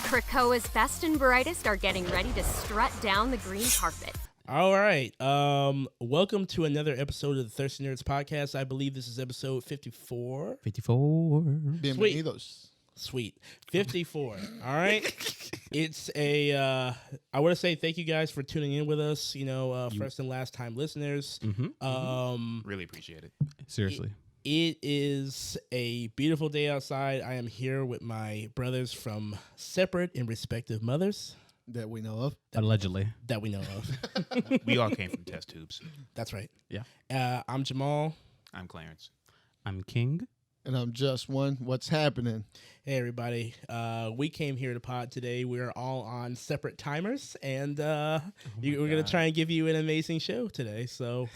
Krakoa's best and brightest are getting ready to strut down the green carpet. All right. Welcome to another episode of the Thirsty Nerds podcast. I believe this is episode 54. 54. Bienvenidos. Sweet. 54. All right. It's a, I want to say thank you guys for tuning in with us, first and last time listeners. Really appreciate it. Seriously. It is a beautiful day outside. I am here with my brothers from separate and respective mothers. That we know of. Allegedly. That we know of. We all came from test tubes. That's right. Yeah. I'm Jamal. I'm Clarence. I'm King. And I'm just one. What's happening? Hey, everybody. We came here to pod today. We're all on separate timers, and we're going to try and give you an amazing show today. So,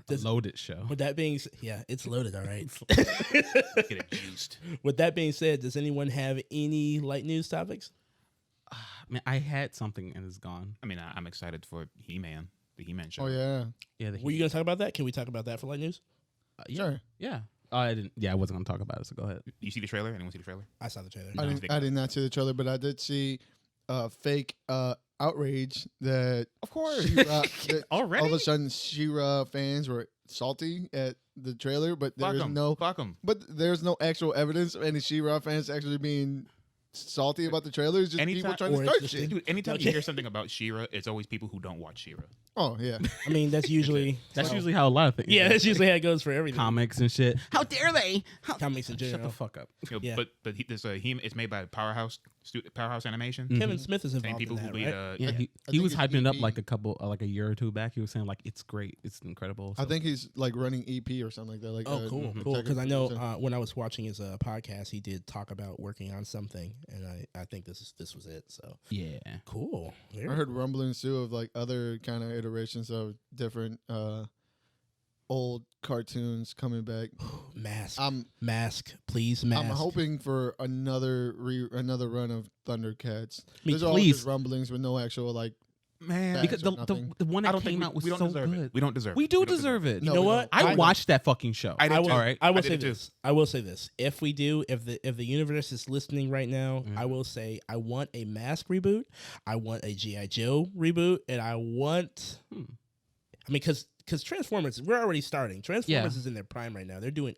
Loaded show. with that being yeah, it's loaded, all right. Get it juiced. With that being said, does anyone have any light news topics? Man, I had something and it's gone. I mean, I'm excited for He-Man, the He-Man show. Oh, yeah. Yeah. Were you going to talk about that? Can we talk about that for light news? Yeah. Sure. Yeah. I didn't. Yeah, I wasn't going to talk about it, so go ahead. You see the trailer? Anyone see the trailer? I saw the trailer. I did not see the trailer, but I did see fake outrage that Of course. She-Ra, that Already? all of a sudden She-Ra fans were salty at the trailer, but there's Fuck 'em. there's no actual evidence of any She-Ra fans actually being salty about the trailer. It's just people Anytime- trying to or start it's just- shit. Dude, anytime Okay. you hear something about She-Ra, it's always people who don't watch She-Ra. Oh, yeah. I mean, that's usually... That's usually how a lot of things. Yeah, go. that's usually how it goes for everything. Comics and shit. How dare they? Comics in Shut general. the fuck up. Yeah. But it's made by Powerhouse Animation. Kevin Smith is Same involved people in who that, lead. right? Yeah, I he think was it's hyping it up EP. like a year or two back. He was saying like it's great, it's incredible. I So- think he's like running EP or something like that. Like, Oh, cool. executive Because I know producer. when I was watching his podcast, he did talk about working on something, and I think this was it. So yeah. cool. I heard rumblings too of like other kind of iterations of different old cartoons coming back. Mask. I'm Please, mask. I'm hoping for another run of Thundercats. Me Those are all please. just rumblings with no actual like. Man, Because or the nothing. one I that don't think came out was we don't so deserve good. it. We don't deserve it. We do don't deserve it. No, You know we what? don't. I watched that fucking show. I did I will, too. All right. I will I say did too. this. I will say this. If we do, if the universe is listening right now, Mhm. I will say I want a Mask reboot. I want a G.I. Joe reboot, and I want. I mean, because Transformers, we're already starting. Transformers is in their prime right now. They're doing.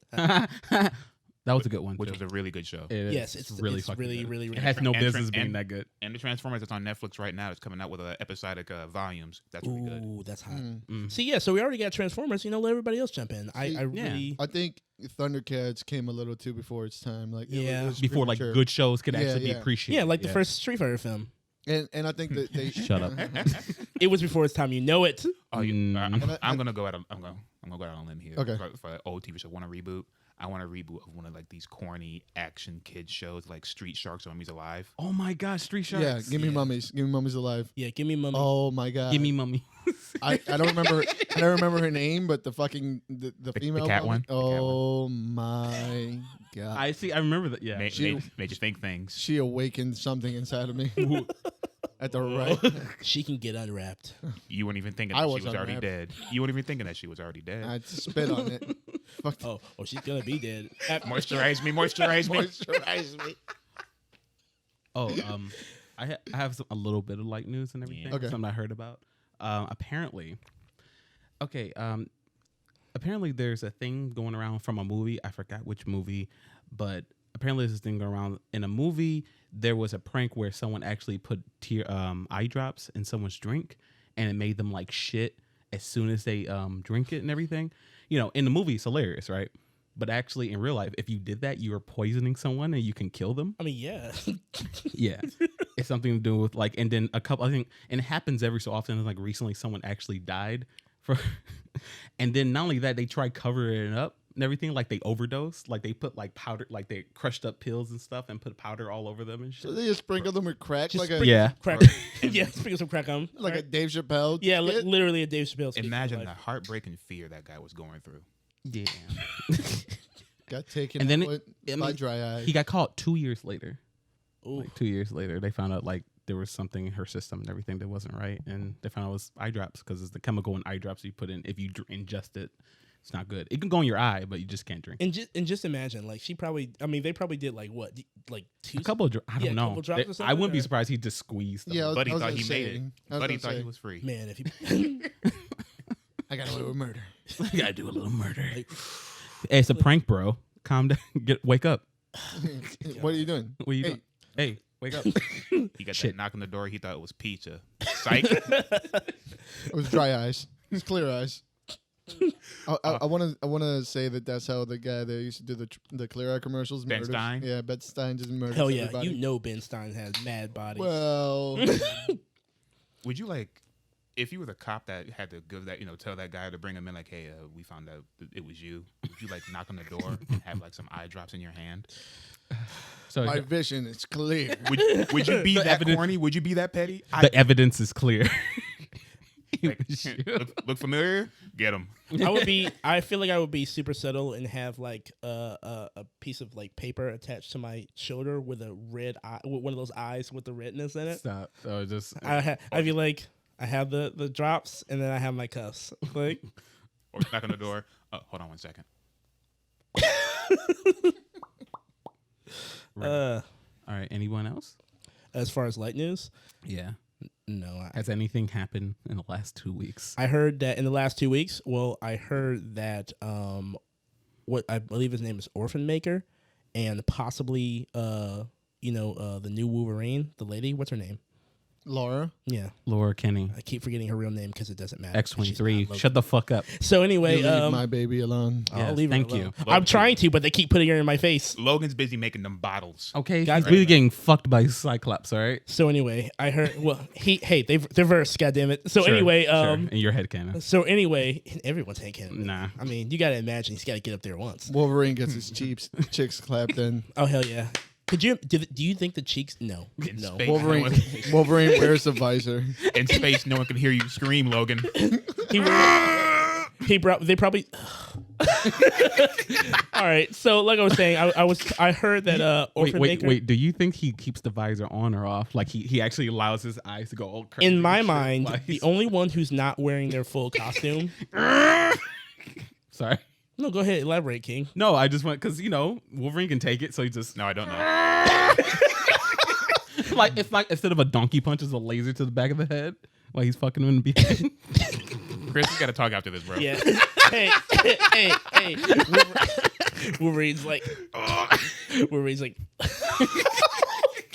That was a good one. Which too. was a really good show. It is. Yes, it's really fucking really, good. really, really It has no And business being and- that good. And the Transformers that's on Netflix right now is coming out with episodic volumes. That's really good. Ooh, that's hot. Mm. See, yeah, so we already got Transformers. Let everybody else jump in. See, I really. I think Thundercats came a little too before its time. Like Yeah. it was Before like premature. good shows could Yeah, actually be yeah. appreciated. Yeah, like the first Street Fighter film. and I think that they Shut up. It was before its time. You know it. Oh, Mm. I'm gonna go out. I'm gonna go out on a limb here. Okay. For an old TV show, want to reboot? I want a reboot of one of like these corny action kids shows, like Street Sharks or Mummies Alive. Oh my gosh, Street Sharks. Yeah, give me mummies. Give me mummies alive. Yeah, give me Mummy. Oh my god. Give me mummy. I don't remember. I don't remember her name, but the fucking the female cat mummy. one? The cat Oh my god. I see. I remember that. Yeah. Made you think things. She awakened something inside of me at the right. She can get unwrapped. You weren't even thinking I that was she was already unwrapped. dead. You weren't even thinking that she was already dead. I spit on it. Fuck. Oh, she's gonna be dead. Moisturize me, moisturize me. Moisturize me. Oh, I have a little bit of light news and everything. Yeah. Okay. Something I heard about. Apparently, apparently there's a thing going around from a movie. I forgot which movie, but apparently there's this thing going around in a movie. There was a prank where someone actually put eye drops in someone's drink, and it made them like shit as soon as they drink it and everything. In the movie, it's hilarious, right? But actually, in real life, if you did that, you are poisoning someone and you can kill them. I mean, yeah. Yeah, it's something to do with like, and then a couple. I think, and it happens every so often. Like recently, someone actually died for, and then not only that, they try covering it up and everything. Like they overdosed. Like they put like powder, like they crushed up pills and stuff, and put powder all over them and So shit. they just sprinkled them with crack, Just like a sprinkle Yeah. crack. Yeah, sprinkle some crack on. like a Right? Dave Chappelle. Yeah, skit. literally a Dave Chappelle. skit Imagine for the life. heartbreaking fear that guy was going through. Yeah, Got taken And then out by dry eye. he got caught 2 years later. Ooh. Like 2 years later, they found out like there was something in her system and everything that wasn't right, and they found out it was eye drops because it's the chemical in eye drops you put in if you ingest it. It's not good. It can go in your eye, but you just can't drink. And just imagine, like they probably did like what, like two, A couple of I don't know. couple drops or something, I wouldn't be or- surprised he just squeezed them. Yeah, Buddy I was thought gonna he say, made it. I was Buddy gonna thought say, he was free. Man, if you I got away with murder. You gotta do a little murder. like, Hey, it's a prank, bro. Calm down. Wake up. What are you doing? What are you Hey. doing? Hey, wake up. He got Shit. that knock on the door. He thought it was pizza. Psych. It was dry eyes. It's clear eyes. I want to say that's how the guy that used to do the clear eye commercials. Ben murders. Stein? Yeah, Ben Stein just murders hell yeah, everybody. you know Ben Stein has mad body. Well, Would you like, if you were the cop that had to give that, tell that guy to bring him in, like, hey, we found out that it was you. Would you like knock on the door and have like some eye drops in your hand? So my vision is clear. Would you be The that evidence- corny? Would you be that petty? the evidence is clear. Like, look familiar? Get him. I feel like I would be super subtle and have like a piece of like paper attached to my shoulder with a red eye, with one of those eyes with the redness in it. Stop. So just I'd be like, I have the drops and then I have my cuffs. Like, Or knock on the door. Hold on 1 second. all right. Anyone else? as far as light news, Yeah. no. Has anything happened in the last 2 weeks? I heard that in the last 2 weeks. Well, I heard that what I believe his name is Orphan Maker, and possibly the new Wolverine, the lady. What's her name? Laura. Yeah, Laura Kenny. I keep forgetting her real name because it doesn't matter. 'cause she's X23. not Shut the fuck up. So anyway, You leave my baby alone. I'll Yes, leave her thank alone. you. I'm trying to, but they keep putting her in my face. Logan's busy making them bottles. Okay, Guys, he's really getting fucked by Cyclops, all right? So anyway, I heard. Well, they're verse. Goddammit. So Sure, anyway, sure. In your head canon. So anyway, everyone's head cannon. Nah. I mean, you gotta imagine he's got to get up there once. Wolverine gets his chicks clapped in. Oh hell yeah! Could you? Do you think the cheeks? No, In no. space, Wolverine. no one- Wolverine wears a visor. in space, no one can hear you scream, Logan. They probably. All right. So like I was saying, I heard that Orphan Maker. Wait. Do you think he keeps the visor on or off? Like he actually allows his eyes to go all crazy? In my and shit mind, while the he's- only one who's not wearing their full costume. Sorry. No, go ahead, elaborate, King. No, I just went because Wolverine can take it, so he just No, I don't know. it's like instead of a donkey punch, it's a laser to the back of the head while he's fucking him in the behind. Chris, we got to talk after this, bro. Yeah. hey. Wolverine's like.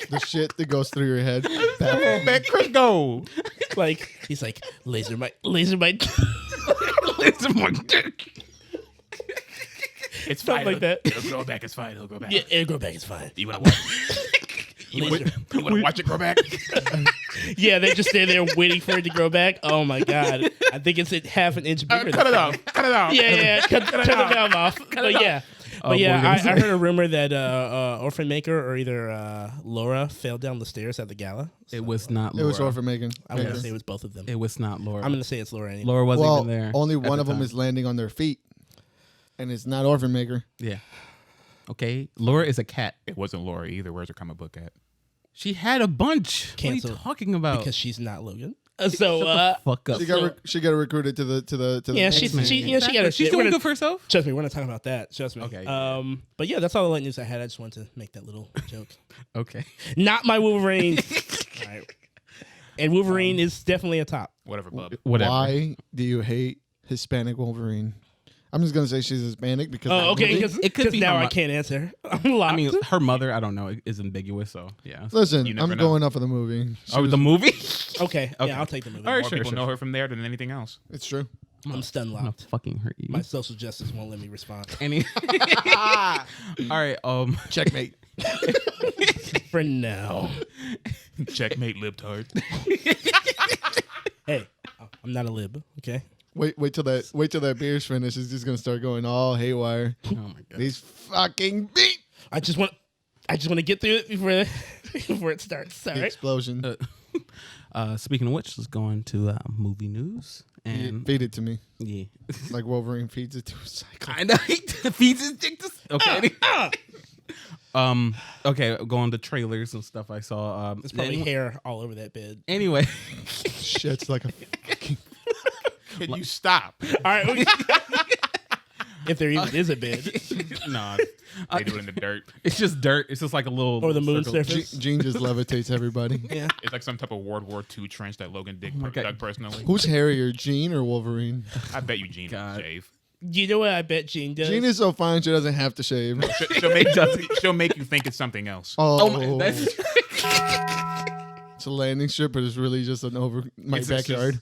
The shit that goes through your head. Let Chris go. Like he's like laser my Laser my dick. It's Something fine. like that. He'll go back. It's fine. He'll go back. yeah, it'll go back. It's fine. You want to watch? You want to watch it grow back? Yeah, they just stand there waiting for it to grow back. Oh my god, I think it's a half an inch bigger. Cut than it off. Cut it off. Yeah, cut the valve off. But yeah. But yeah, I heard a rumor that Orphan Maker or either Laura fell down the stairs at the gala. It was not It Laura. was Orphan Maker. I'm gonna say it was both of them. It was not Laura. I'm gonna say it's Laura anyway. Laura wasn't Well, even there. only at one the of them time. is landing on their feet, and it's not Orphan Maker. Yeah. Okay. Laura is a cat. It wasn't Laura either. Where's her comic book at? She had a bunch. Canceled. What are you talking about? because she's not Logan. Shut So the fuck up. She got recruited to the. yeah, the she's X-Men. she got her She's shit. doing We're good gonna- for herself. Trust me, we're not talking about that. Trust me. Okay. But yeah, that's all the light news I had. I just wanted to make that little joke. Okay. Not my Wolverine. All right. And Wolverine is definitely a top. Whatever, bub. Whatever. Why do you hate Hispanic Wolverine? I'm just gonna say she's Hispanic because. Oh, that okay. movie- Because It could be now her I mo- can't answer. I'm locked. I mean, her mother, I don't know, is ambiguous. So yeah. Listen, You never I'm know. going off of the movie. She Oh, was- the movie? okay. Okay. Yeah, I'll take the movie. All right, More sure, people sure, know sure. her from there than anything else. It's true. I'm stun I'm gonna locked. fucking hurt you. My social justice won't let me respond. Any? All right. Checkmate. For now. Checkmate, libtard. Hey, I'm not a lib. Okay. Wait till that beer's finished. It's just gonna start going all haywire. Oh my god. These fucking beat I just want to get through it before it starts. All the right. explosion. Speaking of which, let's go on to movie news. And Feed it to me yeah, like Wolverine feeds it to a cycle. kind of feeds his dick to. Okay. Okay, go on to trailers and stuff I saw. There's probably hair all over that bed. Anyway, Shit's like a fucking. Can you stop? All right. If there even is a bed. Nah, They do it in the dirt. it's just dirt. It's just like a little Or the moon circle. surface. Gene just levitates everybody. Yeah. It's like some type of World War II trench that Logan God. dug personally. Who's hairier, Gene or Wolverine? I bet you Gene God. will shave. You know what I bet Jean does? Gene is so fine she doesn't have to shave. She'll make you think it's something else. Oh my! That's, It's a landing strip, but it's really just an over my It's just- backyard.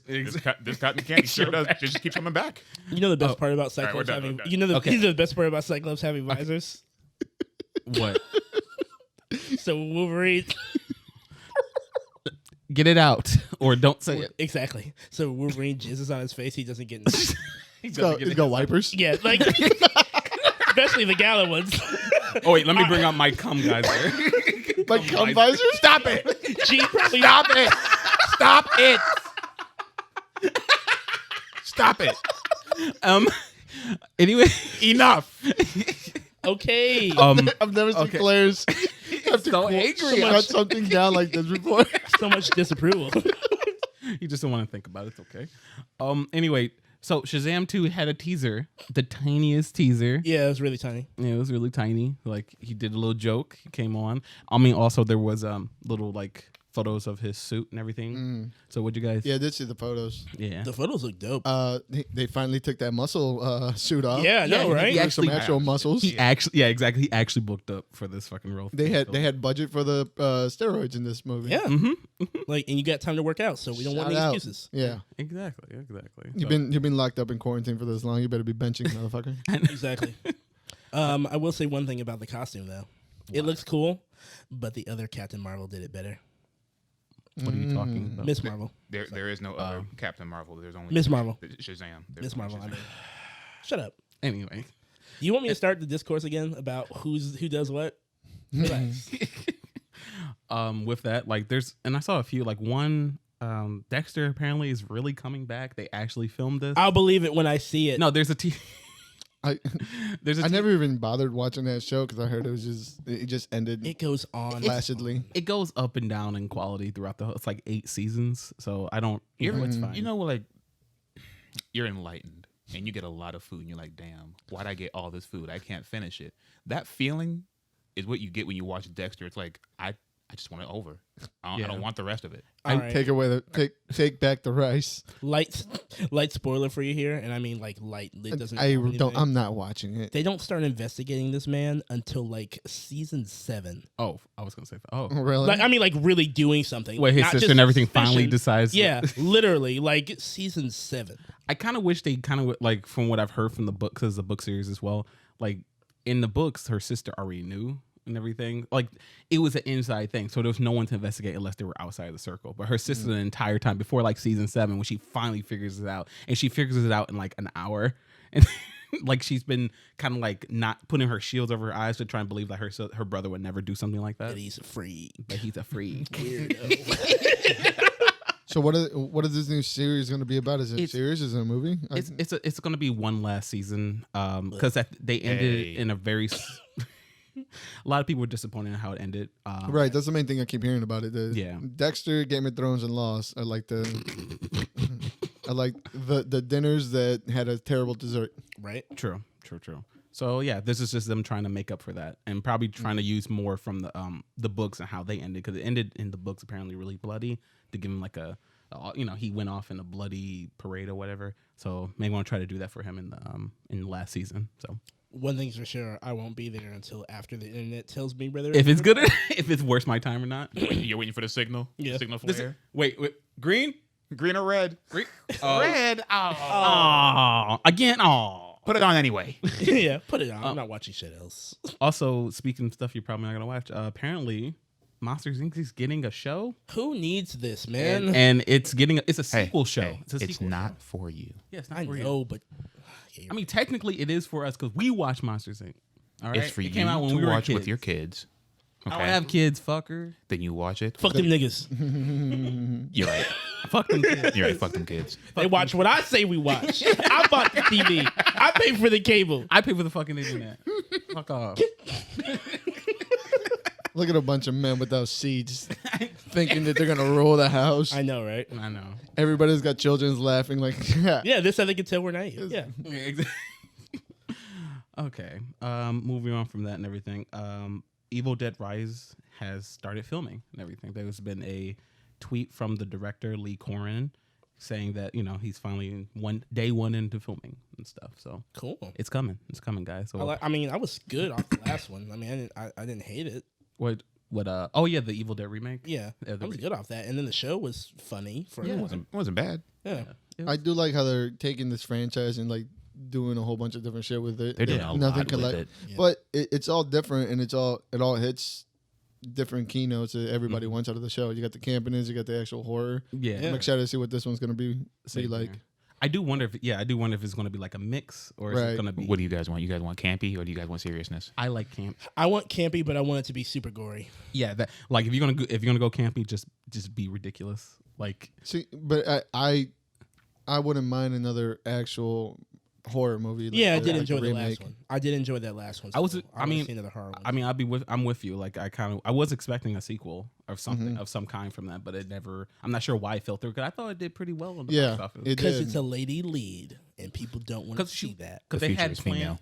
This cotton candy sure does. It just keeps coming back. You know the best part about right, we're Cyclops done, having. we're done. You know Okay. the best part about Cyclops having visors. what? So Wolverine, Get it out, or don't say it. exactly. So Wolverine jizzes on his face. He doesn't get. He's got wipers. Yeah, like especially the gala ones. Oh wait, let me bring out my cum guys there. Like cum visors? Stop it! Jean probably Stop it! Stop it! Stop it! Anyway, Enough! okay. I've never seen Okay. Clarence have to So angry. shut something down like this before. So much disapproval. you just don't want to think about it. It's okay. Anyway, so Shazam 2 had a teaser, the tiniest teaser. Yeah, it was really tiny. Yeah, it was really tiny. Like he did a little joke. He came on. I mean, also there was little like photos of his suit and everything. So what'd you guys? Yeah, I did see the photos. Yeah. The photos look dope. They finally took that muscle suit off. Yeah, I know, he right? There's some actually- actual muscles. He actually, yeah, exactly. He actually booked up for this fucking role. They had budget for the steroids in this movie. Yeah. Like, and you got time to work out, so we don't want Shout any out. excuses. Yeah. exactly. You've been locked up in quarantine for this long. You better be benching, motherfucker. Exactly. I will say one thing about the costume though. It looks cool, but the other Captain Marvel did it better. What are you talking about? Miss Marvel. There is no other Captain Marvel. There's only Miss Marvel. Shazam. There's Miss only Marvel. I Shazam. mean. Shut up. Anyway, You want me to start the discourse again about who does what? Relax. with that, like, and I saw a few, like one, Dexter apparently is really coming back. They actually filmed this. I'll believe it when I see it. No, there's a I never even bothered watching that show because I heard it just ended It goes on. placidly. It goes up and down in quality throughout the whole. It's like 8 seasons, so I don't. It's fine. You know, like you're enlightened and you get a lot of food, and you're like, "Damn, why'd I get all this food? I can't finish it." That feeling is what you get when you watch Dexter. It's like I just want it over. I don't want the rest of it. All right. Take away take back the rice. light spoiler for you here, and I mean like light. It doesn't. I count don't. anything. I'm not watching it. They don't start investigating this man until like season 7. Oh, I was gonna say. Oh, Really? Like I mean, like really doing something. wait, his Not sister just and everything finally suspicion. decides. Yeah, literally, like season 7. I kind of wish they kind of like, from what I've heard from the book, because the book series as well. Like in the books, her sister already knew and everything. Like it was an inside thing, so there was no one to investigate unless they were outside of the circle. But her sister, the entire time before like season 7, when she finally figures it out, and she figures it out in like an hour, and like she's been kind of like not putting her shields over her eyes to try and believe that her brother would never do something like that. But he's a freak. But he's a freak. Weirdo. So what is this new series going to be about? Is it a series? Is it a movie? It's going to be one last season because they ended it in a very. A lot of people were disappointed in how it ended. Right, that's the main thing I keep hearing about it. Yeah. Dexter, Game of Thrones, and Lost. I like the dinners that had a terrible dessert. Right? True. So yeah, this is just them trying to make up for that, and probably trying to use more from the books and how they ended, because it ended in the books apparently really bloody, to give him like he went off in a bloody parade or whatever. So maybe want to try to do that for him in the last season. So One thing's for sure, I won't be there until after the internet tells me whether if it's good, if it's worth my time or not. You're waiting for the signal. Yeah. Signal This- flare. wait, green. Green or red? Green? Red. Again. Put it on anyway. yeah, put it on. I'm not watching shit else. Also, speaking of stuff you're probably not gonna watch, apparently Monsters Inc. is getting a show, Who needs this, man? and it's a sequel show. Hey, it's a it's sequel not show. for you. Yeah, it's not I for you. know, but I mean, technically, it is for us because we watch Monsters Inc. All right, It's for it you came out when to we were watch kids. with your kids. Okay. I don't have kids, fucker. Then you watch it. fuck them niggas. You're right. Fuck them kids. You're right. Fuck them kids. They watch what I say we watch. I bought the TV. I pay for the cable. I pay for the fucking internet. Fuck off. Look at a bunch of men without seeds thinking that they're going to rule the house. I know, right? I know. Everybody's got children's laughing like, Yeah, this how they can tell we're naive. Yeah. Yeah, exactly. Okay. Moving on from that and everything. Evil Dead Rise has started filming and everything. There's been a tweet from the director Lee Corin saying that he's finally day one into filming and stuff. So Cool. it's coming. It's coming, guys. So I mean, I was good off the last one. I mean, I didn't hate it. what? Oh yeah, the Evil Dead remake. Yeah, Yeah, I was good off that. And then the show was funny. For It wasn't bad. yeah. I do like how they're taking this franchise and like doing a whole bunch of different shit with it. They're doing a lot with it. Yeah. But it's all different, and it all hits different keynotes that everybody wants out of the show. You got the campiness, you got the actual horror. Yeah. I'm excited to see what this one's gonna be Same like. here. I do wonder if it's going to be like a mix or is Right. it going to be. What do you guys want? You guys want campy or do you guys want seriousness? I like camp. I want campy, but I want it to be super gory. Yeah, that like if you're gonna go campy, just be ridiculous. Like See, but I wouldn't mind another actual horror movie. Like, Yeah, I like did a enjoy the remake. last one. I did enjoy that last one. I was- still. I mean- wanna see another horror one. I mean, I'm with you. Like I was expecting a sequel of something of some kind from that, but it never. I'm not sure why it fell through. Because I thought it did pretty well on the Yeah, box office. it because did. it's a lady lead, and people don't want to see that. Because The they feature had is plans. female.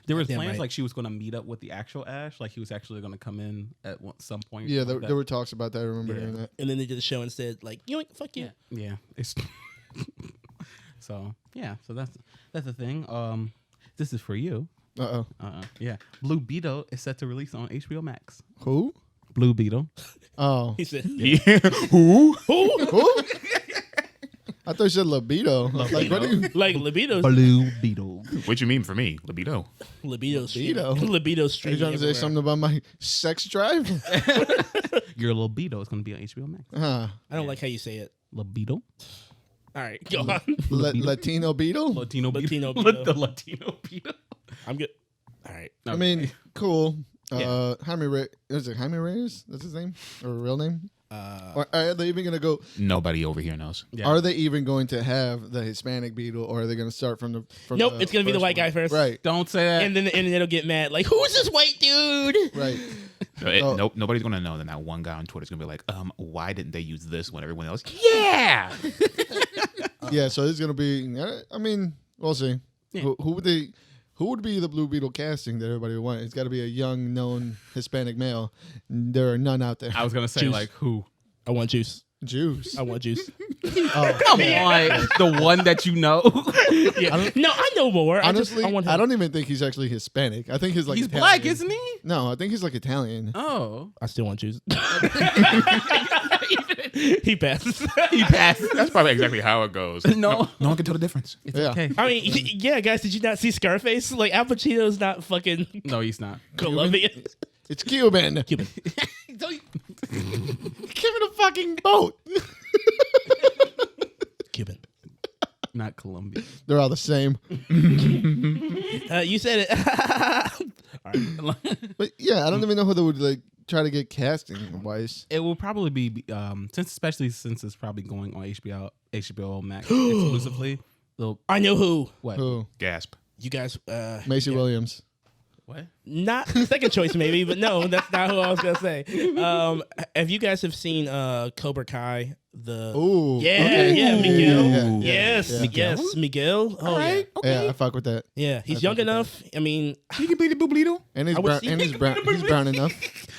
There was Damn plans right. like she was going to meet up with the actual Ash. Like he was actually going to come in at some point. Yeah, like there were talks about that. I remember Yeah. hearing that. And then they did a show and said, like, you know what? Fuck you. Yeah. It's so yeah. So that's the thing. This is for you. Uh Yeah. Blue Beetle is set to release on HBO Max. Who? Blue Beetle. Oh, He said, Yeah. Who? who? I thought you said libido. Like, what do you? like, libido's Blue Beetle. What you mean for me? Libido. libido's Libido? libido's Are you streaming trying to say everywhere. something about my sex drive? Your libido is going to be on HBO Max. Huh. I don't like how you say it. Libido. All right, go on. Latino beetle? Latino Latino Beetle. Beetle. The Latino Beetle. I'm good. All right. I mean, cool. Yeah. Jaime Reyes. Is it Jaime Reyes? That's his name? Or real name? Or are they even going to go? Nobody over here knows. Yeah. Are they even going to have the Hispanic beetle, or are they going to start from the? Nope, it's gonna be the first white one? guy first. Right. Don't say that. And then it'll get mad. Like, who's this white dude? Right. So nobody's gonna know. Then that one guy on Twitter's gonna be like, why didn't they use this when everyone else? Yeah. Yeah. So it's going to be. I mean, we'll see. Yeah. Who would they? Who would be the Blue Beetle casting that everybody would want? It's got to be a young, known Hispanic male. There are none out there. I was going to say, Juice. like, who? I want juice. Juice. I want juice. Oh. Come on. The one that you know. Yeah. No, I know more. Honestly, I want him. I don't even think he's actually Hispanic. I think he's like He's Italian. black, isn't he? No, I think he's like Italian. Oh. I still want juice. He passes. He passed. That's probably exactly how it goes. No. No one can tell the difference. It's Yeah. okay. I mean, yeah, guys, did you not see Scarface? Like, Al Pacino's not fucking No, he's not. Colombian. It's Cuban. Cuban. Give it a fucking boat. Cuban. Not Colombian. They're all the same. You said it. All right. But yeah, I don't even know who they would like try to get casting wise. It will probably be especially since it's probably going on HBO Max exclusively. They'll I know who. what? Who? Gasp. You guys. Macy yeah. Williams. What? Not second choice, maybe, but no, that's not who I was gonna say. If you guys have seen Cobra Kai, the Ooh. yeah, okay. yeah, Miguel, Yeah. yes, Yeah. yes, Miguel. Oh yeah, Yeah, I fuck with that. yeah. He's I young fuck with enough. I mean, You can be the Bublito. And he's I would brown. see- And he's brown. He's brown enough.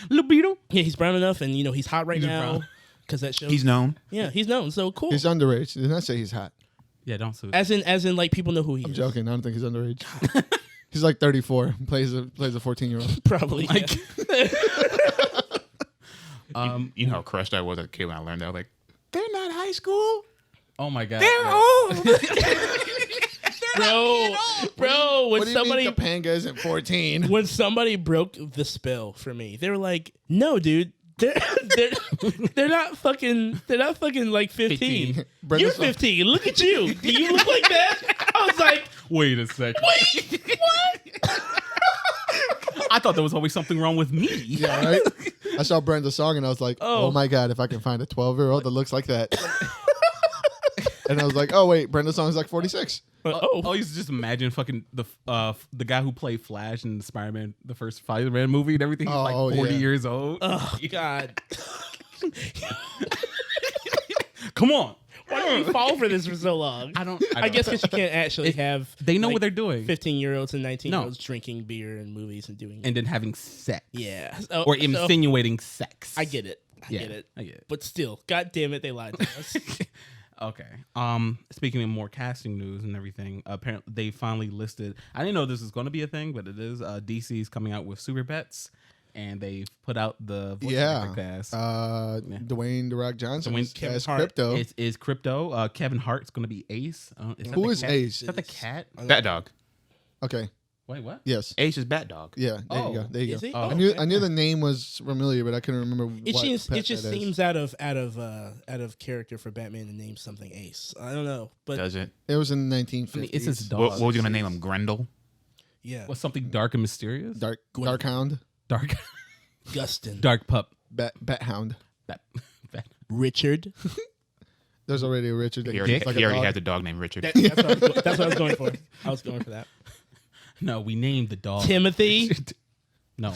Libido. yeah, he's brown enough, and he's hot right He's now brown. because that show. He's known. yeah, he's known. So cool. He's underage. Did not say he's hot. Yeah, don't sue. as in, like people know who he I'm is. joking. I don't think he's underage. He's like 34. Plays a 14-year-old. Probably. Like, You know how crushed I was as a kid when I learned that. I was like, they're not high school. oh my god. They're bro. old. bro. When What do you somebody mean Topanga isn't 14? when somebody broke the spell for me, they were like, "No, dude, they're not fucking like 15. Brenda You're Song- 15. Look at you. Do you look like that?" I was like, Wait a second. "Wait, what?" I thought there was always something wrong with me. Yeah, right? I saw Brenda's song and I was like, Oh. oh my God, if I can find a 12-year-old that looks like that. And I was like, oh wait, Brenda's song is like 46. I used to just imagine fucking the guy who played Flash in Spider-Man, the first Spider-Man movie and everything. He's Oh, like 40 yeah. years old. Oh God. Come on. Why did we fall for this for so long? I guess because you can't actually have. They know what they're doing. 15-year-olds and 19-year-olds drinking beer and movies and doing. And then having sex. Yeah. Or insinuating sex. I get it. I get it. But still, God damn it, they lied to us. Okay. Speaking of more casting news and everything, apparently they finally listed. I didn't know this was going to be a thing, but it is. DC's coming out with Super Bets, and they've put out the voice actor cast. Dwayne The Rock Johnson as Hart. Crypto. Is Crypto. Kevin Hart's going to be Ace. Who is Ace? Is that the cat? Bat Dog. Okay. Wait, what? Yes. Ace is Bat Dog. Yeah. There you go. There you Is go. he? Oh. I knew the name was familiar, but I couldn't remember. It what just pet it just that is. seems out of character for Batman to name something Ace. I don't know, but Does it? It was in the 1950s. I mean, it's his dog. What was you gonna name him? Grendel. yeah, What's something dark and mysterious? Dark Hound, Dark. Gustin, Dark pup. Bat Hound. Bat. Richard. There's already a Richard. He already, like he a already dog. has a dog named Richard. That's what I was going for. I was going for that. No, we named the dog. Timothy, No,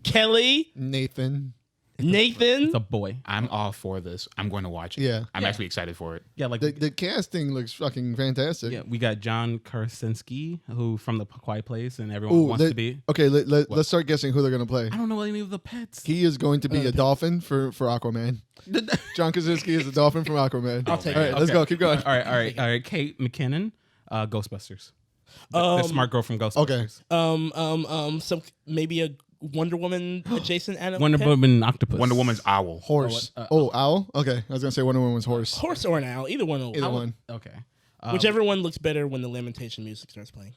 Kelly, Nathan. Nathan. it's a boy. I'm all for this. I'm going to watch it. Yeah. I'm actually excited for it. Yeah, like The casting looks fucking fantastic. yeah, we got John Krasinski, who from The Quiet Place, and everyone wants to be. Okay, let's start guessing who they're gonna play. I don't know any of the pets. He is going to be a dolphin for Aquaman. John Krasinski is a dolphin from Aquaman. I'll take All it. right, let's go. Keep going. All right. Kate McKinnon, Ghostbusters. The smart girl from Ghostbusters. Okay. Some maybe a Wonder Woman adjacent animal. Wonder Woman octopus. Wonder Woman's owl. Horse. Owl? Okay. I was going to say Wonder Woman was horse. horse or an owl, either one. Will Either one. Okay. Whichever one looks better when the lamentation music starts playing.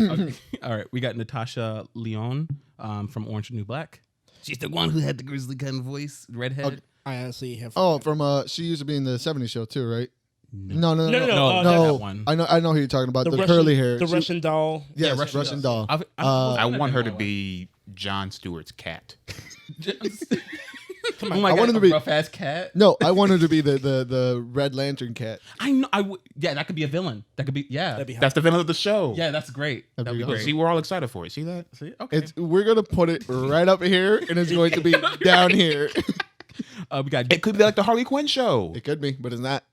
Okay. All right. We got Natasha Lyonne from Orange and New Black. She's the one who had the grizzly kind of voice, redhead. I honestly have. Oh, from she used to be in the 70s show too, right? No. No, that one. I know who you're talking about. The Russian, curly hair. the She- Russian doll. Yes, Yeah, Russian doll. I want her to be Jon Stewart's cat. Come on, oh my I God, want him to a be- rough ass cat. No, I want her to be the Red Lantern cat. I know. Yeah, that could be a villain. That could be. Yeah. That'd be hot. That's the villain of the show. Yeah, that's great. That'd That'd be be awesome. great. See, we're all excited for it. See that? See? Okay. We're gonna put it right up here, and it's going to be down here. We got. It could be like the Harley Quinn show. It could be, but it's not.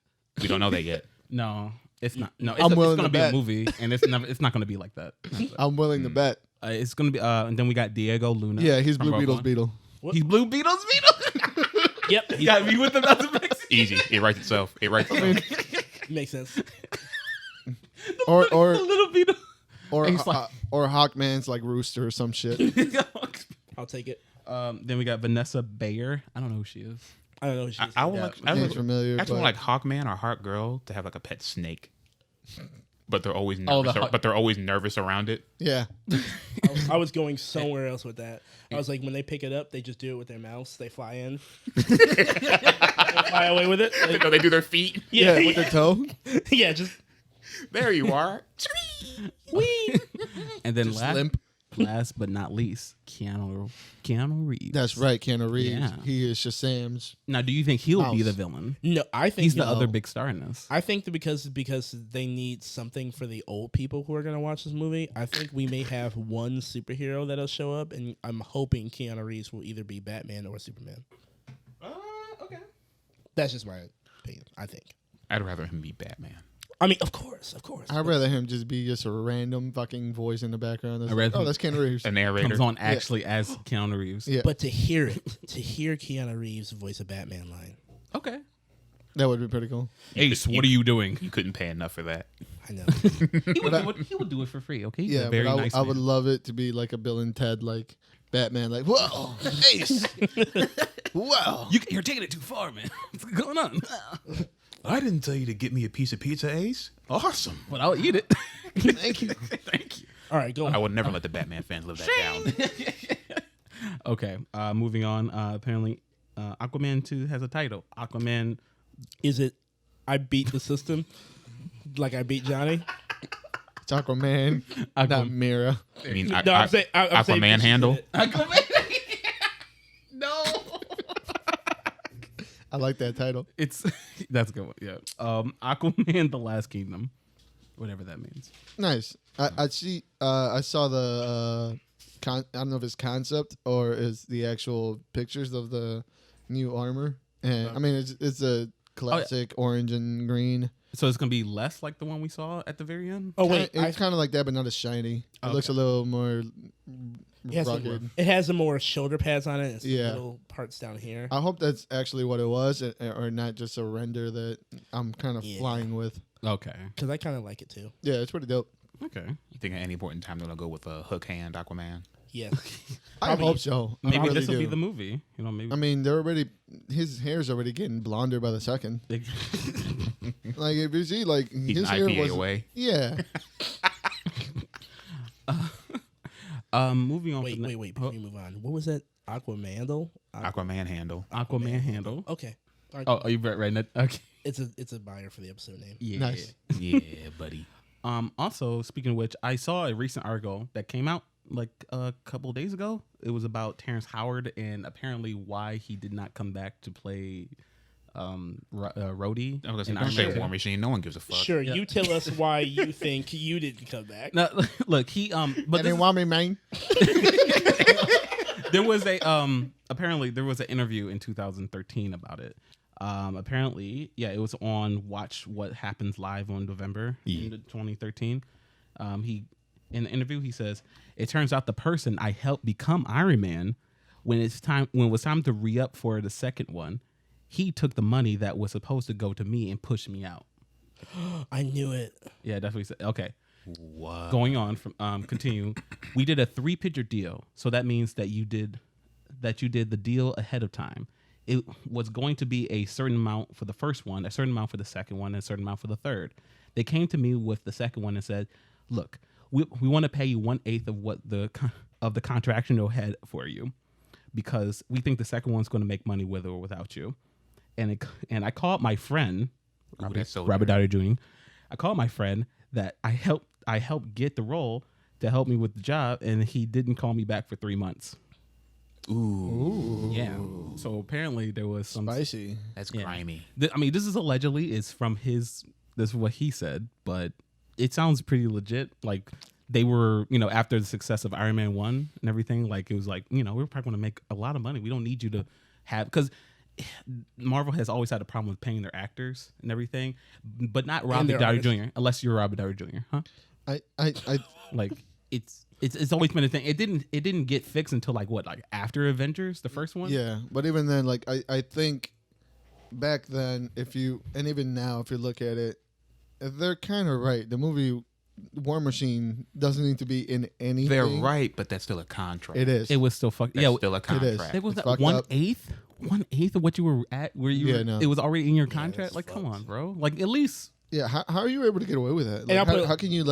We don't know that yet. No, it's not. No, I'm it's willing going to to be a bet. movie, and it's never. It's not going to be like that. I'm willing to bet. It's going to be. And then we got Diego Luna. Yeah, he's from Blue Rogue Beetle's One. Beetle. He's Blue Beetle's Beetle. Yep, You got me with the Malcolm Easy. It writes itself. It writes itself. makes sense. Or little Beetle. or He's like- or Hawkman's like Rooster or some shit. I'll take it. Then we got Vanessa Bayer. I don't know who she is. I don't know who she is. I would Yeah, like. I name's would familiar, I just want but- like Hawkman or Hawk Girl to have like a pet snake, but they're always Oh, nervous. the Hawk- But they're always nervous around it. Yeah. I was going somewhere else with that. I was like, when they pick it up, they just do it with their mouths. They fly in, they fly away with it. Like, No, they do their feet. yeah, With their toe. yeah, just There you are. wee. And then Just limp. last but not least, Keanu Reeves. That's right, Keanu Reeves. Yeah. He is Shazam's. Now, do you think he'll be Mouse. the villain? No, I think He's the no. other big star in this. I think that because they need something for the old people who are going to watch this movie, I think we may have one superhero that'll show up, and I'm hoping Keanu Reeves will either be Batman or Superman. Okay. That's just my opinion, I think. I'd rather him be Batman. I mean, of course. I'd rather him just be just a random fucking voice in the background. That's I'd like, rather- oh, that's Keanu Reeves. A narrator. Comes on actually as Keanu Reeves. Yeah, But to hear Keanu Reeves voice a Batman line, Okay. that would be pretty cool. Ace, what are you doing? You couldn't pay enough for that. I know. He would do it for free. Okay. He's Yeah, a very but nice I would man. love it to be like a Bill and Ted, like Batman, like whoa, Ace, wow. You're taking it too far, man. What's going on? I didn't tell you to get me a piece of pizza, Ace. Awesome. But I'll eat it. Thank you. Thank you. All right, go I on. would never let the Batman fans live that down. Okay. Moving on. Apparently, Aquaman 2 has a title. Aquaman. Is it I beat the system like I beat Johnny? It's Aquaman, not Mira. I mean, No, I'm saying Aquaman handle. Aquaman. No. I like that title. That's a good one. Yeah. Aquaman: The Last Kingdom, whatever that means. Nice. I see. I saw the. I don't know if it's concept or is the actual pictures of the new armor. And I mean, it's a classic orange and green. So it's gonna be less like the one we saw at the very end. Oh wait, It's kind of like that, but not as shiny. It looks a little more rugged. it has some more shoulder pads on it. And some Yeah. little parts down here. I hope that's actually what it was, or not just a render that I'm kind of flying with. Okay. Because I kind of like it too. Yeah, it's pretty dope. Okay. You think at any point in time they're gonna go with a hook hand Aquaman? Yes. I hope so. I Maybe really this will be do. the movie. You know, maybe. I mean, his hair's already getting blonder by the second. Like if you see, like He's his an hair IPA was away. Yeah. Moving on. wait. Before you move on, what was that? Aquaman-handle? Aquaman handle. Aquaman handle. Okay. Oh, are you right? Okay. It's a buyer for the episode name. Yeah. Nice. Yeah, buddy. Also, speaking of which, I saw a recent article that came out like a couple of days ago. It was about Terrence Howard and apparently why he did not come back to play Rhodey. I was in gonna Iron say, don't Man. say War Machine. No one gives a fuck. Sure, you tell us why you think you didn't come back. No, look, he but And this they is- want me, man. there was a apparently there was an interview in 2013 about it. Apparently, yeah, it was on Watch What Happens Live on November in 2013. He in the interview he says, "It turns out the person I helped become Iron Man when it was time to re-up for the second one, he took the money that was supposed to go to me and pushed me out." I knew it. Yeah, that's what he said. Okay. What? Going on from continue. We did a 3-picture deal, so that means that you did the deal ahead of time. It was going to be a certain amount for the first one, a certain amount for the second one, and a certain amount for the third. They came to me with the second one and said, "Look, we want to pay you 1/8 of what the contractual head for you, because we think the second one's going to make money with or without you." And I called my friend, Ooh, that's so Robert dirty. Downey Jr. I called my friend that I helped get the role to help me with the job, and he didn't call me back for 3 months. Ooh, Yeah. So apparently there was some. Spicy. that's Yeah. grimy. I mean, this is allegedly is from his. This is what he said, but it sounds pretty legit. Like they were, after the success of Iron Man 1 and everything, like it was like, we're probably going to make a lot of money. We don't need you to have, because Marvel has always had a problem with paying their actors and everything, but not Robert their Downey artists. Jr. Unless you're Robert Downey Jr. Huh? I Like it's always been a thing. It didn't get fixed until like after Avengers, the first one. yeah, but even then, like I think back then, and even now, if you look at it, they're kind of right. The movie War Machine doesn't need to be in anything. They're right, but that's still a contract. It is. It was still fucked. That's Yeah, still a is. contract. it was It's that fucked up. 1/8 of what you were at, where you Yeah, were, no. it was already in your contract. that's Like, come fucked. on, bro. Like, at least Yeah, how are you able to get away with that? And I'll Like, put- how can you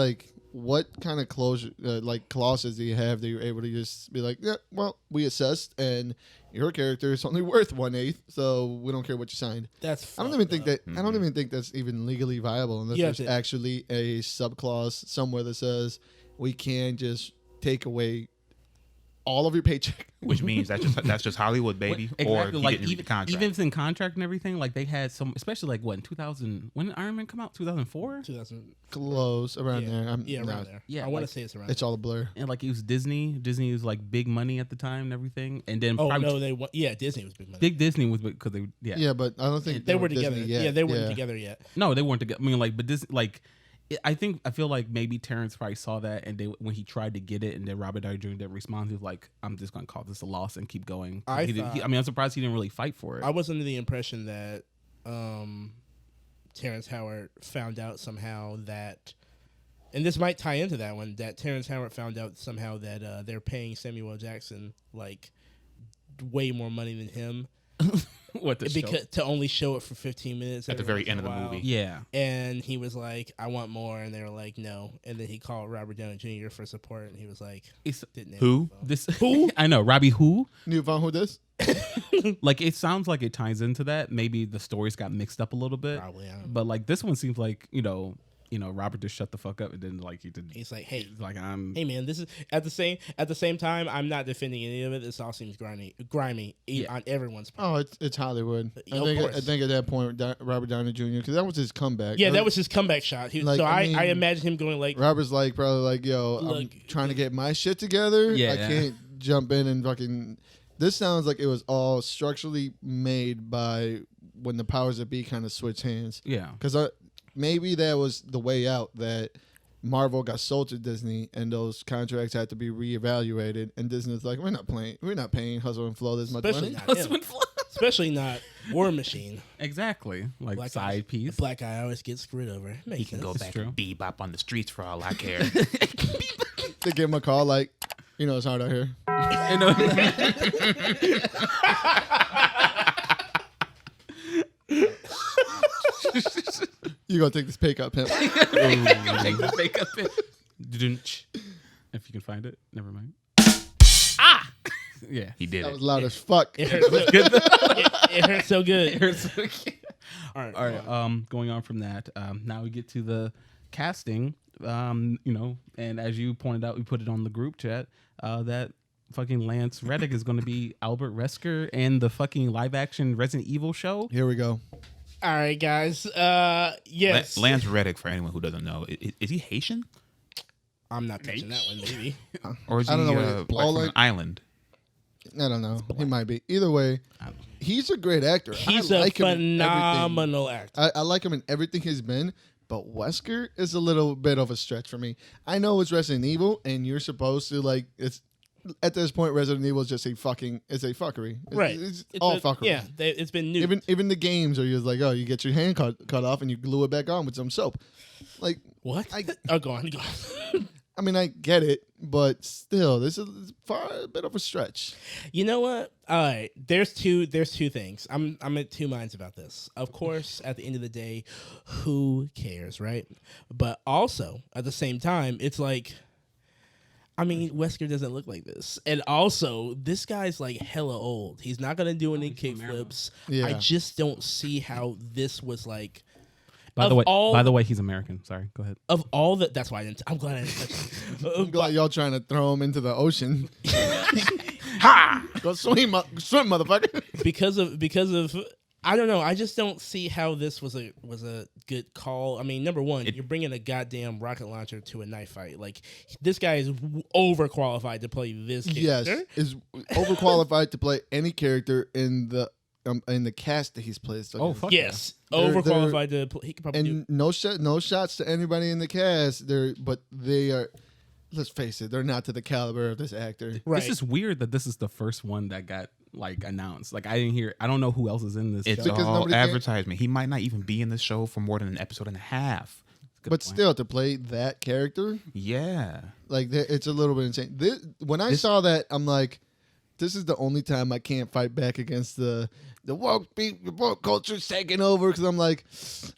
what kind of clauses do you have that you're able to just be like, yeah, well, we assessed and your character is only worth 1/8, so we don't care what you signed. That's. I don't even think fucked that. up. I don't even think that's even legally viable unless Yeah, there's it's- actually a subclause somewhere that says we can just take away all of your paycheck. Which means that's just Hollywood, baby. exactly, Or he like didn't read the contract. even if it's in contract and everything, like they had some, especially like in 2000. When did Iron Man come out? 2004. 2000. Close around Yeah, there. yeah, no, around there. Yeah, I want like- to say it's around. It's all a blur. And like it was Disney. Disney was like big money at the time and everything. And then Oh probably no, they yeah, Disney was big money. big Disney was because they Yeah, but I don't think They were Disney together. yet. Yeah, they weren't together yet. No, they weren't together. I mean, like, but this, like, I feel like maybe Terrence probably saw that, and when he tried to get it, and then Robert Downey Jr. didn't respond. He was like, "I'm just gonna call this a loss and keep going." I I'm surprised he didn't really fight for it. I was under the impression that Terrence Howard found out somehow that, and this might tie into that one, that Terrence Howard found out somehow that they're paying Samuel L. Jackson like way more money than him What the show? because to only show it for 15 minutes At the every very once in end a of the while. movie. Yeah, And he was like, "I want more," and they were like, "No." And then he called Robert Downey Jr. for support, and he was like, it's "Didn't Who? this. I know Robbie who. You found who this? Like it sounds like it ties into that. Maybe the stories got mixed up a little bit. Probably, I don't know. But like this one seems like Robert just shut the fuck up and then like he did. He's like, "Hey, Like I'm. hey man, this is at the same time. I'm not defending any of it. This all seems grimy Yeah. on everyone's part." Oh, it's Hollywood. Of course. I think at that point, Robert Downey Jr. because that was his comeback. Yeah, that was his comeback shot. He, Like, so I I mean, imagine him going like, Robert's probably like, yo, I'm Look, trying to get my shit together. Yeah. I can't jump in and fucking This sounds like it was all structurally made by when the powers that be kind of switched hands. Yeah. Because maybe that was the way out, that Marvel got sold to Disney and those contracts had to be reevaluated. And Disney's like, we're not paying Hustle and Flow this much Especially money. not him. Especially not War Machine. Exactly. Like Black side guy, piece. The black guy always gets screwed over. Makes He can sense. go back true. and bebop on the streets for all I care. They give him a call like, it's hard out here. You gonna take this pay cut, pimp? Take the fake up it. If you can find it, never mind. Ah, yeah, He did That it. was loud as fuck. It hurts so good. It hurts so good. All right. All right. Going on from that, now we get to the casting. And as you pointed out, we put it on the group chat. That fucking Lance Reddick is going to be Albert Wesker in the fucking live action Resident Evil show. Here we go. All right, guys. Yes. Lance Reddick, for anyone who doesn't know, is he Haitian? I'm not touching that one, maybe. Or is he I don't know what it is. like from Poland? an island? I don't know. He might be. Either way, he's a great actor. He's I a like him in everything. phenomenal actor. I like him in everything he's been, but Wesker is a little bit of a stretch for me. I know it's Resident Evil, and you're supposed to it's at this point Resident Evil is just it's a fuckery. Right. It's all fuckery. Yeah, it's been new. Even the games are just like, oh, you get your hand cut off and you glue it back on with some soap. Like, What? Go on. I mean, I get it, but still, this is a bit of a stretch. You know what? All right. There's two things. I'm at two minds about this. Of course, at the end of the day, who cares, right? But also, at the same time, it's like, I mean, Wesker doesn't look like this. And also, this guy's like hella old. He's not going to do any kickflips. Yeah. I just don't see how this was like. By the way, he's American. Sorry, go ahead. Of all the, that's why I'm glad I didn't touch it. I'm glad y'all trying to throw him into the ocean. Ha! Go swim, motherfucker. because of I don't know. I just don't see how this was a good call. I mean, number one, you're bringing a goddamn rocket launcher to a knife fight. Like, this guy is overqualified to play this character. Yes, is overqualified to play any character in the cast that he's played. So Oh, fuck Yes, They're- overqualified to play. He could probably do. and no shots to anybody in the cast. But they are. Let's face it, they're not to the caliber of this actor. Right. This is weird that this is the first one that got announced. Like, I didn't hear. I don't know who else is in this. It's show. Because all nobody can- advertisement. He might not even be in the show for more than an episode and a half. Good But point. still, to play that character, Yeah. it's a little bit insane. When I saw that, I'm like, this is the only time I can't fight back against the woke culture taking over, because I'm like,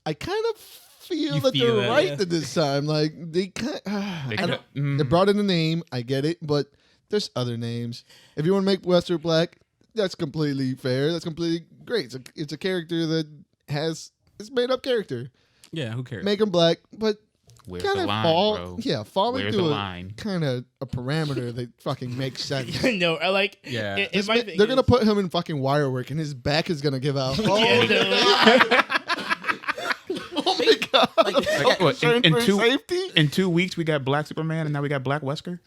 I kind of feel You that feel they're that, right yeah. at this time. Like, they kind They I don't- could- they brought in a name, I get it, but there's other names. If you want to make Wesker black, that's completely fair. That's completely great. It's a character that it's made up character. Yeah, who cares? Make him black, but Where's kind the of line, bro? fall Where's into the a line? kind of a parameter that fucking makes sense. No, I like. Yeah. It might be, They're gonna put him in fucking wire work, and his back is gonna give out. Oh, Yeah, oh my god! What, in, Concern for two, safety. in 2 weeks, we got Black Superman, and now we got Black Wesker.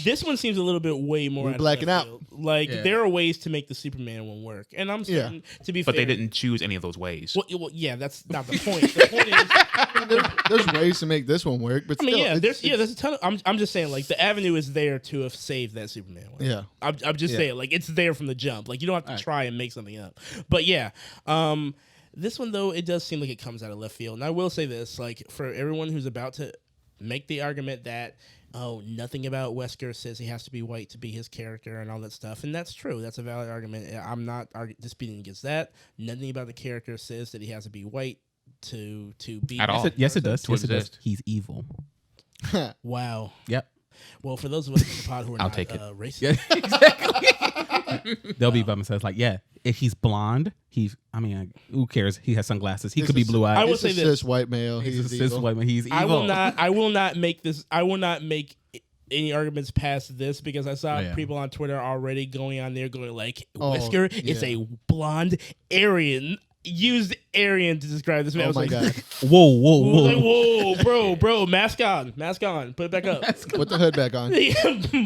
This one seems a little bit way more. We're out of blacking left out. field. Like, Yeah. there are ways to make the Superman one work, and I'm saying, to be But fair, they didn't choose any of those ways. Well, yeah, that's not the point. The point is, There's ways to make this one work, but I mean, still, yeah, it's- there's a ton of. I'm just saying, like, the avenue is there to have saved that Superman one. Yeah. I'm just saying, like, it's there from the jump. Like, you don't have to try and make something up. But yeah, this one though, it does seem like it comes out of left field. And I will say this, like, for everyone who's about to make the argument that, oh, nothing about Wesker says he has to be white to be his character and all that stuff, and that's true. That's a valid argument. I'm not disputing against that. Nothing about the character says that he has to be white to be At all. Yes, it does. To Yes, it does. exist. He's evil. Wow. Yep. Well, for those of us in the pod who are I'll not take it. racist, Yeah, exactly. They'll be by themselves. Like, yeah, if he's blonde, who cares? He has sunglasses. He This could be is- blue eyed. I will This say is this. cis white male. He's He's a cis evil. white man. He's evil. I will not make this. I will not make any arguments past this, because I saw Yeah. people on Twitter already going on there going like, Oh, Wesker is yeah. a blonde Aryan. used Aryan to describe this man. I Oh was my like, god! whoa, bro, mask on, put it back up. Put the hood back on.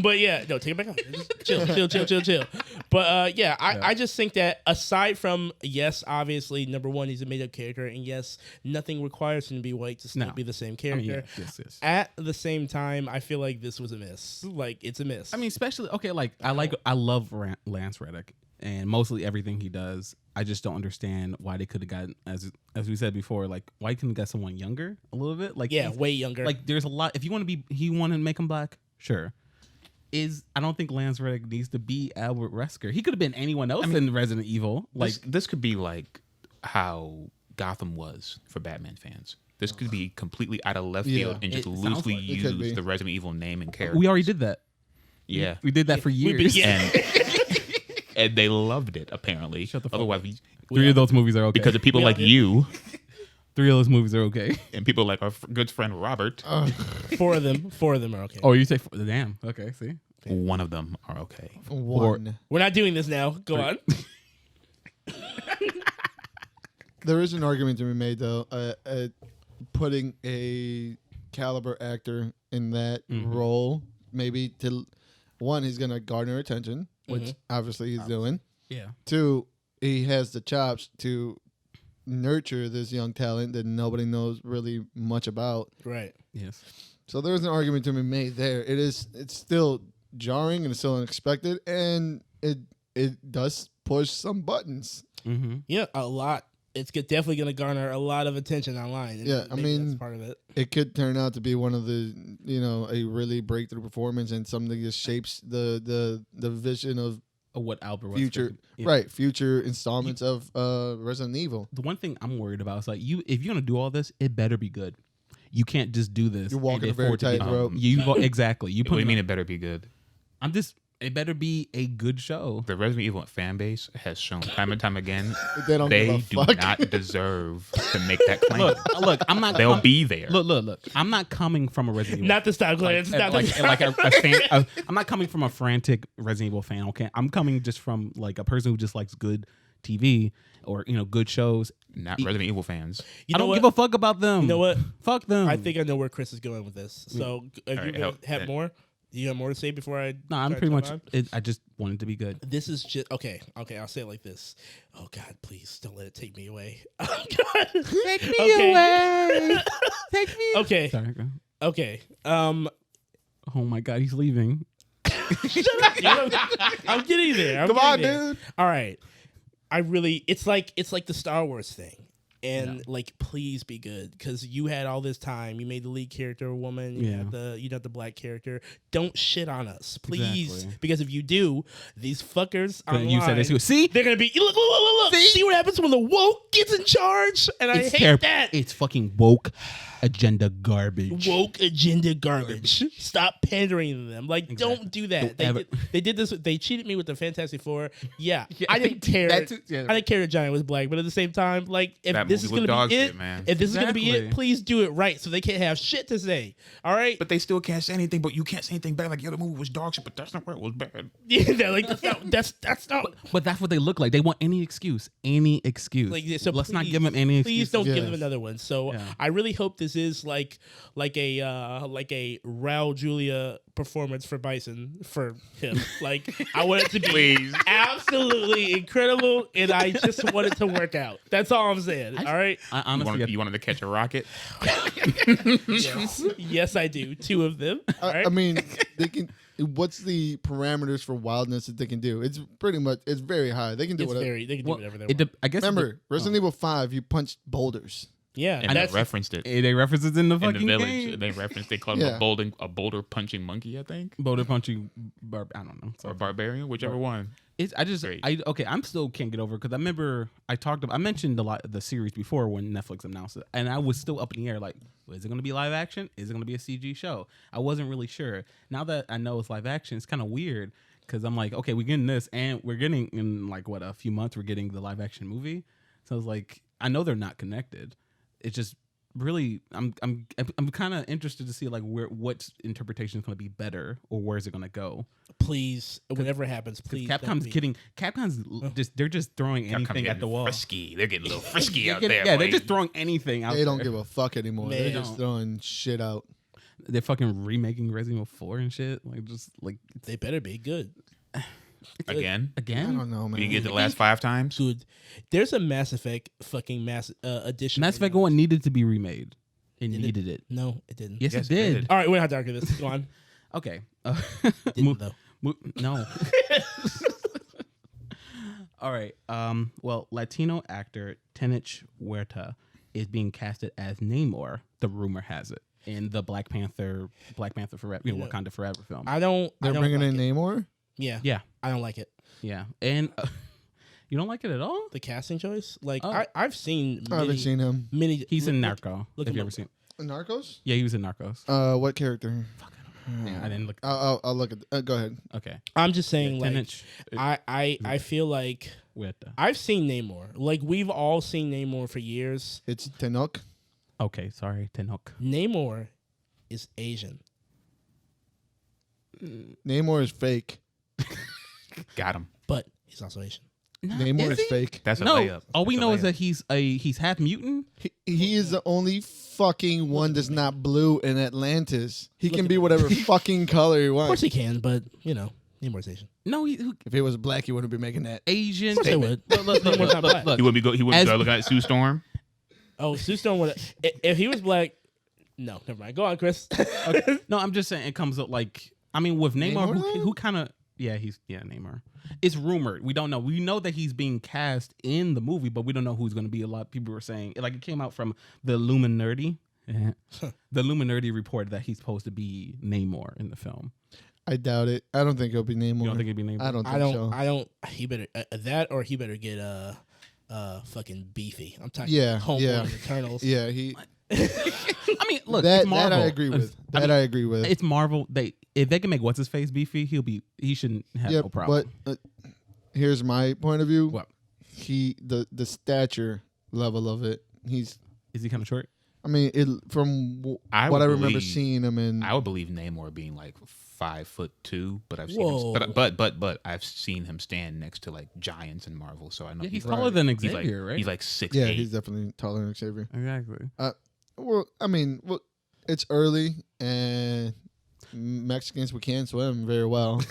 But yeah, no, take it back on. Just chill. But yeah, I just think that aside from, yes, obviously, number one, he's a made up character, and yes, nothing requires him to be white to still be the same character. Yes. At the same time, I feel like this was a miss. Like, it's a miss. I mean, especially like I love Lance Reddick and mostly everything he does. I just don't understand why they could have gotten, as we said before, like why couldn't get someone younger a little bit? Like way younger. Like there's a lot. If you want to he wanted to make him black, sure. I don't think Lance Reddick needs to be Albert Wesker. He could have been anyone else in Resident Evil. Like this could be like how Gotham was for Batman fans. This could be completely out of left field and just loosely use the Resident Evil name and character. We already did that. Yeah, we did that for years. And they loved it, apparently. Shut the fuck Otherwise, up. 3 of those movies are okay. Because of people like you. 3 of those movies are okay. And people like our good friend Robert. 4 of them are okay. Oh, you say damn. Okay, see. 1 of them are okay. One. We're not doing this now. Go on. There is an argument to be made, though. Putting a caliber actor in that role, maybe one, he's going to garner attention, which obviously he's doing. Yeah. 2, he has the chops to nurture this young talent that nobody knows really much about. Right. Yes. So there's an argument to be made there. It's still jarring and it's still unexpected, and it does push some buttons. Mm-hmm. Yeah, a lot. It's definitely going to garner a lot of attention online. Yeah, I mean, that's part of it. It could turn out to be one of the, a really breakthrough performance and something that just shapes the vision of what Albert future, future installments of Resident Evil. The one thing I'm worried about is like if you're gonna do all this, it better be good. You can't just do this. You're walking a very tight rope. Exactly. What do you mean it better be good? It better be a good show. The Resident Evil fan base has shown time and time again They don't they give do a fuck. not deserve to make that claim. Look, I'm not. They'll be there. Look. I'm not coming from a Resident Evil. Not the style, Clarence. A fan. I'm not coming from a frantic Resident Evil fan. Okay, I'm coming just from like a person who just likes good TV or good shows. Not Resident Evil fans. I don't give a fuck about them. You know what? Fuck them. I think I know where Chris is going with this. So, if you right, have more, you got more to say before I? No, I'm pretty much. I just want it to be good. This is just okay. I'll say it like this. Oh God, please don't let it take me away. Oh God, Take me away. Take me. Okay. Sorry. Okay. Oh my God, he's leaving. I'm getting there. Come on, dude. All right. It's like the Star Wars thing. And like, please be good, because you had all this time. You made the lead character a woman. You had the black character. Don't shit on us, please, Exactly. because if you do, these fuckers online, You said this. See, they're gonna be look. See what happens when the woke gets in charge, and I hate that. It's fucking woke agenda garbage. Woke agenda garbage. Stop pandering to them. Like, don't do that. They did this. They cheated me with the Fantastic Four. Yeah, I didn't care. I didn't care that Giant was black, but at the same time, like, if That this is movie gonna was be dog it, shit, man. if this is gonna be Exactly. it, please do it right, so they can't have shit to say. All right. But they still can't say anything. But you can't say anything bad. Like, yeah, the movie was dog shit, but that's not where it was bad. Yeah, like that's not. But that's what they look like. They want any excuse. Any excuse. Like, so let's not please- give them any Please excuse. don't give Yes. them another one. So Yeah. I really hope this is like a Raul Julia performance for Bison for him. Like, I want it to be Please. absolutely incredible, and I just want it to work out. That's all I'm saying. All right. I honestly, You wanted to catch a rocket? Yes, I do. 2 of them. All right. I mean, they can. What's the parameters for wildness that they can do? It's pretty much. It's very high. They can do whatever. they can do whatever they it want. I guess Remember, Resident Evil 5, you punched boulders. Yeah, And they that's referenced it they reference it in the in the fucking village. game. They called him a boulder punching monkey, I think, Boulder punching. I don't know. or barbarian, whichever one. Okay. I'm still can't get over because I remember I mentioned the series before when Netflix announced it, and I was still up in the air like, is it going to be live action? Is it going to be a CG show? I wasn't really sure. Now that I know it's live action, it's kind of weird because I'm like, okay, we're getting this, and we're getting in like a few months we're getting the live action movie. So I was like, I know they're not connected. It's just really, I'm kind of interested to see like what interpretation is going to be better or where is it going to go. Please, whatever happens, please. Capcom's they're just throwing anything at the wall. Frisky. They're getting a little frisky out Yeah, there. they're boy. just throwing anything out. They don't there. give a fuck anymore. Man. They're just throwing shit out. They're fucking remaking Resident Evil 4 and shit. Like They better be good. Again. I don't know, man. You get the last 5 times. Good. There's a Mass Effect fucking edition. Mass Effect 1 needed to be remade. It Did needed it. No, it didn't. Yes, Yes, it it did. did. All right, we're not talking this. Go on. Okay. Didn't though. No. All right. Well, Latino actor Tenich Huerta is being casted as Namor. The rumor has it in the Black Panther Forever, Wakanda Forever film. I don't. They're I don't bringing like in it. Namor? Yeah. Yeah. I don't like it. Yeah, and you don't like it at all. The casting choice. Like Oh. I've seen. I haven't seen him. Many. He's in look- Narco. look Have him you up. ever seen? Narcos? Yeah, he was in Narcos. What character? Yeah, I didn't look. I'll look at. Go ahead. Okay. I'm just saying, like, Tenich I feel like Huerta. I've seen Namor. Like we've all seen Namor for years. It's Tenok. Okay, sorry, Tenok. Namor is Asian. Namor is fake. Got him. But he's also Asian. Namor is he? fake. That's a No, layup. all we That's a know is layup. that he's half mutant. He is the only fucking one that's not blue in Atlantis. He can be whatever fucking color he Of course wants. he can, but Namor's Asian. No, If he was black, he wouldn't be making that. Asian. Of course they would. Look, Namor's not black. He wouldn't be. He wouldn't As- go looking at Sue Storm. Oh, Sue Storm would. If he was black, no, never mind. Go on, Chris. Okay. No, I'm just saying it comes up like with Namor, Namor, though? who kind of Namor. It's rumored. We don't know. We know that he's being cast in the movie, but we don't know who's going to be. A lot of people were saying it came out from the Illuminati. The Illuminati reported that he's supposed to be Namor in the film. I doubt it. I don't think it'll be Namor. You don't think it'd be Namor? I don't think so. I don't. He better that, or he better get fucking beefy. I'm talking. Yeah, Homeboy yeah. and the Eternals. Yeah, he. I mean, look, that it's Marvel. I agree with. I agree with. It's Marvel. If they can make what's his face beefy, he shouldn't have no problem. But here's my point of view. What? The stature level of it. Is he kind of short? I mean, from I what would I remember believe- seeing him in. I would believe Namor being like 5'2", but I've seen Whoa. him, but I've seen him stand next to like giants in Marvel, so I know Yeah, he's he's taller than he's Xavier, like, right? He's like 6'8". yeah, he's definitely taller than Xavier. Exactly. Well, I mean, it's early and Mexicans we can't swim very well.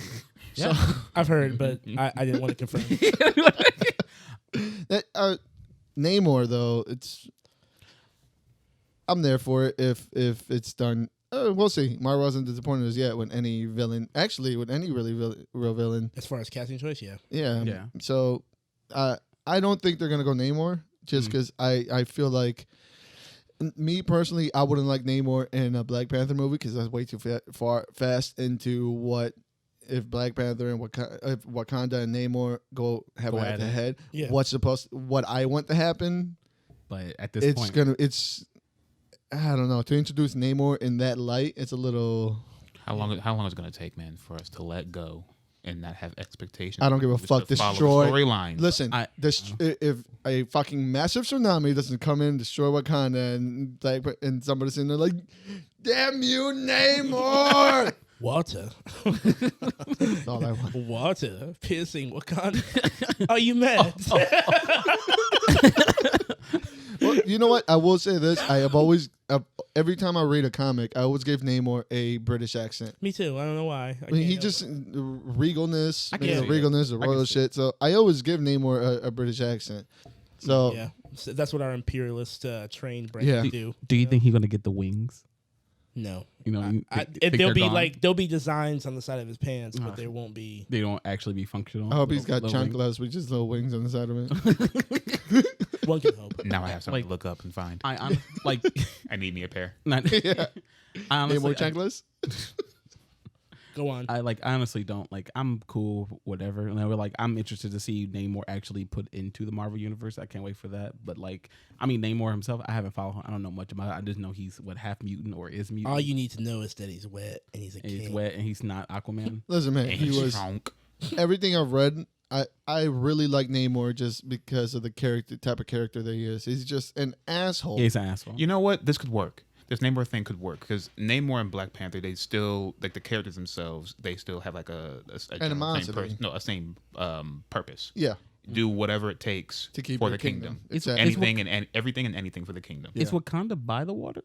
Yeah, I've heard, but I didn't want to confirm. That Namor though, I'm there for it if it's done. We'll see. Marvel hasn't disappointed us yet with any villain. Actually, with any real villain. As far as casting choice, yeah. Yeah. Yeah. So, I don't think they're gonna go Namor just because I feel like. Me personally, I wouldn't like Namor in a Black Panther movie because that's way too fast into what if Black Panther and if Wakanda and Namor go Go head at to it. head. Yeah. What I want to happen? But at this It's point, I don't know, to introduce Namor in that light. It's a little. How long is it gonna take, man, for us to let go and not have expectations? I don't give a Just fuck. to follow the Destroy storyline. Listen, if a fucking massive tsunami doesn't come in and destroy Wakanda and somebody's in there like, damn you, Namor. Water. That's all I want. Water. Piercing Wakanda. Are you mad? Well, you know what? I will say this. I have always, every time I read a comic, I always give Namor a British accent. Me too. I don't know why. I mean, he just regalness, I can the see it. regalness, the I can royal see shit. So I always give Namor a British accent. So yeah, so that's what our imperialist trained brain Yeah. do. do you think he's gonna get the wings? No. You know, you think There'll they're be gone? there'll be designs on the side of his pants, but Ugh. there won't be. They don't actually be functional. I hope he's got Little wings. chanclas with just little wings on the side of it. One can hope. Now I have something Like- to look up and find. I'm like, I need me a pair. not, Yeah. I honestly, Namor chanclas? Go on. I honestly don't like. I'm cool, whatever. And I'm interested to see Namor actually put into the Marvel universe. I can't wait for that. But Namor himself, I haven't followed him. I don't know much about it. I just know he's half mutant or is mutant. All you need to know is that he's wet and he's a and he's king. wet and he's not Aquaman. Listen, man, And he he's was strong. everything I've read I really like Namor just because of the type of character that he is. He's just an asshole. He's an asshole. You know what? This could work. This Namor thing could work because Namor and Black Panther, they still like the characters themselves. They still have like a Animosity. same purpose. Yeah. Do whatever it takes To keep for your the kingdom. Exactly. Anything and everything and anything for the kingdom. Is Wakanda by the water?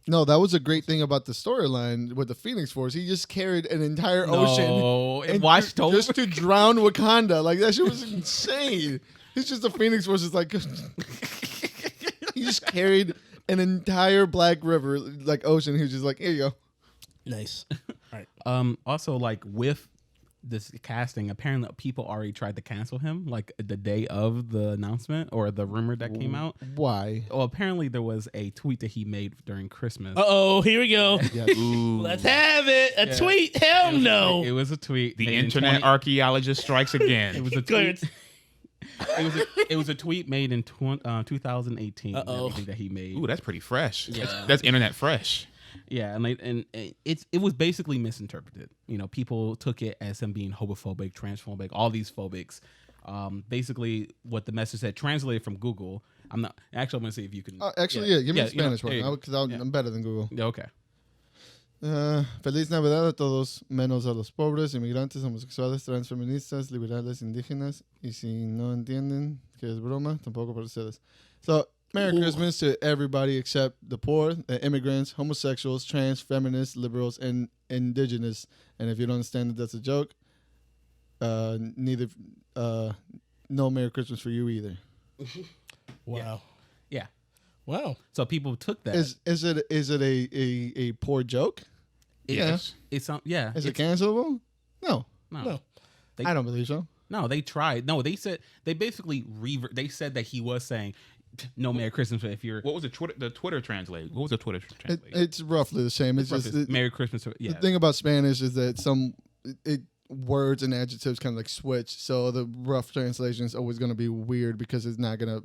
No, that was a great thing about the storyline with the Phoenix Force. He just carried an entire ocean it washed over. just to drown Wakanda. Like that shit was insane. It's just the Phoenix Force is like he just carried an entire black river, like ocean. He was just like, here you go. Nice. All right. Also, like with this casting, apparently people already tried to cancel him, like the day of the announcement or the rumor that came out. Why? Well, apparently there was a tweet that he made during Christmas. Uh-oh, here we go. Ooh. Let's have it. A tweet. Hell no. It was a tweet. The made in internet archaeologist strikes again. It was a Clarence. tweet. It was a tweet made in 2018. Uh-oh. Everything that he made. Ooh, that's pretty fresh. Yeah. That's internet fresh. Yeah, and it was basically misinterpreted. You know, people took it as him being homophobic, transphobic, all these phobics. Basically, what the message said, translated from Google. I'm not actually. I'm gonna see if you can. Actually, give me the you know, Spanish there you one go. because Yeah. I'm better than Google. Yeah, okay. Feliz Navidad a todos, menos a los pobres, inmigrantes, homosexuales, transfeministas, liberales, indígenas. Y si no entienden que es broma, tampoco para ustedes. So, Merry Christmas to everybody except the poor, the immigrants, homosexuals, trans, feminists, liberals, and indigenous. And if you don't understand that that's a joke, no Merry Christmas for you either. Wow. Yeah. Wow. So people took that. Is it a poor joke? Yes. It's yeah. Is it cancelable? No. No. I don't believe so. No, they tried. No, they said they basically they said that he was saying no Merry Christmas if you're. What was the Twitter translate? What was the Twitter translate? It's roughly the same. It's just Merry Christmas. Yeah. the thing about Spanish is that some words and adjectives kind of like switch. So the rough translation is always going to be weird because it's not gonna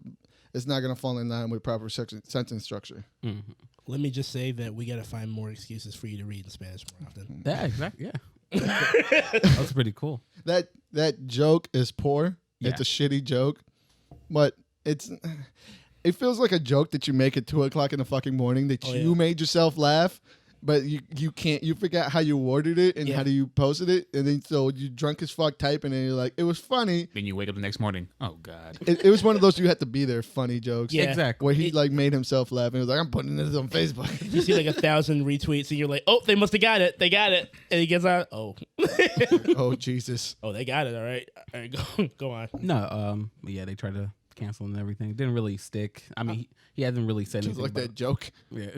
fall in line with proper sentence structure. Mm-hmm. Let me just say that we got to find more excuses for you to read in Spanish more often. Yeah, exactly. Yeah. That's pretty cool. That joke is poor. Yeah. It's a shitty joke, but it feels like a joke that you make at 2:00 in the fucking morning that you made yourself laugh, but you can't. You forgot how you worded it and how do you posted it, and then so you drunk as fuck typing, and you're like, it was funny. Then you wake up the next morning. Oh God. It was one of those you had to be there funny jokes. Yeah. Exactly. Where he like made himself laugh and he was like, I'm putting this on Facebook. You see like 1,000 retweets and you're like, oh, they must have got it. They got it. And he gets out. Oh. Oh Jesus. Oh, they got it. All right, go on. No. Yeah, they tried to cancel and everything. It didn't really stick. I mean, he hasn't really said Just anything like about that joke. Yeah.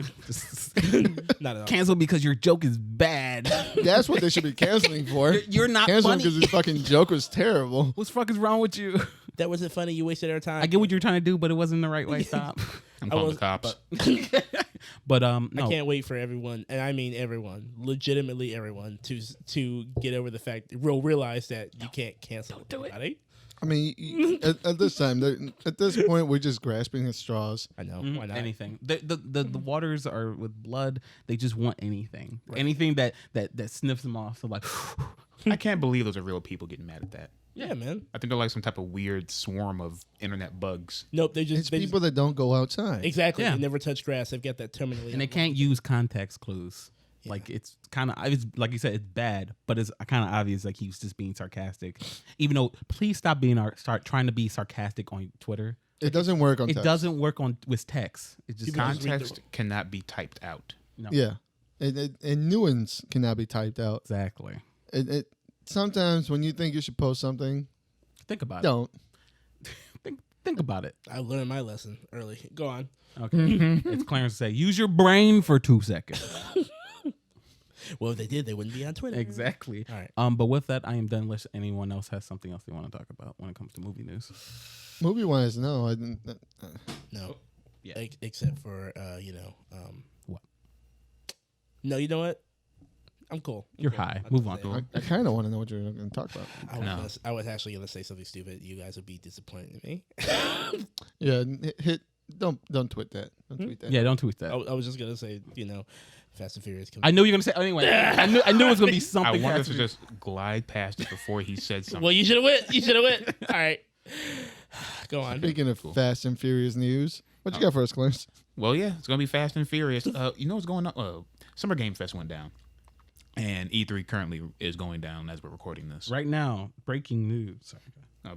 Not at all. Cancel because your joke is bad. That's what they should be canceling for. You're not Cancel funny. because his fucking joke was terrible. What the fuck is wrong with you? That wasn't funny. You wasted our time. I get what you're trying to do, but it wasn't the right way. Stop. I'm calling the cops. But I no. can't wait for everyone, and I mean everyone, legitimately everyone, to get over the fact, realize that you can't cancel anybody. I mean, at this time, at this point, we're just grasping at straws. I know. Mhm, Why not? anything. The waters are with blood. They just want anything. Anything that sniffs them off. So like, I can't believe those are real people getting mad at that. Yeah, man. I think they're like some type of weird swarm of internet bugs. Nope. They It's just people that don't go outside. exactly. Yeah. They never touch grass. They've got that terminally. and they can't use context clues. Like it's kind of, it's like you said, it's bad, but it's kind of obvious. Like he was just being sarcastic. Even though, please stop start trying to be sarcastic on Twitter. It doesn't work on It text. doesn't work with text. It just People just read Context cannot be typed out. no. Yeah. And nuance cannot be typed out. Exactly. Sometimes when you think you should post something, Think about don't. it. Think about it. I learned my lesson early. Go on. Okay. It's Clarence say, use your brain for 2 seconds. Well, if they did, they wouldn't be on Twitter. Exactly. All right. But with that, I am done unless anyone else has something else they want to talk about when it comes to movie news. Movie wise, no. I didn't. No. Yeah. Except for What? No, you know what? I'm cool. You're high. Move on. I kind of want to know what you're going to talk about. I was actually going to say something stupid. You guys would be disappointed in me. Yeah, don't tweet that. Don't tweet that. Yeah, don't tweet that. I was just going to say, Fast and Furious. I knew you were gonna say anyway. I knew it was gonna be something. I wanted Fast to and just glide past it before he said something. Well, you should have went. You should have went. All right. Go on. Speaking of Fast and Furious news, what you got for us, Clarence? Well, yeah, it's gonna be Fast and Furious. You know what's going on? Summer Game Fest went down, and E3 currently is going down as we're recording this. right now, breaking news. Sorry.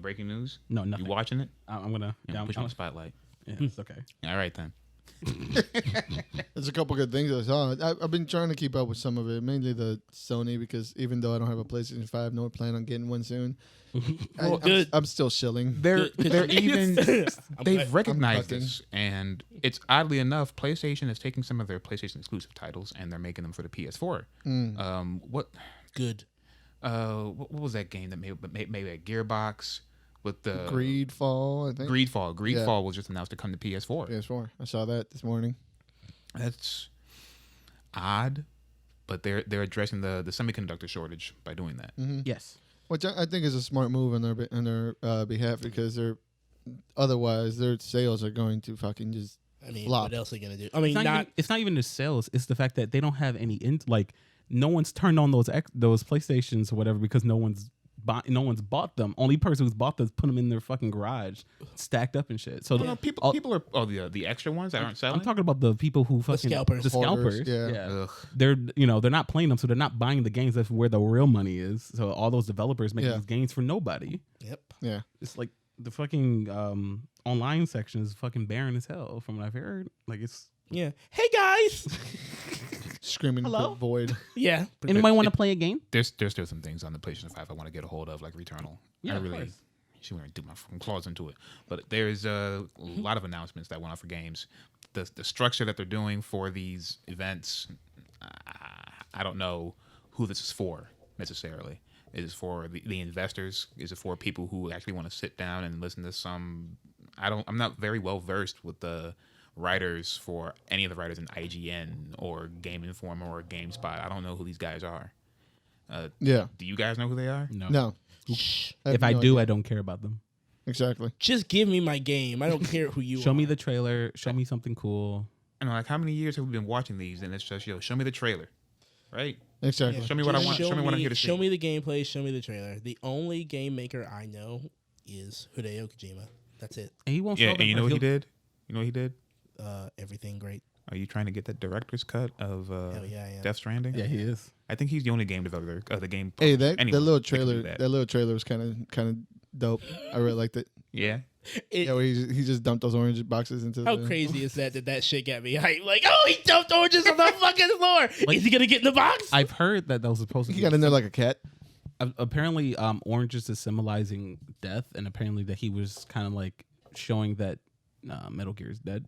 Breaking news. No, nothing. You watching it? I'm gonna. Yeah, I'm put you on the spotlight. Yeah, it's okay. All right then. There's a couple good things I saw. I've been trying to keep up with some of it, mainly the Sony, because even though I don't have a PlayStation 5, nor plan on getting one soon, I'm still shilling. They're even I'm they've recognized I'm this, and it's oddly enough, PlayStation is taking some of their PlayStation exclusive titles and they're making them for the PS4. What Good. what was that game that made a Gearbox with the Greedfall, I think. Greedfall was just announced to come to PS4. PS4. I saw that this morning. That's odd, but they're addressing the semiconductor shortage by doing that. Yes. Which I think is a smart move on their behalf, because otherwise their sales are going to fucking just I mean, flop. what else are they gonna do? I mean, It's not even the sales. It's the fact that they don't have any no one's turned on those PlayStations or whatever because no one's bought them. Only person who's bought them put them in their fucking garage, stacked up and shit. So No, people are the extra ones that aren't selling. I'm talking about the people who fucking scalpers. The Hoarders, scalpers. yeah. Ugh. They're not playing them, so they're not buying the games. That's where the real money is. So all those developers making these games for nobody. Yep. Yeah. It's like the fucking online section is fucking barren as hell, from what I've heard. Like it's Yeah. Hey guys. Screaming Hello? for void. Yeah. anybody want to play a game? There's still some things on the PlayStation 5 I want to get a hold of, like Returnal. Yeah, I of really course. she want to do my fucking claws into it. But there's a lot of announcements that went out for games. The structure that they're doing for these events, I don't know who this is for necessarily. Is it for the investors? Is it for people who actually want to sit down and listen to some? I'm not very well versed with the writers for any of the writers in IGN or Game Informer or GameSpot. I don't know who these guys are. Yeah. Do you guys know who they are? No. have If I no do, idea. I don't care about them. Exactly. Just give me my game. I don't care who you Show are. me the trailer. Show me something cool. And like, how many years have we been watching these? And it's just, show me the trailer, right? Exactly. Show me what I want. Show me what I'm here to see. Show me the gameplay. Show me the trailer. The only game maker I know is Hideo Kojima. That's it. And he won't Yeah, show and them. you know what he did? You know what he did? Everything great. Are you trying to get that director's cut of Hell yeah, I am. Death Stranding? Yeah, he is. I think he's the only game developer of the game. Hey, that Anyway, little they can do trailer, that little trailer was kind of dope. I really liked it. Yeah. Yeah, where he just dumped those orange boxes into. How crazy is that shit got me hyped? Like, oh, he dumped oranges on the fucking floor. Is he gonna get in the box? I've heard that was supposed to He be. got in there like a cat. Apparently, oranges is symbolizing death, and apparently that he was kind of like showing that Metal Gear is dead.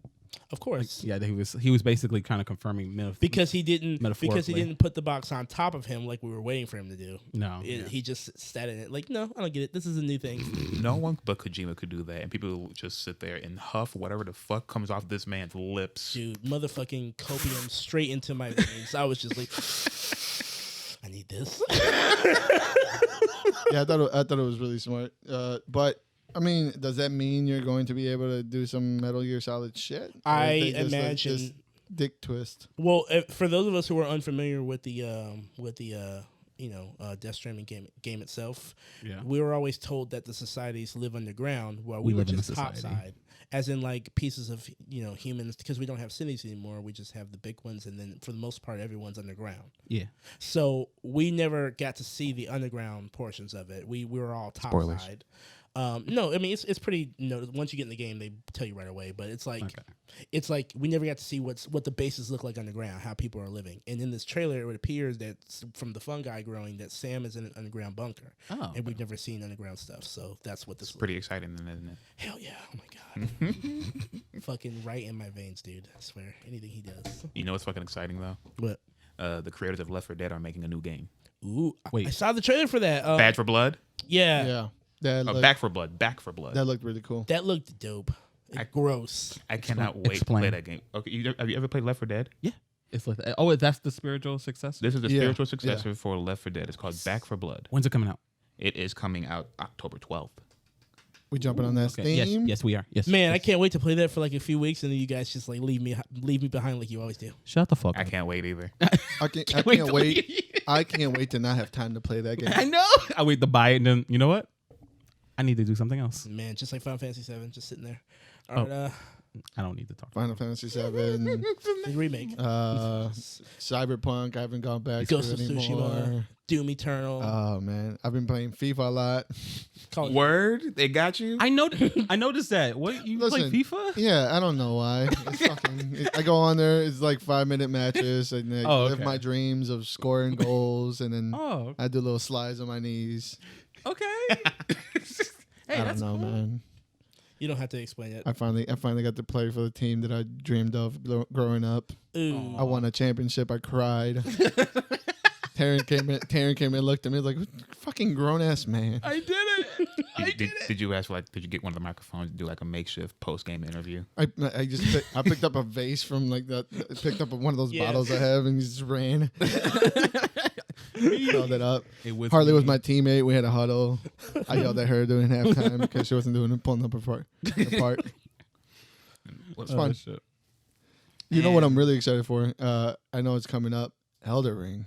Of course. Yeah, that he was basically kind of confirming Because he didn't Metaphorically. put the box on top of him like we were waiting for him to do. No, He just sat in it like, no, I don't get it. This is a new thing. No one but Kojima could do that, and people will just sit there and huff whatever the fuck comes off this man's lips. Dude, motherfucking copium straight into my veins. I was just like, I need this. Yeah, I thought it was really smart. But I mean, does that mean you're going to be able to do some Metal Gear Solid shit? Or I is it just imagine. this dick twist. Well, for those of us who are unfamiliar with the Death Stranding game itself, Yeah. we were always told that the societies live underground while We we were live in a just society. topside, as in like pieces of humans, because we don't have cities anymore. We just have the big ones, and then for the most part, everyone's underground. Yeah. So we never got to see the underground portions of it. We were all Spoilers. topside. No, I mean it's pretty. Once you get in the game, they tell you right away. But it's like we never got to see what the bases look like underground, how people are living. And in this trailer, it appears that from the fungi growing, that Sam is in an underground bunker, and we've never seen underground stuff. So that's what this is. Pretty exciting, then, isn't it? Hell yeah! Oh my god, fucking right in my veins, dude. I swear, anything he does. You know what's fucking exciting though? What? The creators of Left 4 Dead are making a new game. Ooh, Wait. I saw the trailer for that. Bad for Blood? Yeah, Yeah, that looked, Back for Blood. Back for Blood. that looked really cool. that looked dope. Gross. I cannot wait to play that game. Okay, have you ever played Left 4 Dead? Yeah. It's like that's the spiritual successor. This is the Yeah, spiritual successor for Left 4 Dead. It's called Back for Blood. When's it coming out? It is coming out October 12th. We jumping on that Okay. theme? Yes, we are. Yes, Man, I yes. can't wait to play that for like a few weeks, and then you guys just like leave me behind like you always do. Shut the fuck I up. can't wait either. I can't wait. I can't wait to not have time to play that game. I know. I wait to buy it, and then you know what? I need to do something else. Man, just like Final Fantasy VII, just sitting there. Oh. All right, I don't need to talk. Final Fantasy VII, the remake, Cyberpunk. I haven't gone back Ghost to of it anymore. Tsushima, Doom Eternal. Oh man, I've been playing FIFA a lot. Call it- Word, they got you. I noticed that. What you Listen, play FIFA? Yeah, I don't know why. It's fucking, I go on there. It's like 5-minute matches, and I Oh, live okay. my dreams of scoring goals, and then Oh, I do little slides on my knees. okay. Hey, I don't that's know, cool. man. You don't have to explain it. I finally got to play for the team that I dreamed of growing up. Ooh. I won a championship. I cried. Taryn came in, looked at me like, fucking grown ass man. I did it. Did you ask for did you get one of the microphones to do like a makeshift post game interview? I picked up a vase from like picked up one of those Yeah. bottles I have and just ran. Held it up. It was Harley was me. my teammate. We had a huddle. I yelled at her during halftime because she wasn't doing it, pulling up her part. What's Oh, fun. shit. You know what I'm really excited for? I know it's coming up. Elder Ring.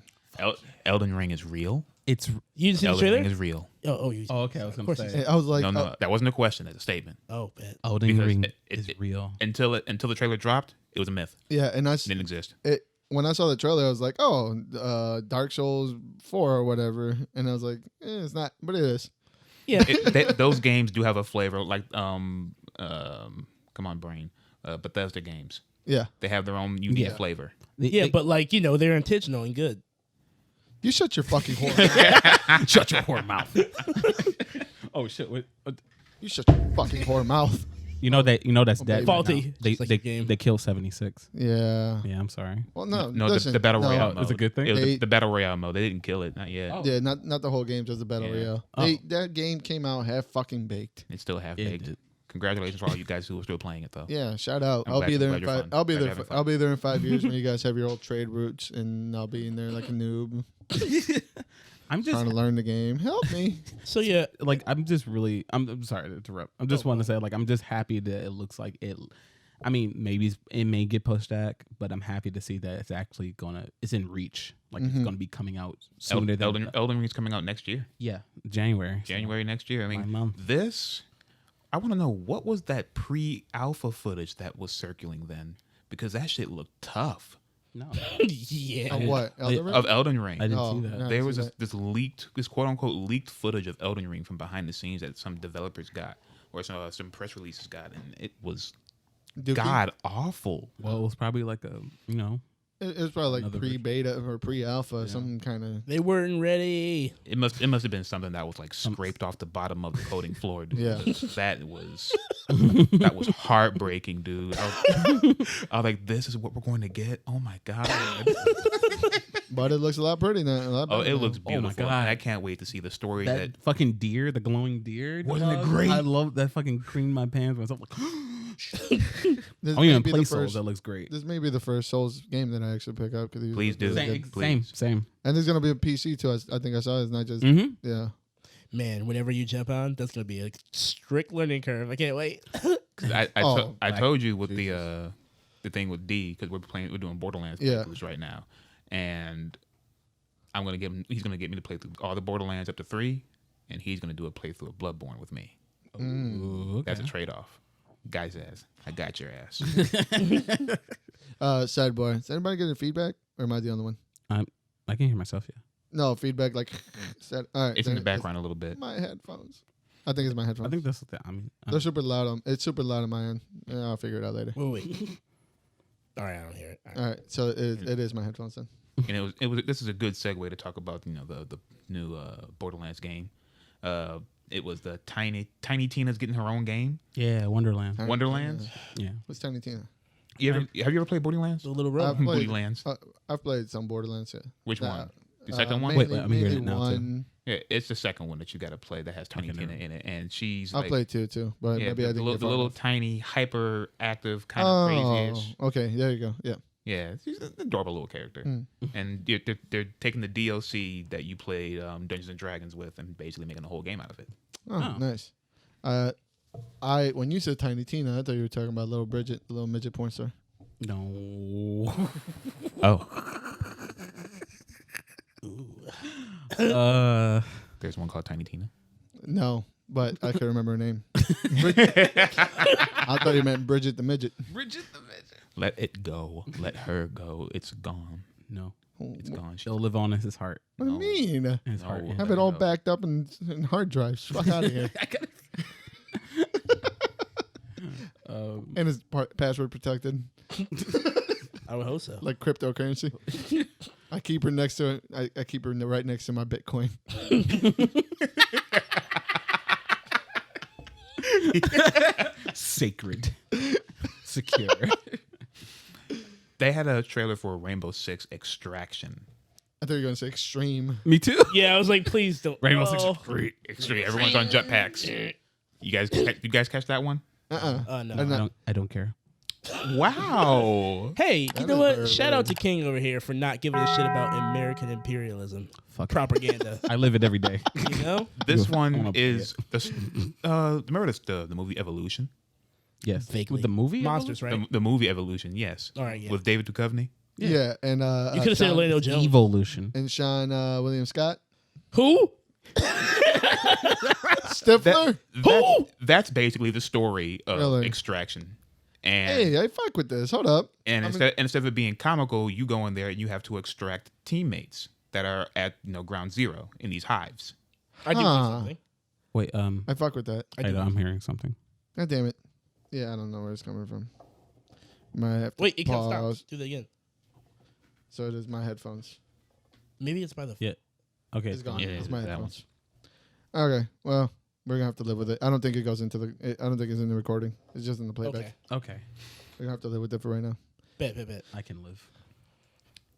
Elden Ring is real. It's You didn't see the Elden Ring trailer? is real. You. oh, okay. I was Of gonna course say I was like, No, that wasn't a question. It's a statement. Oh, bet. Elden Because Ring it- is it- real. Until the trailer dropped, it was a myth. yeah, and It didn't exist. when I saw the trailer, I was like, oh, Dark Souls 4 or whatever, and I was like, it's not, but it is. Yeah. Those games do have a flavor, like come on, brain. Bethesda games. Yeah, They have their own unique Yeah. flavor. Yeah, but like, they're intentional and good. you shut your fucking whore. shut your whore mouth. Oh shit! Wait, You shut your fucking whore mouth. that's dead. right Faulty. now. They Just like the game. they killed 76. Yeah. Yeah, I'm sorry. Well, no, No, listen, the battle no. royale Oh, mode. it's a good thing? It was They- the battle royale mode. They didn't kill it, not yet. Oh. Yeah, not the whole game, just the battle Yeah. royale. Oh. That game came out half fucking baked. It's still half It baked. did. Congratulations for all you guys who are still playing it though. Yeah, shout out. I'm I'll glad- be there I'm in glad you're 5. fun. I'll be Glad there. you're having fun. I'll be there in 5 years when you guys have your old trade routes, and I'll be in there like a noob I'm just trying to learn the game. Help me. So yeah, like I'm sorry to interrupt. I'm just wanting to say like I'm just happy that it looks like it. I mean, maybe it may get pushed back, but I'm happy to see that it's actually it's in reach. Like it's gonna be coming out sooner than Elden Ring's coming out next year, January. January next year. I mean, 9 months. this. I want to know what was that pre-alpha footage that was circulating then, because that shit looked tough. No, yeah. What? Elder Ring? Of Elden Ring, I didn't Oh, see that. no. there was see this quote unquote leaked footage of Elden Ring from behind the scenes that some developers got, or some press releases got, and it was Dookie? god awful. Well, it was probably like a It was probably like Another pre-beta or pre-alpha, some kind of. They weren't ready. It must have been something that was like scraped off the bottom of the coding floor. Dude. Yeah. that was heartbreaking, dude. I was like, this is what we're going to get. Oh my god. But it looks a lot pretty now. Oh, it looks Oh my beautiful. God. And I can't wait to see the story that. that fucking deer, the glowing deer. Wasn't it dog. great? I love that fucking creamed my pants myself. Like, This I don't may even be play the Souls. first. That looks great. This may be the first Souls game that I actually pick up. Please do. Really Same, good. Please. same. And there's gonna be a PC too. I think I saw it's not just. Mm-hmm. Yeah. Man, whenever you jump on, that's gonna be a strict learning curve. I can't wait. 'Cause I told you with the thing with D, because we're doing Borderlands Yeah. playthroughs right now, and he's gonna get me to play through all the Borderlands up to 3, and he's gonna do a playthrough of Bloodborne with me. Ooh, okay. That's a trade off. Guy says, "I got your ass." Sidebar. Is anybody getting feedback, or am I the only one? I can hear myself. Yeah. No feedback. Like, all right. It's in the then background a little bit. My headphones. I think it's my headphones. I think that's the thing. I mean, They're super loud. It's super loud on my end. Yeah, I'll figure it out later. Wait. All right, I don't hear it. All right. All right. So it is my headphones then. And it was. This is a good segue to talk about the new Borderlands game. It was the Tiny Tina's getting her own game. yeah, Wonderland. Tiny Wonderlands. Yeah. What's Tiny Tina? Have you ever played Borderlands? The little I've road. played- Bootylands. I've played some Borderlands. Yeah. Which Nah, one? The second one. Wait, I'm hearing it now, too. one. Yeah, it's the second one that you got to play that has Tiny Okay, Tina never in it, and she's I like, played two too, but yeah, maybe I the, didn't little, get the far little enough. tiny hyperactive kind of crazy-ish. Okay, there you go. Yeah. Yeah, she's an adorable little character, Mm. and they're taking the DLC that you played Dungeons and Dragons with, and basically making a whole game out of it. Oh, Oh. nice. When you said Tiny Tina, I thought you were talking about Little Bridget, the little midget porn star. No. Oh, There's one called Tiny Tina. No, but I could remember her name. I thought you meant Bridget the midget. Bridget the Midget. Let it go. Let her go. It's gone. No. It's gone. She'll live on in his heart. What do you mean? In his heart. No. Yeah. Have it all backed up in hard drives. Fuck out of here. And it's password protected, I would hope so. like cryptocurrency. I keep her next to I keep her right next to my Bitcoin. Sacred. Secure. They had a trailer for Rainbow Six Extraction. I thought you were gonna say extreme. Me too. Yeah, I was like, please don't. Rainbow Six Extreme. Everyone's on jetpacks. You guys catch that one? No. not- I don't care. Wow. Hey, you know never what? heard Shout of out to King over here for not giving a shit about American imperialism Fuck. propaganda. I live it every day. You know? This I wanna one play is remember the movie Evolution? Yes. Vaguely. With the movie? Monsters, right? The movie Evolution, yes. All right, yeah. With David Duchovny. Yeah, and You could have said Orlando Jones. Evolution. and Sean William Scott. Who? Stifler. That's basically the story of Really? Extraction. And Hey, I fuck with this. Hold up. and instead of it being comical, you go in there and you have to extract teammates that are at ground zero in these hives. I do Huh. something. Wait, I fuck with that. I'm hearing something. God damn it. Yeah, I don't know where it's coming from. Might have to Wait, it can't stop. pause. Do that again. So it is my headphones. Maybe it's by the. Yeah. Okay. It's gone. Yeah, It's my that headphones. Okay. Well, we're gonna have to live with it. I don't think it goes into I don't think it's in the recording. It's just in the playback. Okay. Okay. We're gonna have to live with it for right now. Bet. I can live.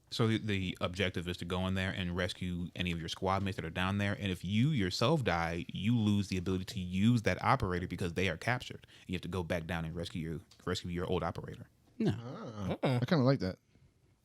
So the objective is to go in there and rescue any of your squad mates that are down there. And if you yourself die, you lose the ability to use that operator because they are captured. You have to go back down and rescue your old operator. No. I kind of like that.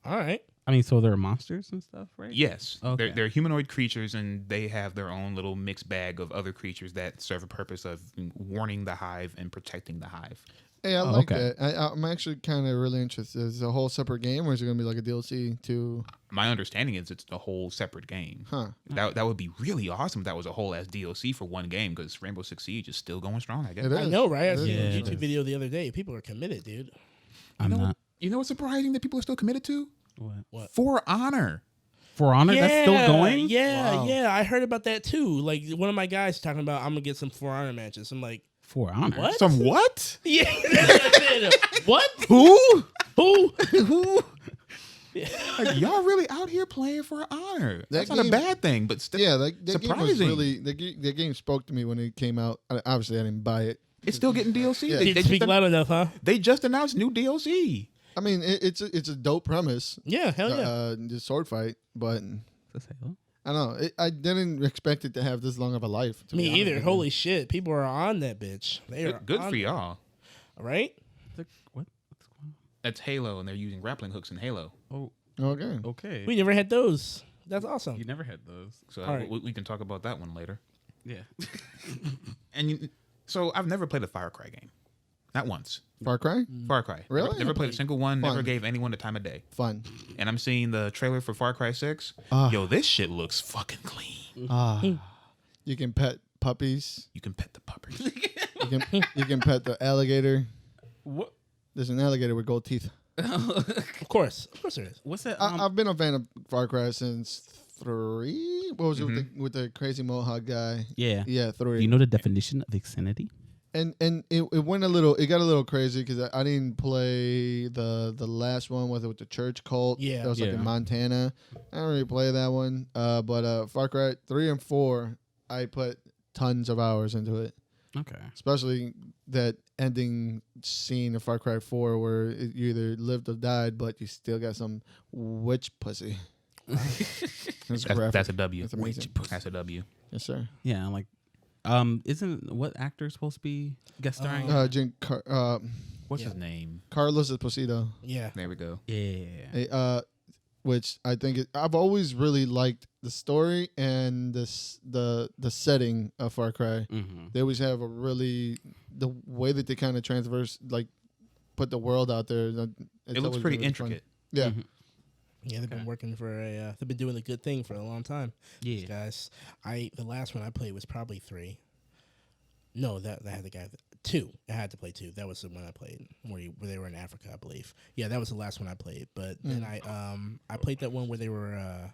All right. I mean, so there are monsters and stuff, right? Yes, Okay. they're humanoid creatures, and they have their own little mixed bag of other creatures that serve a purpose of warning the hive and protecting the hive. Hey, I like okay. that. I'm actually kind of really interested. Is it a whole separate game, or is it gonna be like a DLC to? My understanding is it's a whole separate game. Huh. That would be really awesome if that was a whole ass DLC for one game, because Rainbow Six Siege is still going strong, I guess. It is. I know, right? I It seen is. a Yeah, it YouTube is. video the other day. People are committed, dude. I'm not. You know what's surprising that people are still committed to? What? For Honor. For Honor? That's still going? Yeah, Wow. yeah. I heard about that too. like one of my guys talking about, I'm gonna get some For Honor matches. I'm like, For Honor? what? Some what? Yeah. That's what I said. What? Who? Who? Like, y'all really out here playing for Honor? That's not a game- bad thing, but still, Yeah, that game was surprising. really that game spoke to me when it came out. Obviously, I didn't buy it. It's still getting DLC. Yeah. They Didn't speak loud enough, huh? they just announced new DLC. I mean, it's a dope premise. Yeah, hell yeah. The sword fight, but Let's say hello. I don't know. I didn't expect it to have this long of a life. to Me be honest either. with you. Holy shit. People are on that bitch. They are Good on for that. y'all. Right? What? What's going That's Halo, and they're using grappling hooks in Halo. on? Okay. Oh, okay. We never had those. That's awesome. You never had those. So All right. we can talk about that one later. Yeah. So I've never played a Far Cry game. Not once. Far Cry, Far Cry. Really? Never played a single one. Fun. Never gave anyone the time of day. fun. And I'm seeing the trailer for Far Cry 6. Ah. Yo, this shit looks fucking clean. You can pet puppies. You can pet the puppers. You can pet the alligator. What? There's an alligator with gold teeth. Of course there is. What's that? I've been a fan of Far Cry since 3. What was it with the crazy mohawk guy? Yeah. Yeah, 3. Do you know the definition of insanity? And it went it got a little crazy because I didn't play the last one with the church cult. Yeah. That was like Yeah. in Montana. I didn't really play that one. But Far Cry 3 and 4, I put tons of hours into it. Okay. Especially that ending scene of Far Cry 4 where you either lived or died, but you still got some witch pussy. That's graphic. That's a W. That's amazing. That's a W. Yes, sir. Yeah, like, isn't what actor supposed to be guest starring? What's his name? Carlos Esposito. Yeah. There we go. yeah. Which I think I've always really liked the story and the setting of Far Cry. Mm-hmm. They always have a really the way that they kind of put the world out there. It looks pretty intricate. Yeah. Mm-hmm. Yeah, they've been working for they've been doing a good thing for a long time. Yeah. These guys. The last one I played was probably 3. No, that had the guy 2. I had to play 2. That was the one I played where they were in Africa, I believe. Yeah, that was the last one I played. But then I played that one where they were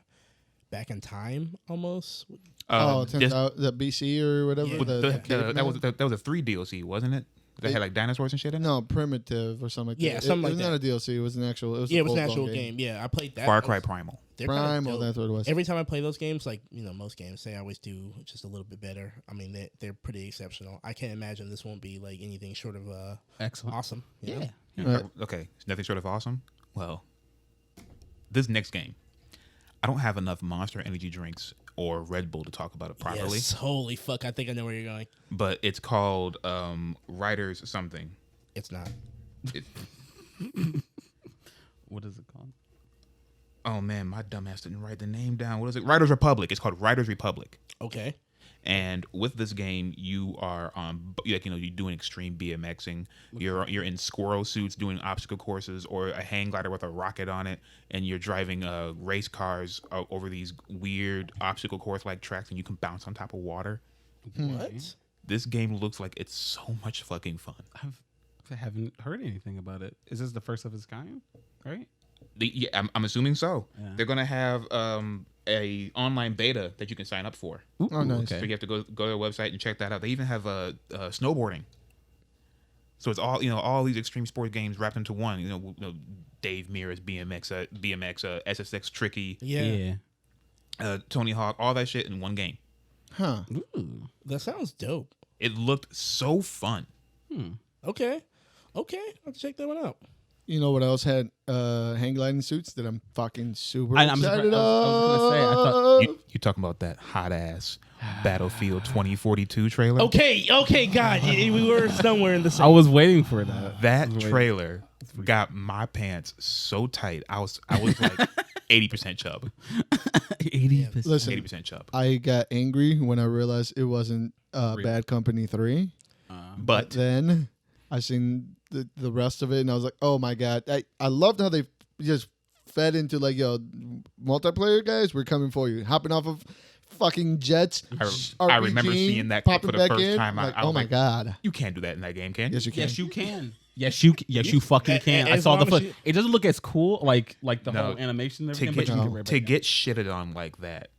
back in time almost. The BC or whatever. That was a 3 DLC, wasn't it? That had like dinosaurs and shit in it. No, Primitive or something like that. Yeah, something like that. It was not a DLC. It was an actual. It was Yeah, it was an actual game. Yeah, I played that. Far Cry Primal. They're kinda Primal. dope. That's what it was. Every time I play those games, like most games, they always do just a little bit better. I mean, they're pretty exceptional. I can't imagine this won't be like anything short of Excellent. awesome. you know? Yeah. Okay, it's nothing short of awesome. Well, this next game, I don't have enough Monster Energy drinks or Red Bull to talk about it properly. Yes, holy fuck! I think I know where you're going. But it's called Riders something. It's not. What is it called? Oh man, my dumbass didn't write the name down. What is it? Riders Republic. It's called Riders Republic. Okay. And with this game, you are you're doing extreme BMXing. You're in squirrel suits doing obstacle courses, or a hang glider with a rocket on it, and you're driving race cars over these weird obstacle course like tracks, and you can bounce on top of water. What? This game looks like it's so much fucking fun. I haven't heard anything about it. Is this the first of its kind? Right? I'm assuming so. Yeah. They're gonna have a online beta that you can sign up for. Oh, nice. So you have to go to their website and check that out. They even have snowboarding. So it's all these extreme sport games wrapped into one. Dave Mirra's BMX, SSX Tricky, Yeah. Tony Hawk, all that shit in one game. Huh. Ooh. That sounds dope. It looked so fun. Okay. I'll check that one out. You know what else had hang gliding suits that I'm fucking super I'm excited surprised- I was gonna say, I thought You talking about that hot ass Battlefield 2042 trailer? Okay, God, we were somewhere in the same. I was waiting for that. That trailer got my pants so tight. I was like 80% chub. 80%. Listen, 80% chub. I got angry when I realized it wasn't Bad Company 3. But Then I seen the rest of it, and I was like, oh my God. I loved how they just fed into like, yo, multiplayer guys, we're coming for you. Hopping off of fucking jets. I remember seeing that popping for the back first in. time. Like, I was oh my like, God. you can't do that in that game, can you? Yes, you can. Yes, you can. Yes, you fucking can. I As saw the long as foot. It doesn't look as cool like the No. whole animation and To everything. get, but you can right to back get shitted on like that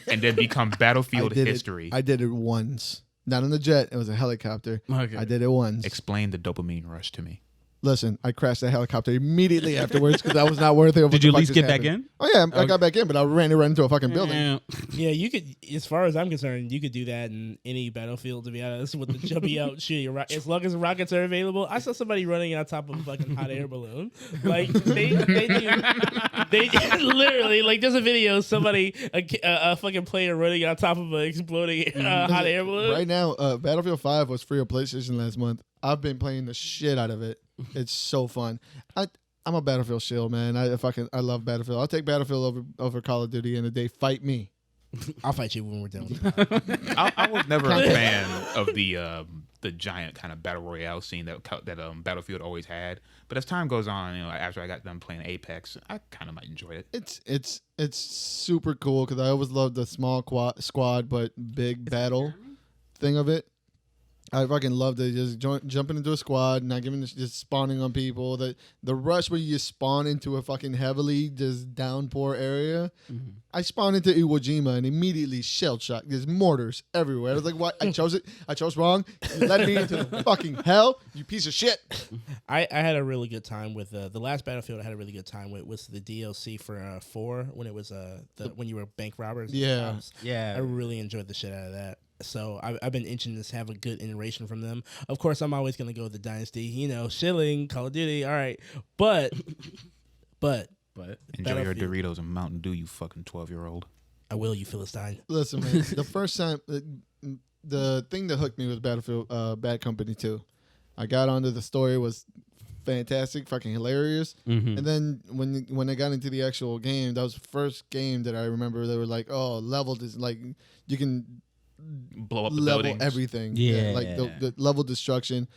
and then become Battlefield history. I did it once. Not on the jet. It was a helicopter. Okay. I did it once. Explain the dopamine rush to me. Listen, I crashed that helicopter immediately afterwards because I was not worth it. Did you at least get back in? Oh yeah, I got back in, but I ran right into a fucking building. Yeah. Yeah, you could. As far as I'm concerned, you could do that in any Battlefield. To be honest, with the jumping out shit, as long as rockets are available. I saw somebody running on top of a fucking hot air balloon. Like they literally like there's a video of somebody a fucking player running on top of an exploding hot air balloon. Right now, Battlefield 5 was free on PlayStation last month. I've been playing the shit out of it. It's so fun. I'm a Battlefield shill, man. I love Battlefield. I'll take Battlefield over Call of Duty any day. Fight me. I'll fight you when we're done. I was never a fan of the giant kind of battle royale scene that Battlefield always had. But as time goes on, after I got done playing Apex, I kind of might enjoy it. It's super cool because I always loved the small squad but big battle thing of it. I fucking loved it. Just jumping into a squad, not giving just spawning on people. The rush where you spawn into a fucking heavily just downpour area. Mm-hmm. I spawned into Iwo Jima and immediately shell shock. There's mortars everywhere. I was like, what? I chose it. I chose wrong. You led me into the fucking hell, you piece of shit. I had a really good time with the last Battlefield. I had a really good time with was the DLC for 4 when it was when you were bank robbers. Yeah. I really enjoyed the shit out of that. So I've been itching to have a good iteration from them. Of course, I'm always gonna go with the Dynasty. Shilling, Call of Duty. All right, but Enjoy your Doritos and Mountain Dew, you fucking 12-year-old. I will, you Philistine. Listen, man. The first time, the thing that hooked me was Battlefield Bad Company 2. I got onto the story, was fantastic, fucking hilarious. Mm-hmm. And then when I got into the actual game, that was the first game that I remember they were like, oh, leveled is like you can blow up the level buildings. everything. Yeah. Like the level destruction.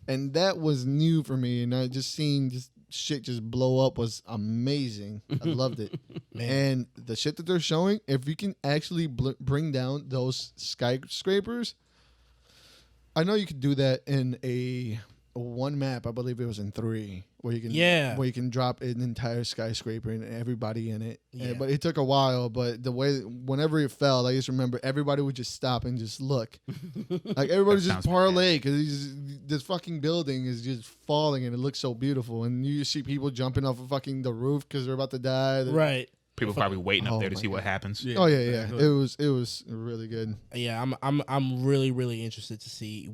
And that was new for me. And I just seen just shit just blow up was amazing. I loved it. Man. And the shit that they're showing, if you can actually bring down those skyscrapers, I know you could do that in a one map. I believe it was in 3, where you can drop an entire skyscraper and everybody in it. Yeah. But it took a while. But the way whenever it fell, I just remember everybody would just stop and just look, like everybody That just sounds parlay because this fucking building is just falling and it looks so beautiful. And you see people jumping off of fucking the roof because they're about to die. Right. People probably waiting Oh up there to my see what God. happens. Yeah. Oh yeah. It was really good. Yeah, I'm really interested to see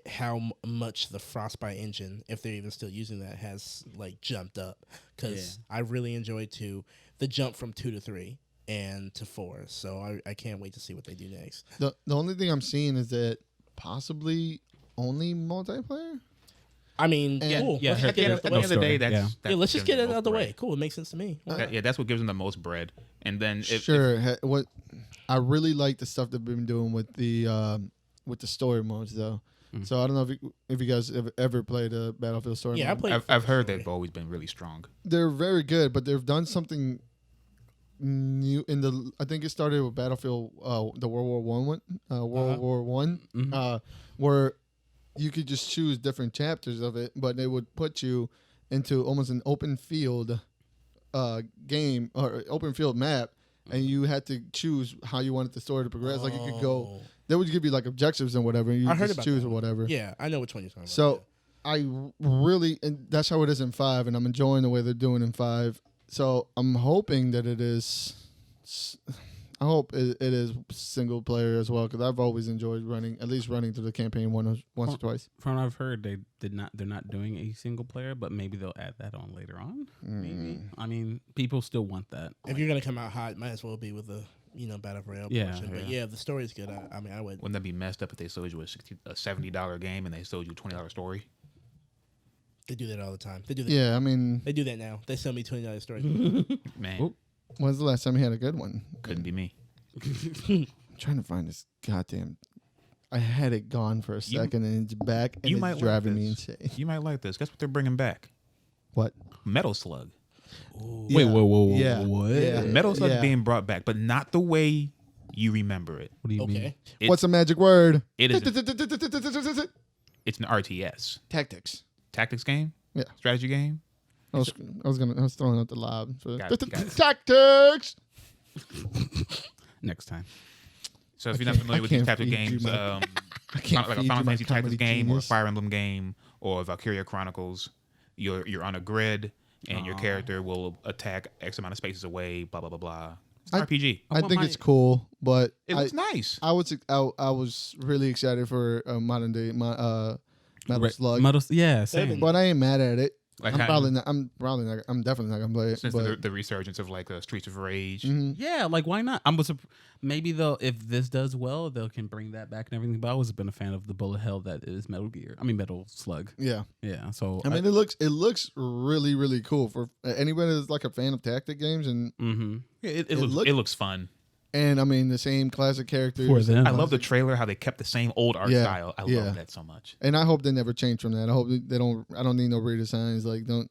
how much the Frostbite engine, if they're even still using that, has like jumped up, because I really enjoyed the jump from 2 to 3 and to 4. So I can't wait to see what they do next. The only thing I'm seeing is that possibly only multiplayer. I mean, And- cool. Yeah, Let's her- just get it At out the the end way. of the day, Yeah. that's Let's just get it gives them out the most way. bread. Cool, it makes sense to me. That's what gives them the most bread. And then Sure. What I really like the stuff they've been doing with the story modes though. So I don't know if you guys have ever played a Battlefield story Yeah, I mode. played. I've heard story. they've always been really strong. They're very good, but they've done something new in the. I think it started with Battlefield, the World War One, where you could just choose different chapters of it, but they would put you into almost an open field game or open field map, and you had to choose how you wanted the story to progress. Like you could go, they would give you like objectives and whatever. And you I heard just about choose that or one. whatever. Yeah, I know which one you're talking about. So I really, and that's how it is in 5, and I'm enjoying the way they're doing in 5. So I'm hoping that it is. I hope it is single player as well, because I've always enjoyed running through the campaign once or twice. From what I've heard, they're not doing a single player, but maybe they'll add that on later on. Maybe. I mean, people still want that. if you're gonna come out hot, might as well be with the Battle Royale portion. But yeah. yeah, the story is good. I mean, I would. Wouldn't that be messed up if they sold you a $70 game and they sold you a $20 story? They do that all the time. They do that. Yeah, I mean, They do that now. They sell me $20 stories. Man, Oop. when's the last time you had a good one? couldn't be me. I'm trying to find this goddamn. I had it gone for a second and it's back and you it's might like driving me this. insane. You might like this. Guess what they're bringing back? What? Metal Slug. Wait, whoa, Yeah. what? Yeah. Metal Slug Yeah. being brought back, but not the way you remember it. What do you mean? Okay. What's the magic word? It is. It's an RTS Tactics. tactics game. Yeah. Strategy game. I was throwing out the lob. So. Got it. Tactics. Next time. So if you're not familiar with these can't types of feed games, you I can't like a feed Final you my Fantasy Tactics comedy game or a genius. Fire Emblem game or Valkyria Chronicles, you're on a grid and your character will attack X amount of spaces away. Blah blah blah blah. It's an RPG. I think it's cool, but It looks nice. I was really excited for modern day Metal Slug, Yeah, same. but I ain't mad at it. Like I'm how- probably not. I'm definitely not gonna play it. Since But the resurgence of like Streets of Rage. mhm. Yeah, like why not? Maybe they'll, if this does well, they can bring that back and everything. But I always been a fan of the bullet hell that is Metal Gear. I mean Metal Slug. yeah, Yeah. So I mean it looks really really cool for anybody that's like a fan of tactic games and It It looks fun. I mean the same classic characters. for them, I love the trailer, how they kept the same old art Yeah, style. I yeah. love that so much. And I hope they never change from that. I hope they don't. I don't need no redesigns. Like don't.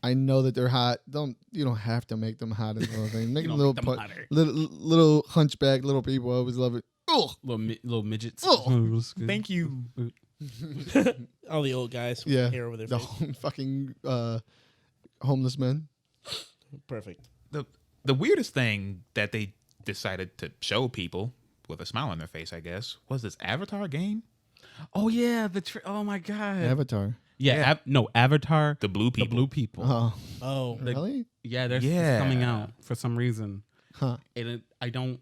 I know that they're hot. You don't have to make them hot and everything. Make You them don't little make them hotter. little hunchback little people. I always love it. Oh, little midgets. Oh. Thank you. All the old guys with yeah. hair over their The face. fucking homeless men. Perfect. The weirdest thing that they decided to show people with a smile on their face, I guess, was this Avatar game. Oh yeah, oh my god. Avatar. Yeah, Avatar. The blue people. The blue people. Oh, Oh, really? Yeah, they're Yeah. coming out for some reason. Huh. And I don't.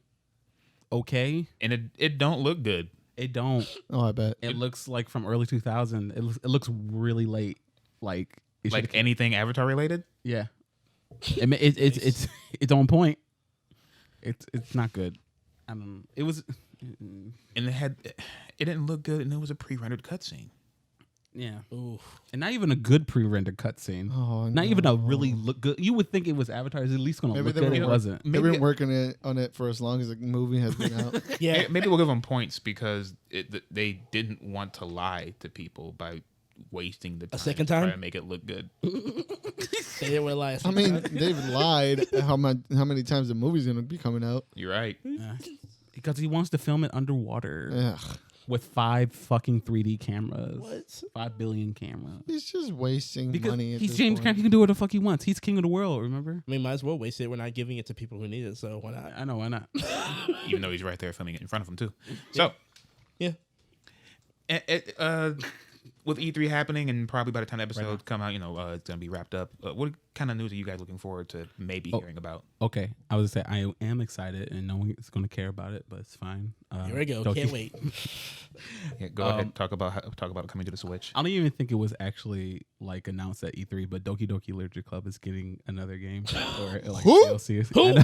Okay, And it don't look good. it don't. Oh, I bet. It looks like from early 2000. It looks really late. Like it Like should've- anything Avatar related. yeah. It's on point. It's not good. It was. And it didn't look good, and it was a pre-rendered cutscene. Yeah, Oof. and not even a good pre-rendered cutscene. Oh, Not even a no. really look good. You would think it was advertised at least going to Maybe look they good. were It work- wasn't. They've been working on it for as long as the movie has been out. Yeah. Maybe we'll give them points because they didn't want to lie to people by wasting the time second to try time? to make it look good. They didn't realize. I mean, they've lied how many times the movie's gonna be coming out. You're right. Because he wants to film it underwater Ugh. with 5 fucking 3D cameras. What? 5 billion cameras. He's just wasting Because money. At he's this James point. Cameron. He can do what the fuck he wants. He's king of the world. Remember? I mean, might as well waste it. We're not giving it to people who need it, so why not? I know. Why not? Even though he's right there filming it in front of him too. So, Yeah. with E3 happening and probably by the time the episodes come out, it's gonna be wrapped up. What kind of news are you guys looking forward to maybe hearing about? Okay, I was gonna say I am excited, and no one is going to care about it, but it's fine. Here we go. Doki- Can't wait. Yeah, go ahead. Talk about it coming to the Switch. I don't even think it was actually like announced at E3, but Doki Doki Literature Club is getting another game or like Who? DLC. Who? I know.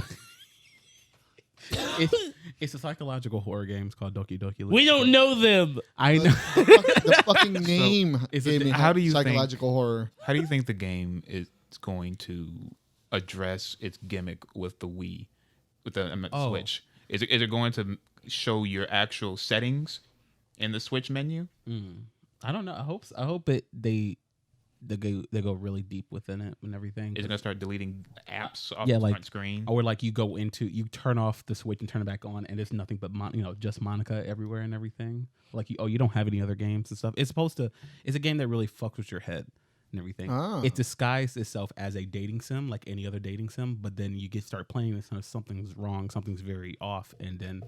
It's a psychological horror game. It's called Doki Doki Literature We don't know them. I know. The fucking name is gave it- me how do you psychological horror. How do you think the game is going to address its gimmick with the Wii, with the Switch? Is it going to show your actual settings in the Switch menu? I don't know. I hope they go really deep within it and everything. Is it going to start deleting apps off Yeah, the like- front screen? Or like you turn off the Switch and turn it back on, and it's nothing but just Monica everywhere and everything. Like you don't have any other games and stuff. It's a game that really fucks with your head and everything. Ah. It disguised itself as a dating sim, like any other dating sim, but then you start playing this and something's wrong, something's very off, and then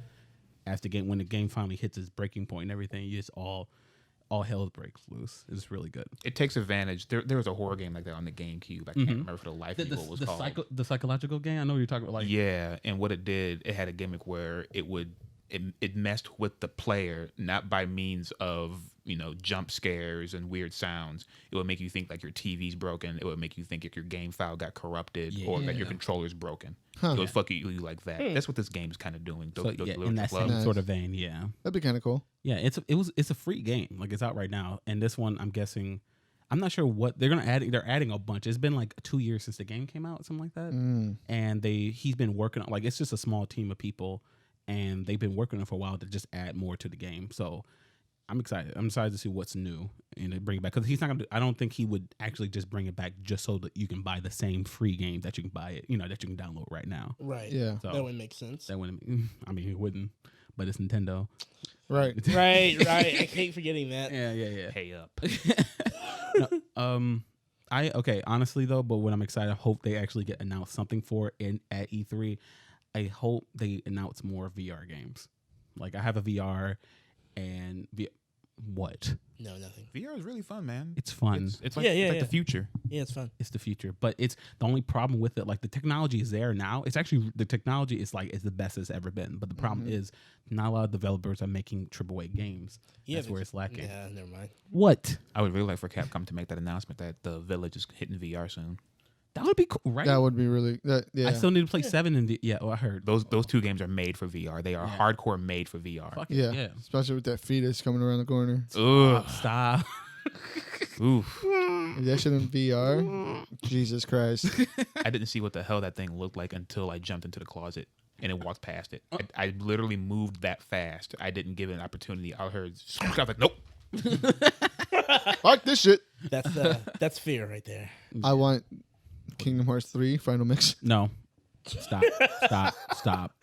when the game finally hits its breaking point and everything, you just all hell breaks loose. It's really good. It takes advantage. There was a horror game like that on the GameCube. I can't remember for the life of me what it was called. The psychological game. I know what you're talking about. Like Yeah, and what it did, it had a gimmick where it messed with the player, not by means of jump scares and weird sounds. It would make you think like your TV's broken. It would make you think like your game file got corrupted or that your controller's broken. It would fuck you like that. That's what this game's kind of doing. so, in that same Nice. sort of vein, yeah. That'd be kind of cool. Yeah, it's a free game. Like it's out right now, and this one I'm guessing, I'm not sure what they're gonna add. They're adding a bunch. It's been like 2 years since the game came out, something like that. And he's been working on it's just a small team of people, and they've been working on it for a while to just add more to the game. So I'm excited. I'm excited to see what's new and to bring it back because he's not gonna. I don't think he would actually just bring it back just so that you can buy the same free game that you can buy it. That you can download right now. Right. Yeah. So That would make sense. that wouldn't. I mean, it wouldn't. But it's Nintendo. Right. Right. I hate forgetting that. Yeah. Pay up. Honestly though, but when I'm excited, I hope they actually announce something for it at E3. I hope they announce more VR games. Like I have a VR and what? No, nothing. VR is really fun, man. It's fun. It's like, Yeah, it's like yeah. the future. Yeah, it's fun. It's the future, but it's the only problem with it. Like the technology is there now. It's actually the technology is the best it's ever been. But the problem is not a lot of developers are making AAA games. Yeah, That's but- where it's lacking. Yeah, never mind. What? I would really like for Capcom to make that announcement that the Village is hitting VR soon. That would be cool, right? That would be really. Yeah. I still need to play 7 in the. Yeah, I heard. Those two games are made for VR. They are hardcore made for VR. Fuck it, yeah. yeah. Especially with that fetus coming around the corner. Ugh. Stop. Oof. Is that shit in VR? Jesus Christ. I didn't see what the hell that thing looked like until I jumped into the closet and it walked past it. I literally moved that fast. I didn't give it an opportunity. I heard, I was like, nope. Fuck this shit. That's fear right there. I want Kingdom Hearts 3 Final Mix. No. Stop.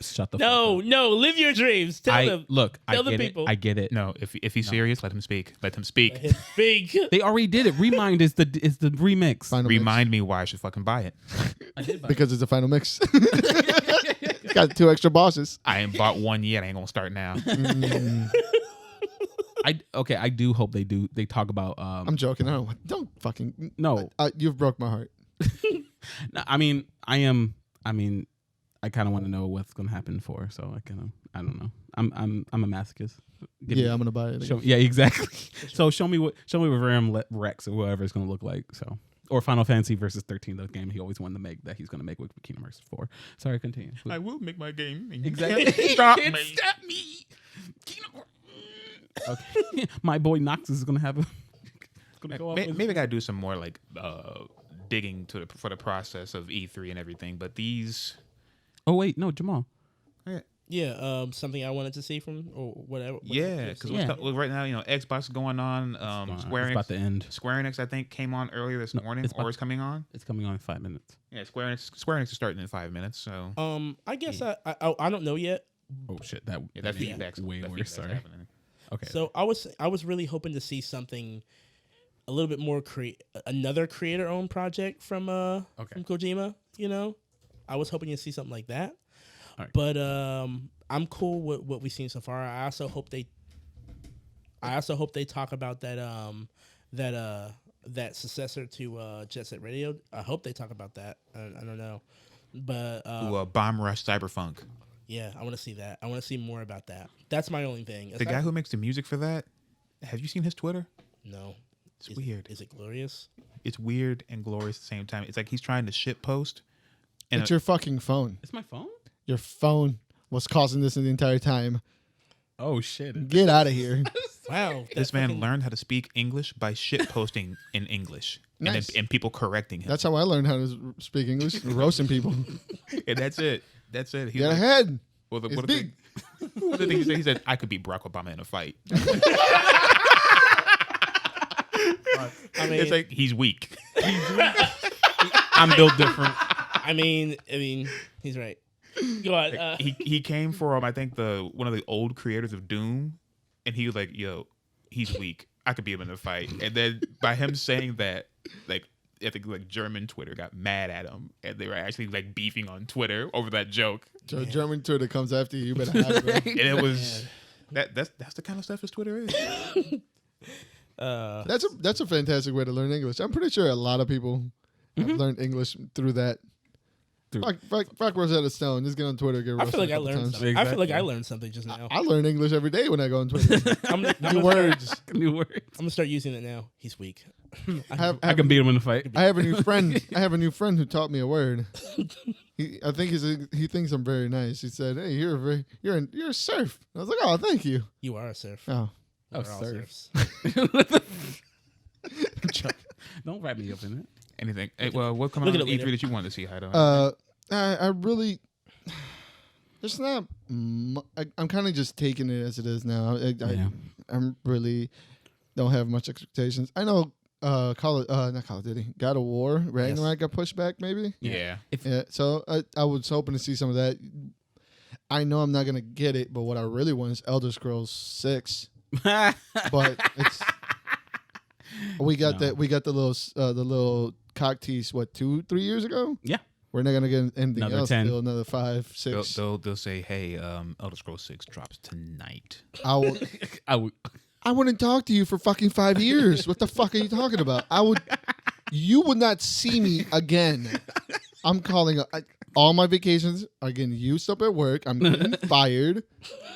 Shut the No, fuck up. no, live your dreams. Tell them. Look, Tell I the get people. it. I get it. No, if he's serious, let him speak. Let him speak. Hit big. They already did it. Remind is the remix. Final Remind me why I should fucking buy it. I did Mix. Because it's a Final Mix. It's got 2 extra bosses. I ain't bought one yet. I ain't gonna start now. I do hope they talk about I'm joking. Don't fucking. No. You've broke my heart. No, I kind of want to know what's going to happen for, so I don't know. I'm a masochist. Give me- I'm gonna buy it. yeah, exactly. So show me what Ram Rex or whatever it's going to look like. So, or Final Fantasy versus 13, the game he always wanted to make that he's going to make with Kingdom Hearts 4. Sorry, continue. I will make my game. And Exactly. You can't stop Can't me. stop me. Okay. My boy Nox is going to have a. gonna go off. Maybe I gotta do some more like digging for the process of E3 and everything. But these, Oh wait, no, Jamal. Yeah, something I wanted to see from or whatever. yeah, because right now Xbox is going on. Square It's Enix, about to end. Square Enix I think came on earlier this morning it's or about- is coming on. It's coming on in 5 minutes. Yeah, Square Enix is starting in 5 minutes. So I guess I don't know yet. Oh shit, that that feedback's way that worse. feedback's Sorry. happening. Okay. So I was really hoping to see something a little bit more another creator-owned project from Kojima. I was hoping to see something like that. All right. But I'm cool with what we've seen so far. I also hope they talk about that successor to Jet Set Radio. I hope they talk about that. I don't know, but Bomb Rush Cyberpunk. yeah, I want to see that. I want to see more about that. That's my only thing. The guy who makes the music for that. Have you seen his Twitter? No, It's weird. Is it glorious? It's weird and glorious at the same time. It's like he's trying to shit post. And It's your fucking phone. It's my phone. Your phone was causing this the entire time. Oh shit. Get out of here. Wow, this man learned how to speak English by shit posting in English. Nice. And people correcting him. That's how I learned how to speak English. Roasting people. And that's it. That's it. He's Get like, ahead. What It's the big. What the thing he said? He said, I could beat Barack Obama in a fight. I mean, It's like he's weak. I'm built different. I mean, he's right. Go on. He came from I think one of the old creators of Doom, and he was like, "Yo, he's weak. I could beat him in a fight." And then by him saying that, like I think like German Twitter got mad at him, and they were actually like beefing on Twitter over that joke. German Twitter comes after you. You better have it. And it was that's the kind of stuff his Twitter is. That's a fantastic way to learn English. I'm pretty sure a lot of people have learned English through that. Fuck Rosetta Stone. Just get on Twitter. Get I feel like I roasted a couple learned times. something. I feel like I learned something just now. I learn English every day when I go on Twitter. I'm New words. New words. gonna start using it now. He's weak. I can beat him in a fight. I have a new friend. I have a new friend who taught me a word. I think he thinks I'm very nice. He said, "Hey, you're a serf." I was like, "Oh, thank you." You are a serf. Oh, We're all serfs. serfs. Don't wrap me up in it. Anything? Hey, well, what coming Look on at it E3 later. that you wanted to see, Jairo? I really. There's not. I'm kind of just taking it as it is now. I'm really don't have much expectations. I know. Not Call of Duty. God of War. Ragnarok got pushed back. Maybe. Yeah. Yeah. So I was hoping to see some of that. I know I'm not gonna get it, but what I really want is Elder Scrolls 6. But it's. We got the little cock tease. What 2-3 years ago? Yeah. We're not gonna get anything Another else 10. until another 5, 6. They'll say, hey, Elder Scrolls 6 drops tonight. I wouldn't talk to you for fucking 5 years. What the fuck are you talking about? You would not see me again. I'm calling. All my vacations are getting used up at work. I'm getting fired.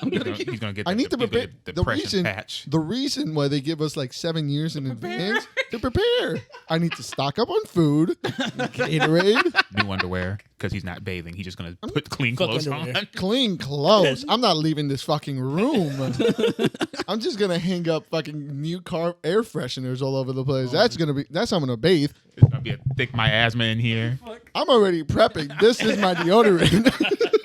He's gonna get. I need to prepare. The depression patch. The reason why they give us like 7 years in advance to prepare. I need to stock up on food, Gatorade, New underwear because he's not bathing. He's just gonna put clean clothes underwear. on. clean clothes. I'm not leaving this fucking room. I'm just gonna hang up fucking new car air fresheners all over the place. That's how I'm gonna bathe. There's gonna be a thick miasma in here. I'm already prepping. This is my deodorant.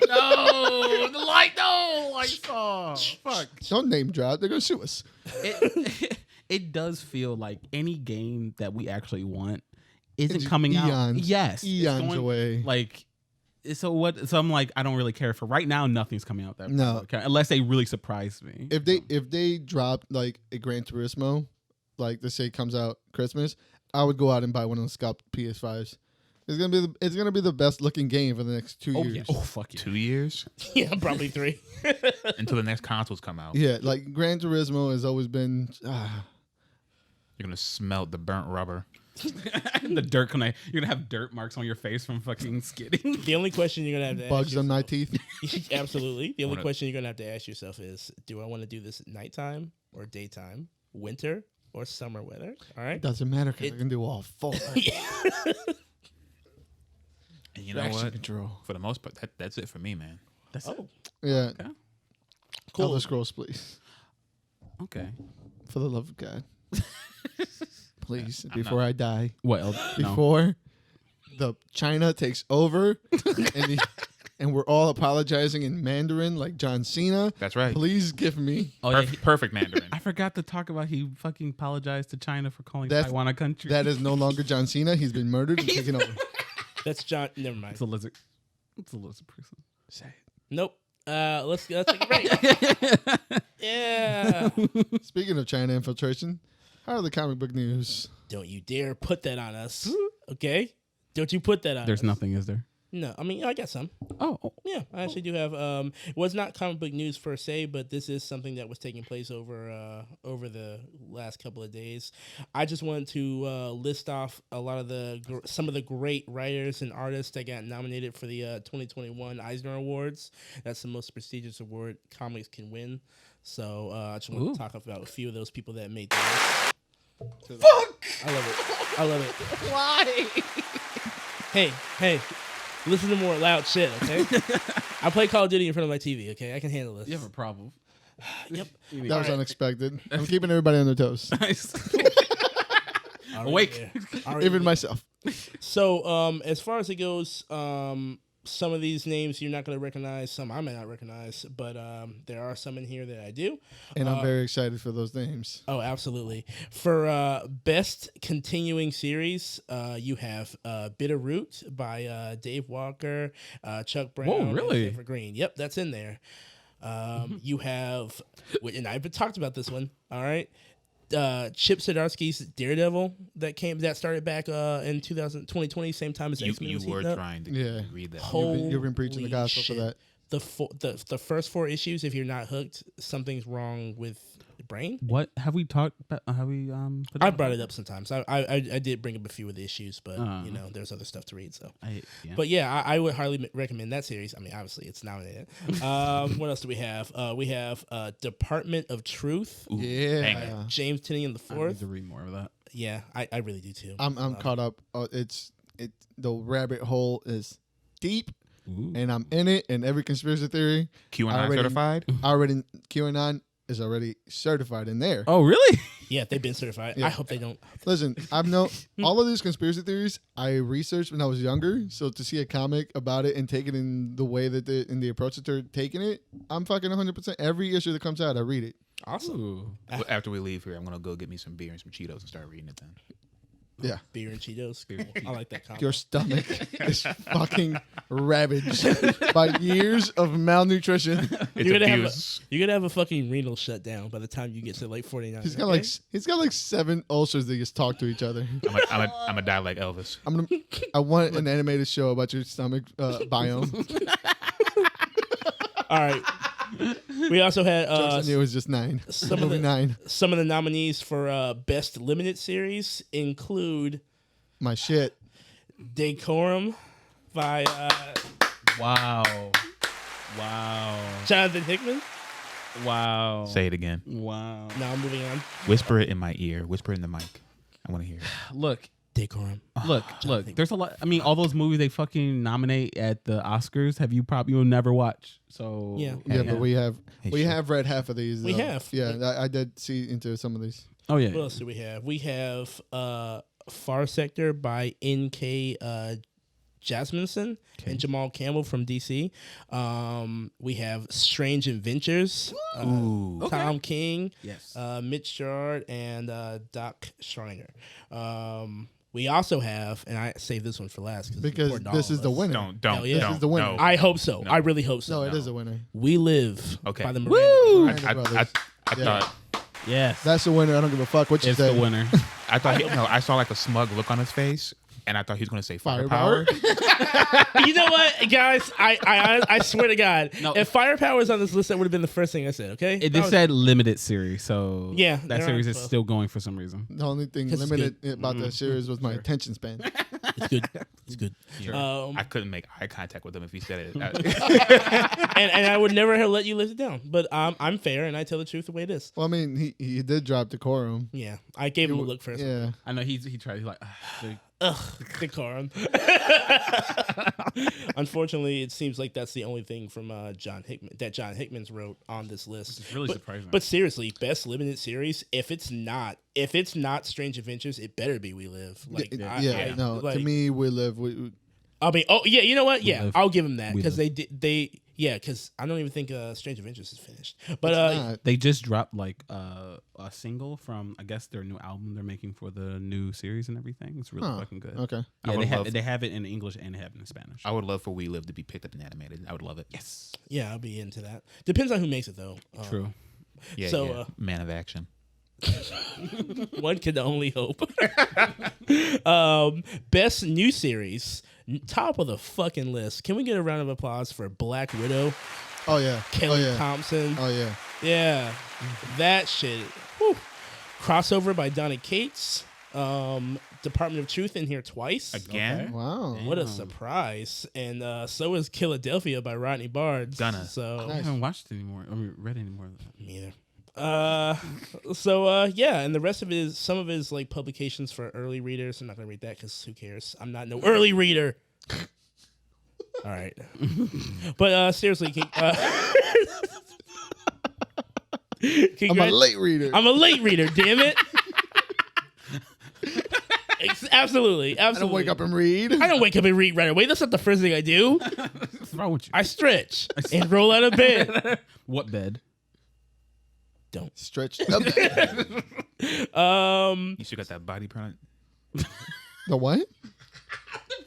No, the light. No, lights off. Fuck. Don't name drop. They're gonna sue us. It does feel like any game that we actually want isn't It's coming out. eons. Yes, it's Eons away. Like, so what? So I'm like, I don't really care for right now. Nothing's coming out that No. unless they really surprise me. If they drop like a Gran Turismo, like they say comes out Christmas, I would go out and buy one of those scalped PS5s. It's gonna be the best looking game for the next 2 Oh years. yeah. Oh fuck yeah. 2 years Yeah, probably 3. until the next consoles come out. Yeah, like Gran Turismo has always been. You're gonna smell the burnt rubber. The dirt. You're gonna have dirt marks on your face from fucking skidding. The only question you're gonna have to Bugs ask on my teeth. Absolutely. The only question you're gonna have to ask yourself is, do I want to do this at nighttime or daytime, winter or summer weather? All right. Doesn't matter because I can do all 4. And you know Traction what? control. For the most part, that's it for me, man. That's it. Yeah. Okay. Elder Scrolls, please. Okay. For the love of God. please, I'm before not. I die. Well, no. Before the China takes over and we're all apologizing in Mandarin like John Cena. That's right. Please give me. Oh, yeah, Perfect Mandarin. I forgot to talk about he fucking apologized to China for calling That's- Taiwan a country. That is no longer John Cena. He's been murdered and taken over. That's John. Never mind. It's a lizard. It's a lizard person. Say it. Nope. Let's take a break. Yeah. Speaking of China infiltration, how are the comic book news? Don't you dare put that on us. Okay? Don't you put that on There's us. nothing, is there? No, I mean I got some. Oh, Yeah, I actually do have. Well, it's not comic book news per se, but this is something that was taking place over the last couple of days. I just wanted to list off a lot of some of the great writers and artists that got nominated for the 2021 Eisner Awards. That's the most prestigious award comics can win. So I just want Ooh. to talk about a few of those people that made that. Fuck! I love it. I love it. Why? Hey. Listen to more loud shit, okay? I play Call of Duty in front of my TV, okay? I can handle this. you have a problem. Yep. That was unexpected. I'm keeping everybody on their toes, Nice. Already Awake. there. Already even there. myself. So, as far as it goes, some of these names you're not going to recognize, some I may not recognize, but there are some in here that I do. And I'm very excited for those names. Oh, absolutely. For best continuing series, you have Bitterroot by Dave Walker, Chuck Brown, and really? Jennifer Green. Yep, that's in there. You have, and I've talked about this one. All right, Chip Zdarsky's Daredevil that started back in 2020, same time as You X-Men was were heating up. trying to Yeah. read that. You've been preaching the Holy gospel for shit. that. The first 4 issues, if you're not hooked, something's wrong with your brain. What have we talked about? Have we put I brought it up sometimes. I did bring up a few of the issues, but Uh. there's other stuff to read. So, Yeah. but yeah, I would highly recommend that series. I mean, obviously it's nominated. What else do we have? We have Department of Truth, Ooh, Yeah. banger. James Tinian I need IV. to read more of that. Yeah, I really do too. I'm caught up. The rabbit hole is deep, Ooh. and I'm in it. And every conspiracy theory, QAnon Already- certified. already QAnon is already certified in there. Oh, really? Yeah, they've been certified. Yeah. I hope they don't. Listen, I've known all of these conspiracy theories. I researched when I was younger, so to see a comic about it and take it in the way that in the approach that they're taking it, I'm fucking 100%. Every issue that comes out, I read it. Awesome. Ooh. Well, after we leave here, I'm gonna go get me some beer and some Cheetos and start reading it then. Yeah, Beer and Cheetos. Cool. I like that combo. your stomach is fucking ravaged by years of malnutrition. It's You're gonna abuse. have a fucking renal shutdown by the time you get to like 49. He's got okay? he's got like 7 ulcers that just talk to each other. I'm gonna die like Elvis. I want an animated show about your stomach biome. All right. We also had Jokes on you was just 9. some Movie of the 9. some of the nominees for best limited series include My shit. Decorum by Wow. Wow. Jonathan Hickman. Wow. Say it again. Wow. Now moving on. Whisper it in my ear. Whisper it in the mic. I want to hear it. Look. Decorum. Look. There's a lot. I mean, all those movies they fucking nominate at the Oscars. You'll never watch. So Yeah. Yeah, but we have Hey, shit. read half of these. We though. have. Yeah, I did see into some of these. Oh yeah. What else do we have? We have Far Sector by N.K. Jasminson and Jamal Campbell from DC. We have Strange Adventures. Ooh. Tom King. Yes. Mitch Gerard and Doc Schreiner. We also have, and I saved this one for last it's Because important to this all is of the us. winner. Don't. Hell yeah. Don't. This is the winner. No. I hope so. No. I really hope so. No, it is a winner. We Live Okay. by the Woo! Miranda. I Brothers. Yeah. thought. Yes. That's the winner. I don't give a fuck what you it's say. the winner. I thought. I saw like a smug look on his face, and I thought he was gonna say Firepower? firepower. You know what, guys? I swear to God, No. if Firepower was on this list, that would have been the first thing I said. Okay, It That just was- said limited series, so Yeah, that they're series on is both. still going for some reason. The only thing 'Cause it's limited good. about that series was my attention span. it's good. It's good. I couldn't make eye contact with him if he said it. And I would never have let you live it down. But I'm fair and I tell the truth the way it is. Well, I mean, he did drop Decorum. Yeah, I gave him a look first. Yeah. I know he tried. He's like, Ugh, decorum. Unfortunately, it seems like that's the only thing from John Hickman's wrote on this list. It's really surprising. But seriously, best limited series. If it's not Strange Adventures, it better be We Live. Like, to me, We Live. I mean, oh yeah, you know what? Yeah, Live. I'll give them that We because Live. because I don't even think Strange Adventures is finished. But they just dropped like a single from I guess their new album they're making for the new series and everything. It's really fucking good. Okay. Yeah, they have it in English and they have it in Spanish. I would love for We Live to be picked up and animated. I would love it. Yes. yeah, I'll be into that. Depends on who makes it though. True. Yeah. So, yeah. Man of action. One can only hope. Best new series, top of the fucking list. Can we get a round of applause for Black Widow? Oh yeah. Kelly oh, yeah. Thompson. Oh yeah. Yeah, that shit. Whew. Crossover by Donna Cates. Department of Truth in here twice. Again? Wow. What a surprise. And so is Philadelphia by Rodney Bards. Donna. So I haven't watched anymore. I mean, read anymore. me either. Yeah, and the rest of it is some of it is like publications for early readers. I'm not gonna read that because who cares? I'm not no early reader. All right, but seriously, I'm a late reader. I'm a late reader. Damn it! Absolutely. I don't wake up and read. I don't wake up and read right away. That's not the first thing I do. What's wrong with you? I stretch and roll out of bed. What bed? Don't. Stretch. You still got that body print? The what?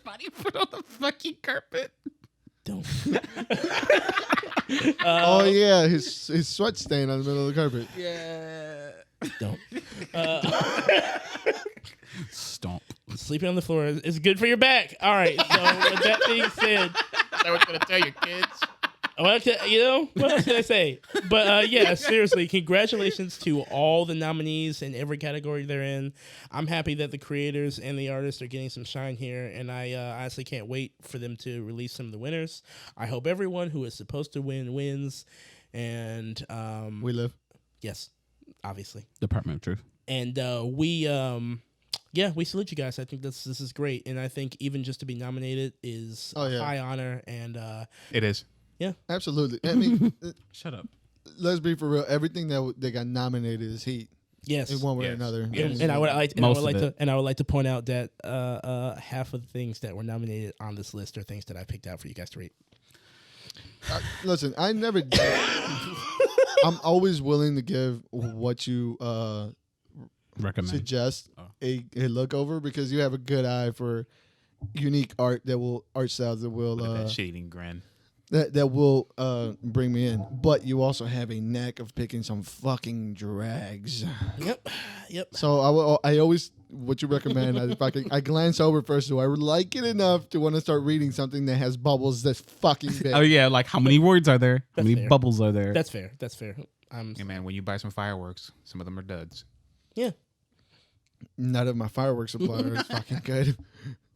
Body put on the fucking carpet. Don't. Oh yeah, his sweat stain on the middle of the carpet. Yeah. Don't. Stomp. Sleeping on the floor is good for your back. All right. So with that being said, I was going to tell your kids. what else can I say? But yeah, seriously, congratulations to all the nominees in every category they're in. I'm happy that the creators and the artists are getting some shine here, and I honestly can't wait for them to release some of the winners. I hope everyone who is supposed to win wins, and We Live. yes, obviously, Department of Truth. and we salute you guys. I think this is great, and I think even just to be nominated is a high honor, and It is. Absolutely. I mean, Shut up. let's be for real. Everything that they got nominated is heat yes, in one way or Yes. another. Yes. And I would like, Most of it. and I would like to point out that half of the things that were nominated on this list are things that I picked out for you guys to read. Listen, I never. I'm always willing to give what you Recommend. suggest Oh. a look over because you have a good eye for unique art styles that will Look at that shit-eating grin. that will bring me in. But you also have a knack of picking some fucking drags. Yep. So I always what you recommend. I glance over first. Do I like it enough to want to start reading something that has bubbles that's fucking big? Oh yeah, like how many words are there? How That's many fair. bubbles are there? That's fair. Hey, man, when you buy some fireworks, some of them are duds. Yeah. None of my fireworks supplier is fucking good.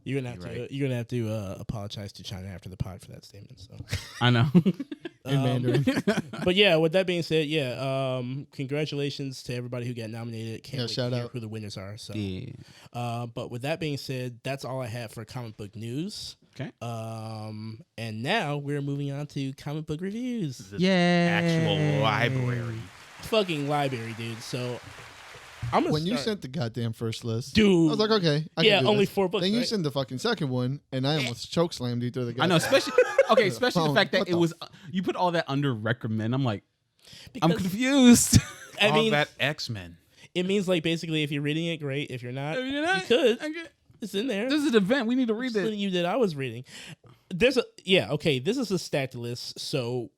You're gonna have to apologize to China after the pod for that statement. So, I know. In Mandarin. but yeah, with that being said, congratulations to everybody who got nominated. Can't wait to shout hear out. who the winners are. So, Yeah. but with that being said, that's all I have for comic book news. Okay. And now we're moving on to comic book reviews. This Yeah. actual library. Fucking library, dude. So I'm gonna When you start- sent the goddamn first list, dude. I was like, okay. I Yeah, can do only this. 4 books. Then you right? sent the fucking second one, and I almost choke slammed you through the. I know, especially the Phone. fact that What it the was you put all that under recommend. I'm like, I'm Because, confused. I All mean, that X-Men. it means like basically if you're reading it, great. If you're not, You're you not- could. Okay. It's in there. This is an event. We need to read Just it. letting you that I was reading. This is a stacked list. So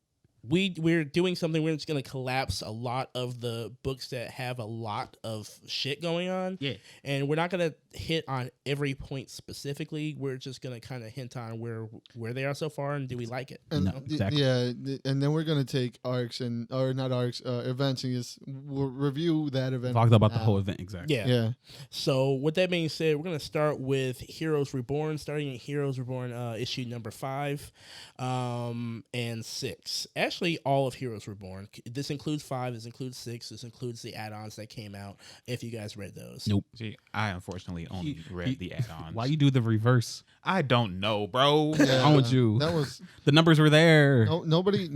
we're doing something. We're just gonna collapse a lot of the books that have a lot of shit going on. Yeah. And we're not gonna hit on every point specifically. We're just gonna kind of hint on where they are so far and do we like it. And No, exactly. and then we're gonna take arcs or not arcs, events, and just we'll review that event. Talked about the now. whole event exactly. Yeah. Yeah, So with that being said, we're gonna start with Heroes Reborn, starting at Heroes Reborn issue number 5 and 6. actually all of Heroes Reborn. This includes 5. This includes 6. This includes the add-ons that came out. If you guys read those, Nope. See, I unfortunately only read the add-ons. Why you do the reverse? I don't know, bro. Yeah, Wrong with you? That was The numbers were there. nobody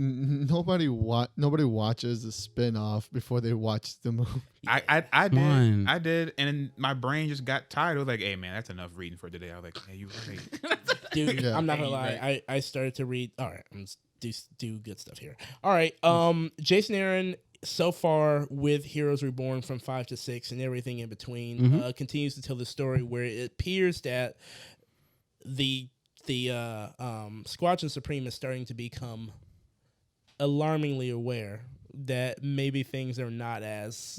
watches the spin-off before they watch the movie. I Come on. did, and my brain just got tired. It was like, hey man, that's enough reading for today. I was like, hey, you right. dude, Yeah. I'm not gonna Hey, lie. I started to read. All right, I'm just do good stuff here. All right, Jason Aaron so far with Heroes Reborn from 5 to 6 and everything in between continues to tell the story where it appears that the Squadron Supreme is starting to become alarmingly aware that maybe things are not as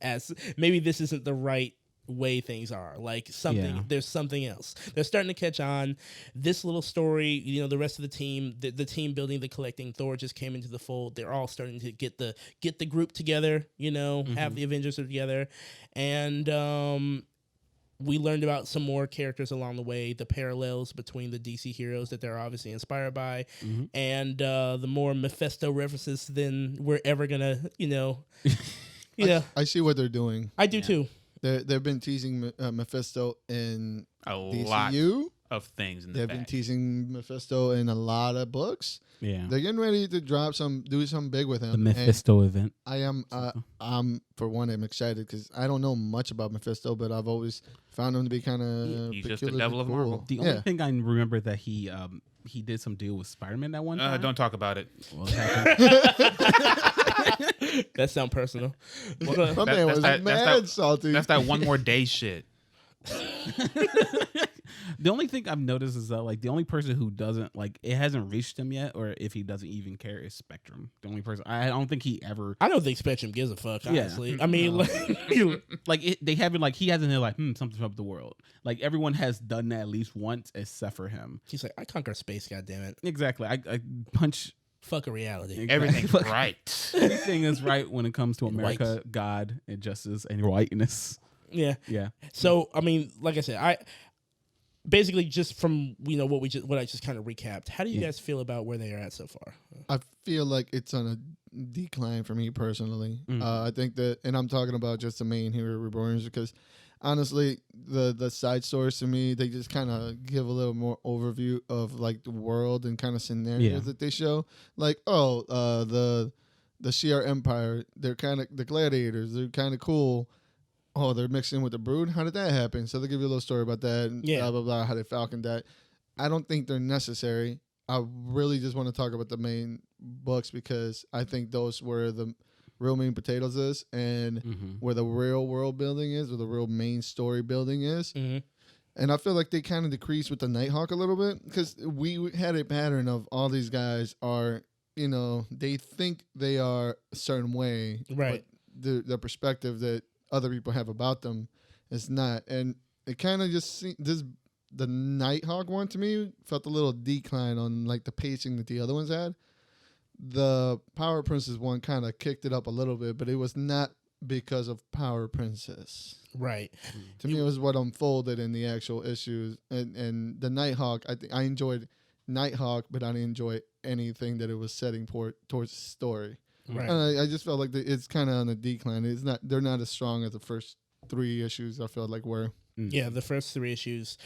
as maybe this isn't the right way things are. Like there's something else. They're starting to catch on. This little story, the rest of the team, the team building, the collecting, Thor just came into the fold. They're all starting to get the group together, have the Avengers together. And we learned about some more characters along the way, the parallels between the DC heroes that they're obviously inspired by, and the more Mephisto references than we're ever gonna, I see what they're doing. I do too. They've been teasing Mephisto in A DCU. lot of things in the They've back. been teasing Mephisto in a lot of books. Yeah. They're getting ready to do something big with him. The Mephisto event. I am, for one, I'm excited because I don't know much about Mephisto, but I've always found him to be kind of He's just the devil of Marvel. The only thing I remember that he did some deal with Spider-Man that one time. Don't talk about it. Well, it happened. That sounds personal. My That- man that's was that- that's mad that- salty. That's that one more day shit. The only thing I've noticed is that the only person who doesn't it hasn't reached him yet, or if he doesn't even care, is Spectrum. The only person I don't think he ever I don't think Spectrum gives a fuck, honestly. I mean, they haven't he hasn't been something's up with the world. Everyone has done that at least once, except for him. he's like, I conquer space, goddammit. Exactly. I punch Fuck a reality. Everything's right. everything is right when it comes to And America, God, and justice and whiteness. Yeah. Yeah. So, I mean, like I said, I basically just from what I just kind of recapped. How do you guys feel about where they are at so far? I feel like it's on a decline for me personally. I think that, and I'm talking about just the main Hero Reborns, because honestly, the side stories to me, they just kind of give a little more overview of the world and kind of scenarios that they show. The Shi'ar Empire, they're kind of the gladiators. They're kind of cool. Oh, they're mixing with the Brood. How did that happen? So they'll give you a little story about that and blah, blah, blah, how they falconed that. I don't think they're necessary. I really just want to talk about the main books because I think those were the real meat and potatoes is and where the real world building is, where the real main story building is. And I feel like they kind of decreased with the Nighthawk a little bit because we had a pattern of all these guys are, they think they are a certain way. Right. But the perspective that other people have about them is not. And it kind of just the Nighthawk one to me felt a little decline on the pacing that the other ones had. The Power Princess one kind of kicked it up a little bit, but it was not because of Power Princess. Right. To me, it was what unfolded in the actual issues. And the Nighthawk, I enjoyed Nighthawk, but I didn't enjoy anything that it was setting towards the story. Right. And I just felt like it's kind of on a decline. They're not as strong as the first 3 issues. I felt like were. Yeah, the first 3 issues,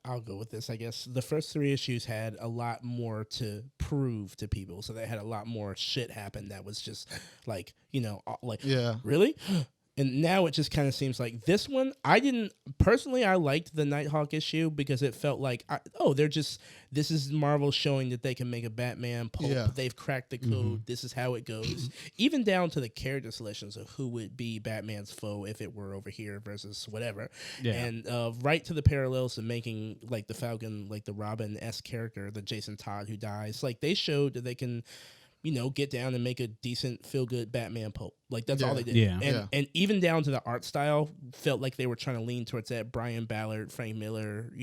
I'll go with this, I guess. The first 3 issues had a lot more to prove to people. So they had a lot more shit happen that was just really? And now it just kind of seems like this one, I liked the Nighthawk issue because it felt like, this is Marvel showing that they can make a Batman pulp. Yeah. They've cracked the code. This is how it goes. Even down to the character selections of who would be Batman's foe if it were over here versus whatever. Yeah. And right to the parallels of making the Falcon, the Robin-esque character, the Jason Todd who dies. They showed that they can get down and make a decent feel-good Batman pulp. That's all they did. Yeah. And even down to the art style, felt like they were trying to lean towards that Brian Ballard, Frank Miller,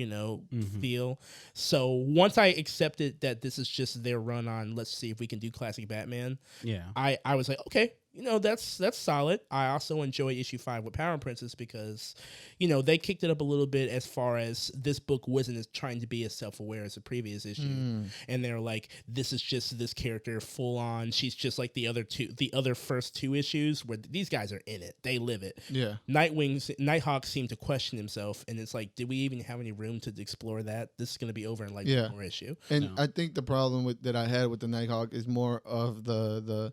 feel. So once I accepted that this is just their run on, let's see if we can do classic Batman. Yeah. I was like, okay, That's solid. I also enjoy issue 5 with Power Princess because, they kicked it up a little bit as far as this book wasn't as trying to be as self-aware as the previous issue, and they're like, this is just this character full on. She's just like the other first 2 issues where these guys are in it, they live it. Yeah, Nighthawk seemed to question himself, and it's like, did we even have any room to explore that? This is going to be over in like one more issue. And I think the problem that I had with the Nighthawk is more of the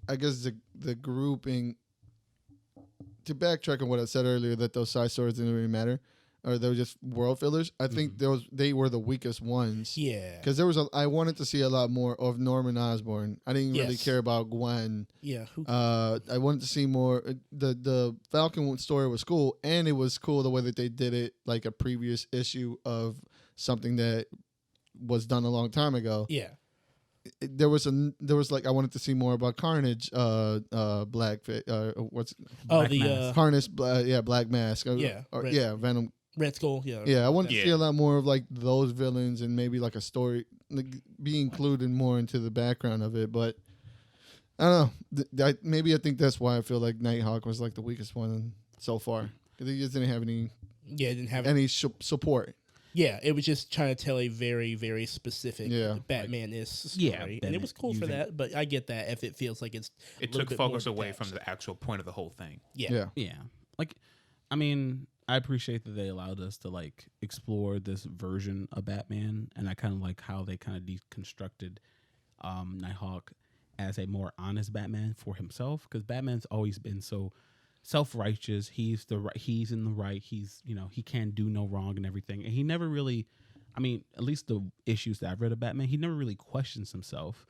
I guess the grouping. To backtrack on what I said earlier, that those side stories didn't really matter, or they were just world fillers. I think they were the weakest ones. Yeah, because I wanted to see a lot more of Norman Osborn. I didn't really care about Gwen. Yeah, I wanted to see more. The Falcon story was cool, and it was cool the way that they did it, like a previous issue of something that was done a long time ago. Yeah. There was like, I wanted to see more about Carnage, Black Harness, Black Mask, Venom, Red Skull, I wanted to see a lot more of like those villains, and maybe like a story, like, be included more into the background of it. But I don't know, maybe I think that's why I feel like Nighthawk was like the weakest one so far, because he just didn't have any any support. Yeah, it was just trying to tell a very, very specific Batman-is story. And it was cool for that, but I get that if it feels like it took focus away from the actual point of the whole thing. Yeah. Like, I mean, I appreciate that they allowed us to like explore this version of Batman, and I kind of like how they kind of deconstructed Nighthawk as a more honest Batman for himself, because Batman's always been so self-righteous. He's in the right. He's, he can do no wrong and everything. And he never really, I mean, at least the issues that I've read of Batman, he never really questions himself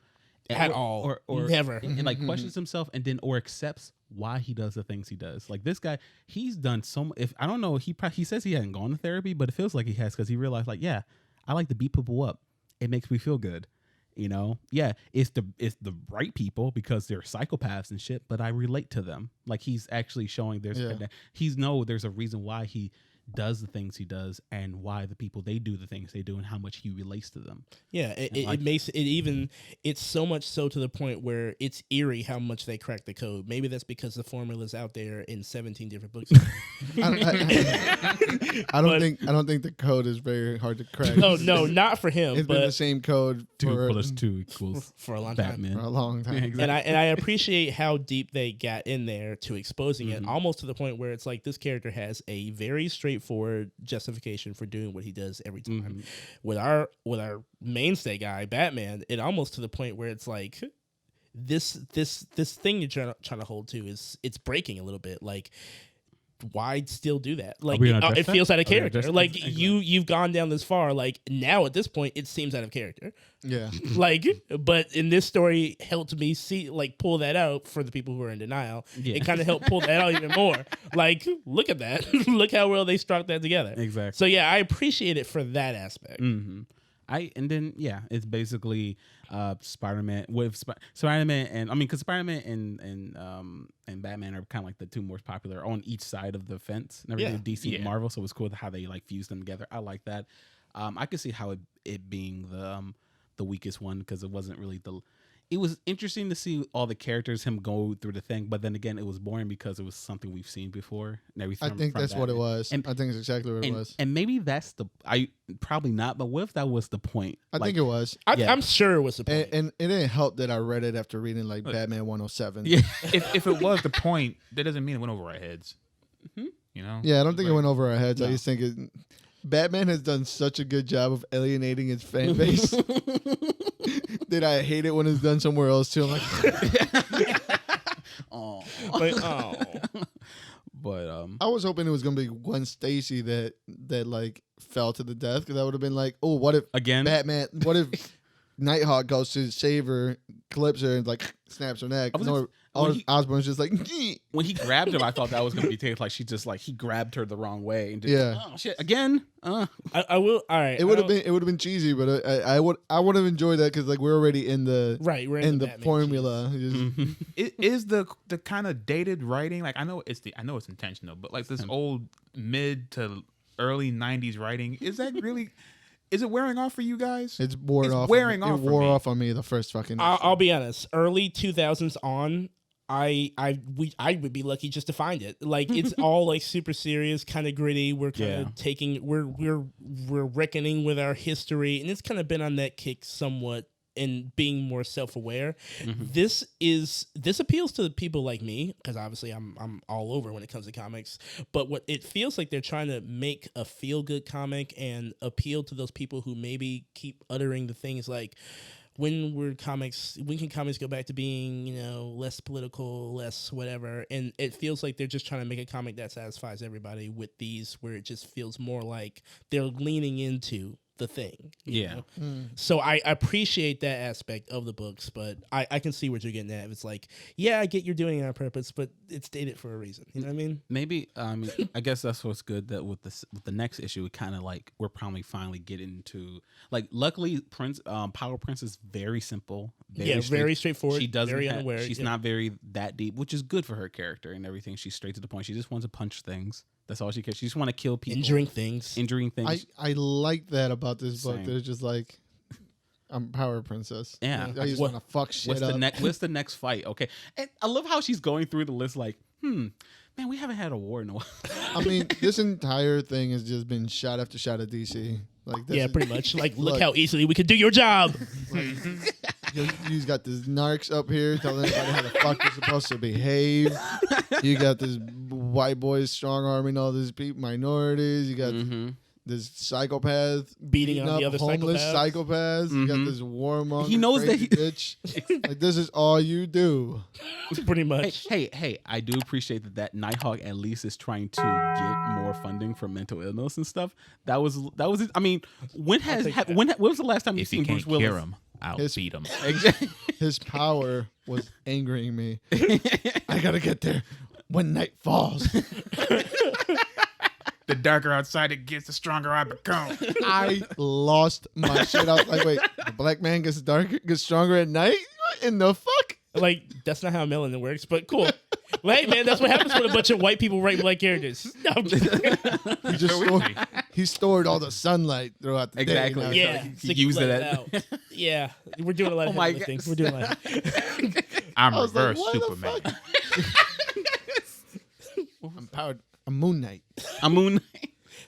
at all, or never, and like questions himself, and then or accepts why he does the things he does. Like this guy, he's done so much. If I don't know, he says he hasn't gone to therapy, but it feels like he has, because he realized, like, yeah, I like to beat people up. It makes me feel good. It's the right people because they're psychopaths and shit, but I relate to them. Like, he's actually showing there's a reason why he does the things he does, and why the people they do the things they do, and how much he relates to them. Yeah, it makes it even, it's so much so to the point where it's eerie how much they crack the code. Maybe that's because the formula's out there in 17 different books. I don't think the code is very hard to crack. No, not for him. It's been the same code 2 + 2 equals for a long Batman. time. For a long time. Yeah, exactly. And I appreciate how deep they got in there to exposing it, almost to the point where it's like this character has a very straightforward justification for doing what he does every time. With our mainstay guy, Batman, it almost to the point where it's like this thing you're trying to hold to it's breaking a little bit. Like, why still do that? Like, it feels out of character. Like, you've gone down this far. Like, now at this point, it seems out of character. Yeah. Like, but in this story, helped me pull that out for the people who are in denial. Yeah. It kind of helped pull that out even more. Like, look at that. Look how well they struck that together. Exactly. So yeah, I appreciate it for that aspect. It's basically Spider-Man with Spider-Man, and I mean, because Spider-Man and Batman are kind of like the 2 most popular on each side of the fence and everything with DC and Marvel. So it's cool how they like fuse them together. I like that. I could see how it being the weakest one, because it wasn't really it was interesting to see all the characters, him go through the thing, but then again, it was boring because it was something we've seen before and everything. I think that's what it was. I think it's exactly what it was. And maybe that's probably not, but what if that was the point? I think it was. I'm sure it was the point. And it didn't help that I read it after reading like Batman 107. Yeah. if it was the point, that doesn't mean it went over our heads. Yeah, I don't think it went over our heads. No. I just think Batman has done such a good job of alienating his fan base that I hate it when it's done somewhere else too. I'm like, But I was hoping it was gonna be Gwen Stacy that like fell to the death, because I would have been like, oh, what if Batman? What if Nighthawk goes to save her, clips her, and like snaps her neck? Osborn's just like, when he grabbed her, I thought that was gonna be taken like he grabbed her the wrong way and just, oh shit again. I will. All right, it would have been cheesy, but I would have enjoyed that, because like we're already in the we're in the formula. It is the kind of dated writing. Like, I know it's intentional, but like this old mid to early 90s writing, is that really? Is it wearing off for you guys? It's wore It's off. wearing on me. off It for wore me. off on me the first fucking. I'll be honest. Early 2000s on, I would be lucky just to find it. Like it's all like super serious, kind of gritty. We're kind of we're reckoning with our history, and it's kind of been on that kick somewhat. And being more self-aware, this appeals to people like me because obviously I'm all over when it comes to comics. But what it feels like they're trying to make a feel-good comic and appeal to those people who maybe keep uttering the things like, when can comics go back to being, less political, less whatever? And it feels like they're just trying to make a comic that satisfies everybody with these, where it just feels more like they're leaning into the thing. you know? So I appreciate that aspect of the books, but I can see what you're getting at. It's like, yeah, I get you're doing it on purpose, but it's dated for a reason. You know what I mean? Maybe I guess that's what's good, that with the next issue, it kind of like we're probably finally getting to, like, luckily Power Prince is very simple, very straightforward. She doesn't very have, unaware. she's not very that deep, which is good for her character and everything. She's straight to the point. She just wants to punch things. That's all she cares. She just want to kill people, injuring things. I like that about this book. Same. They're just like, I'm Power Princess. Yeah. I just want to fuck shit up. What's the next fight? Okay, and I love how she's going through the list like, man, we haven't had a war in a while. I mean, this entire thing has just been shot after shot at DC. Like, this Yeah, is- pretty much. Like, look how easily we could do your job. You got this narcs up here telling everybody how the fuck they're supposed to behave. You got this white boys strong arming all these people, minorities. You got this psychopath Beating on up the other homeless psychopaths. psychopaths. You got this warmonger. He knows that bitch. Like, this is all you do. Pretty much. Hey, I do appreciate that Nighthawk at least is trying to get more funding for mental illness and stuff. That was it. I mean, when was the last time you If you seen can't Bruce Willis? cure him, I'll beat him. His power was angering me. I gotta get there when night falls. The darker outside it gets, the stronger I become. I lost my shit. I was like, wait, the black man gets stronger at night? What in the fuck? Like, that's not how melanin works, but cool. Well, hey, man, that's what happens when a bunch of white people write black characters. No, I'm just kidding. He stored all the sunlight throughout the Exactly. day. Now Yeah, He so you used let it out. Yeah, we're doing a lot of Oh my heavy God. things. We're doing a lot. I'm I was like, reverse what the Superman. fuck? I'm powered. I'm Moon Knight. I'm Moon.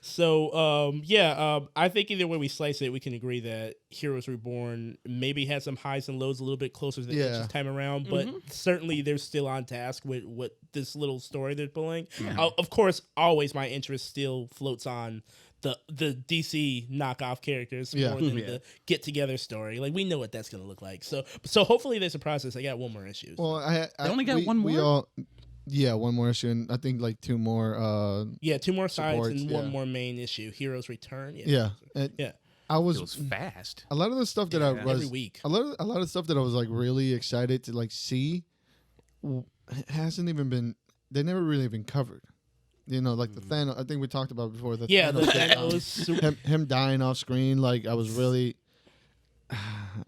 So, I think either way we slice it, we can agree that Heroes Reborn maybe had some highs and lows a little bit closer to the edge this time around, but certainly they're still on task with what this little story they're pulling. Of course, always my interest still floats on the DC knockoff characters more than the get together story. Like, we know what that's going to look like. So hopefully there's a process. I got one more issue. Well, I only got one more? One more issue, and I think like two more. Two more sides supports, and one more main issue. Heroes Return. Yeah. I It was was fast. a lot of the stuff that I was every week. a lot of stuff that I was like really excited to like see hasn't even been. They never really been covered. You know, like the Thanos. I think we talked about before. The Thanos him dying off screen. Like, I was really.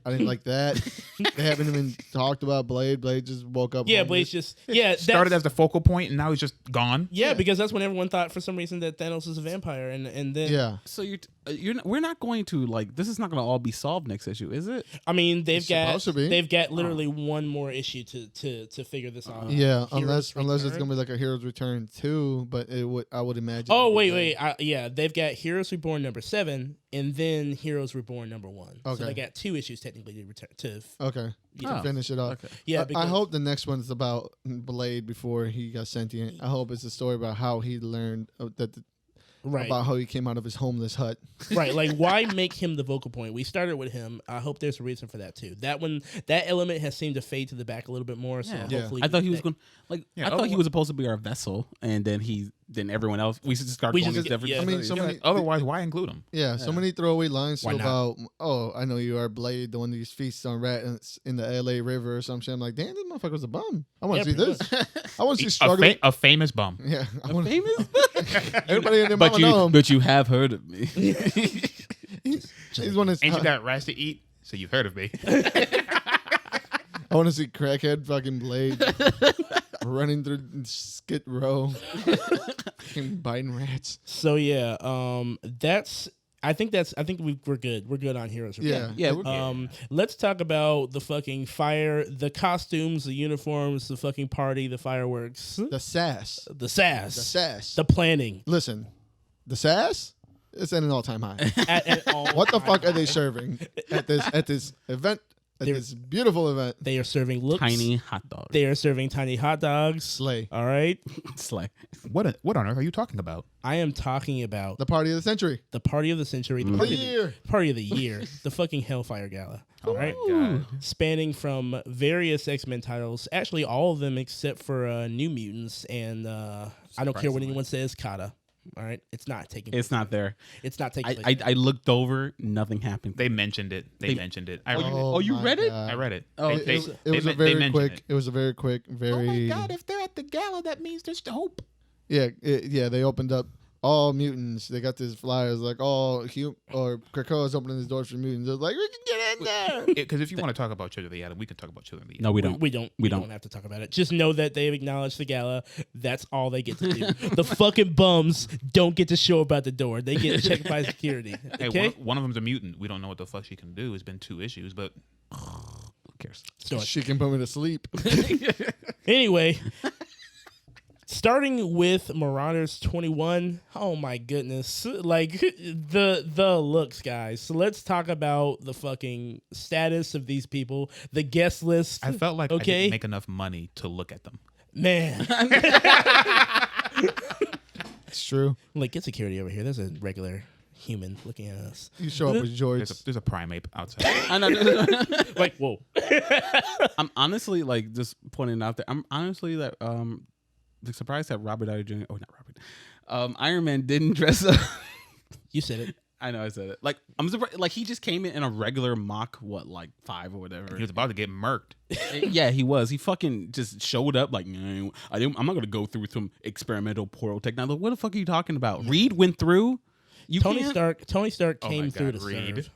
I didn't like that. They haven't even talked about Blade. Blade just woke up. Yeah, homeless. Blade's just Started as the focal point, and now he's just gone. Yeah, because that's when everyone thought for some reason that Thanos is a vampire, and then So we're not going to, like, this is not going to all be solved next issue, is it? I mean they've supposed to be. got literally one more issue to figure this out. Yeah, unless Heroes it's gonna be like a Heroes Return 2, but I would imagine. Oh wait, they've got Heroes Reborn number 7 and then Heroes Reborn number 1. Okay. So they got 2 issues technically to return to. Okay. Yeah. To finish it off. Okay. Yeah, I because, hope the next one's about Blade before he got sentient. I hope it's a story about how he learned about how he came out of his homeless hut. Right, like, why make him the vocal point? We started with him. I hope there's a reason for that too. That element has seemed to fade to the back a little bit more. So hopefully, I thought he was going I thought he was supposed to be our vessel, and then everyone else we should just start going different. yeah. I mean, so many. Otherwise, why include him? Yeah, so many throwaway lines Why about, oh, I know you are Blade, the one who feasts on rats in the LA River or some shit. I'm like, damn, this motherfucker was a bum. I want to see this. I want to see struggle. A famous bum. Yeah, I want Famous, everybody in their mama know him. but you have heard of me. He's one of Ain't you got rats to eat? So you've heard of me. I want to see crackhead fucking Blade running through Skid Row, fucking biting rats. So yeah, that's I think we're good. We're good on Heroes. Yeah. Yeah, we're good. Let's talk about the fucking fire, the costumes, the uniforms, the fucking party, the fireworks, The sass. the sass, The planning. Listen, the sass is at an all-time high. At all What the fuck time. are they serving at this event? At this beautiful event. They are serving looks. Tiny hot dogs. They are serving tiny hot dogs. Slay. All right. Slay. What on earth are you talking about? I am talking about The party of the century. the party of the century, the The party, year. party of the year, the fucking Hellfire Gala. Oh All right. my god. Spanning from various X-Men titles, actually all of them except for New Mutants and I don't care what Surprisingly. anyone says, Kata. All right, it's not taking. It's not there. It's not taking. place. I looked over. Nothing happened. They mentioned it. They mentioned it. I read it. Oh, you my read it? God. I read it. Oh, They- it they- It was they a men- they very mentioned quick. it. It was a very quick, very. if they're at the gala, that means there's hope. Yeah, they opened up all mutants. They got this flyers like all Krakoa's opening his doors for mutants. They're like, we can get in there. Because if you want to talk about Children of the Atom, we can talk about Children of the Atom. No, we don't. We don't. We don't. have to talk about it. Just know that they've acknowledged the gala. That's all they get to do. The fucking bums don't get to show up at the door. They get checked by security. Hey, Okay. one of them's a mutant. We don't know what the fuck she can do. It's been 2 issues, but Who cares? So She can put me to sleep. anyway, starting with Marauders 21. Oh my goodness. Like the looks, guys. So let's talk about the fucking status of these people, the guest list. I felt like I Okay. didn't make enough money to look at them. Man. It's true. Like, get security over here. There's a regular human looking at us. You show up with joints. There's a primate outside. I know. Like, whoa. I'm honestly like just pointing it out there. I'm honestly that surprised that Robert Downey Jr. Oh, not Robert. Iron Man didn't dress up. You said it. I know I said it. Like I'm surprised. Like he just came in a regular Mach 5 or whatever. He was about to get murked. Yeah, he was. He fucking just showed up like, I'm not gonna go through some experimental portal technology. What the fuck are you talking about? Reed went through. Tony can't- Stark Oh came my through God, to Reed. serve.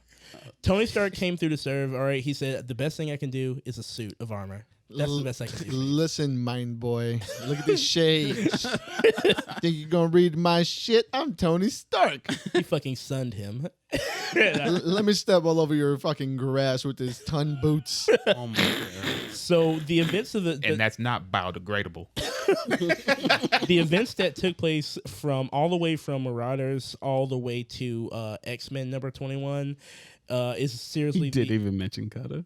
Tony Stark came through to serve. All right, he said the best thing I can do is a suit of armor. That's the best I can do. Listen, mind boy. Look at this shades. Think you're gonna read my shit? I'm Tony Stark. He fucking sunned him. Let me step all over your fucking grass with his ton boots. Oh my god. So the events of the And that's not biodegradable. the events that took place from all the way from Marauders all the way to X-Men number 21 is seriously He didn't even mention Kata.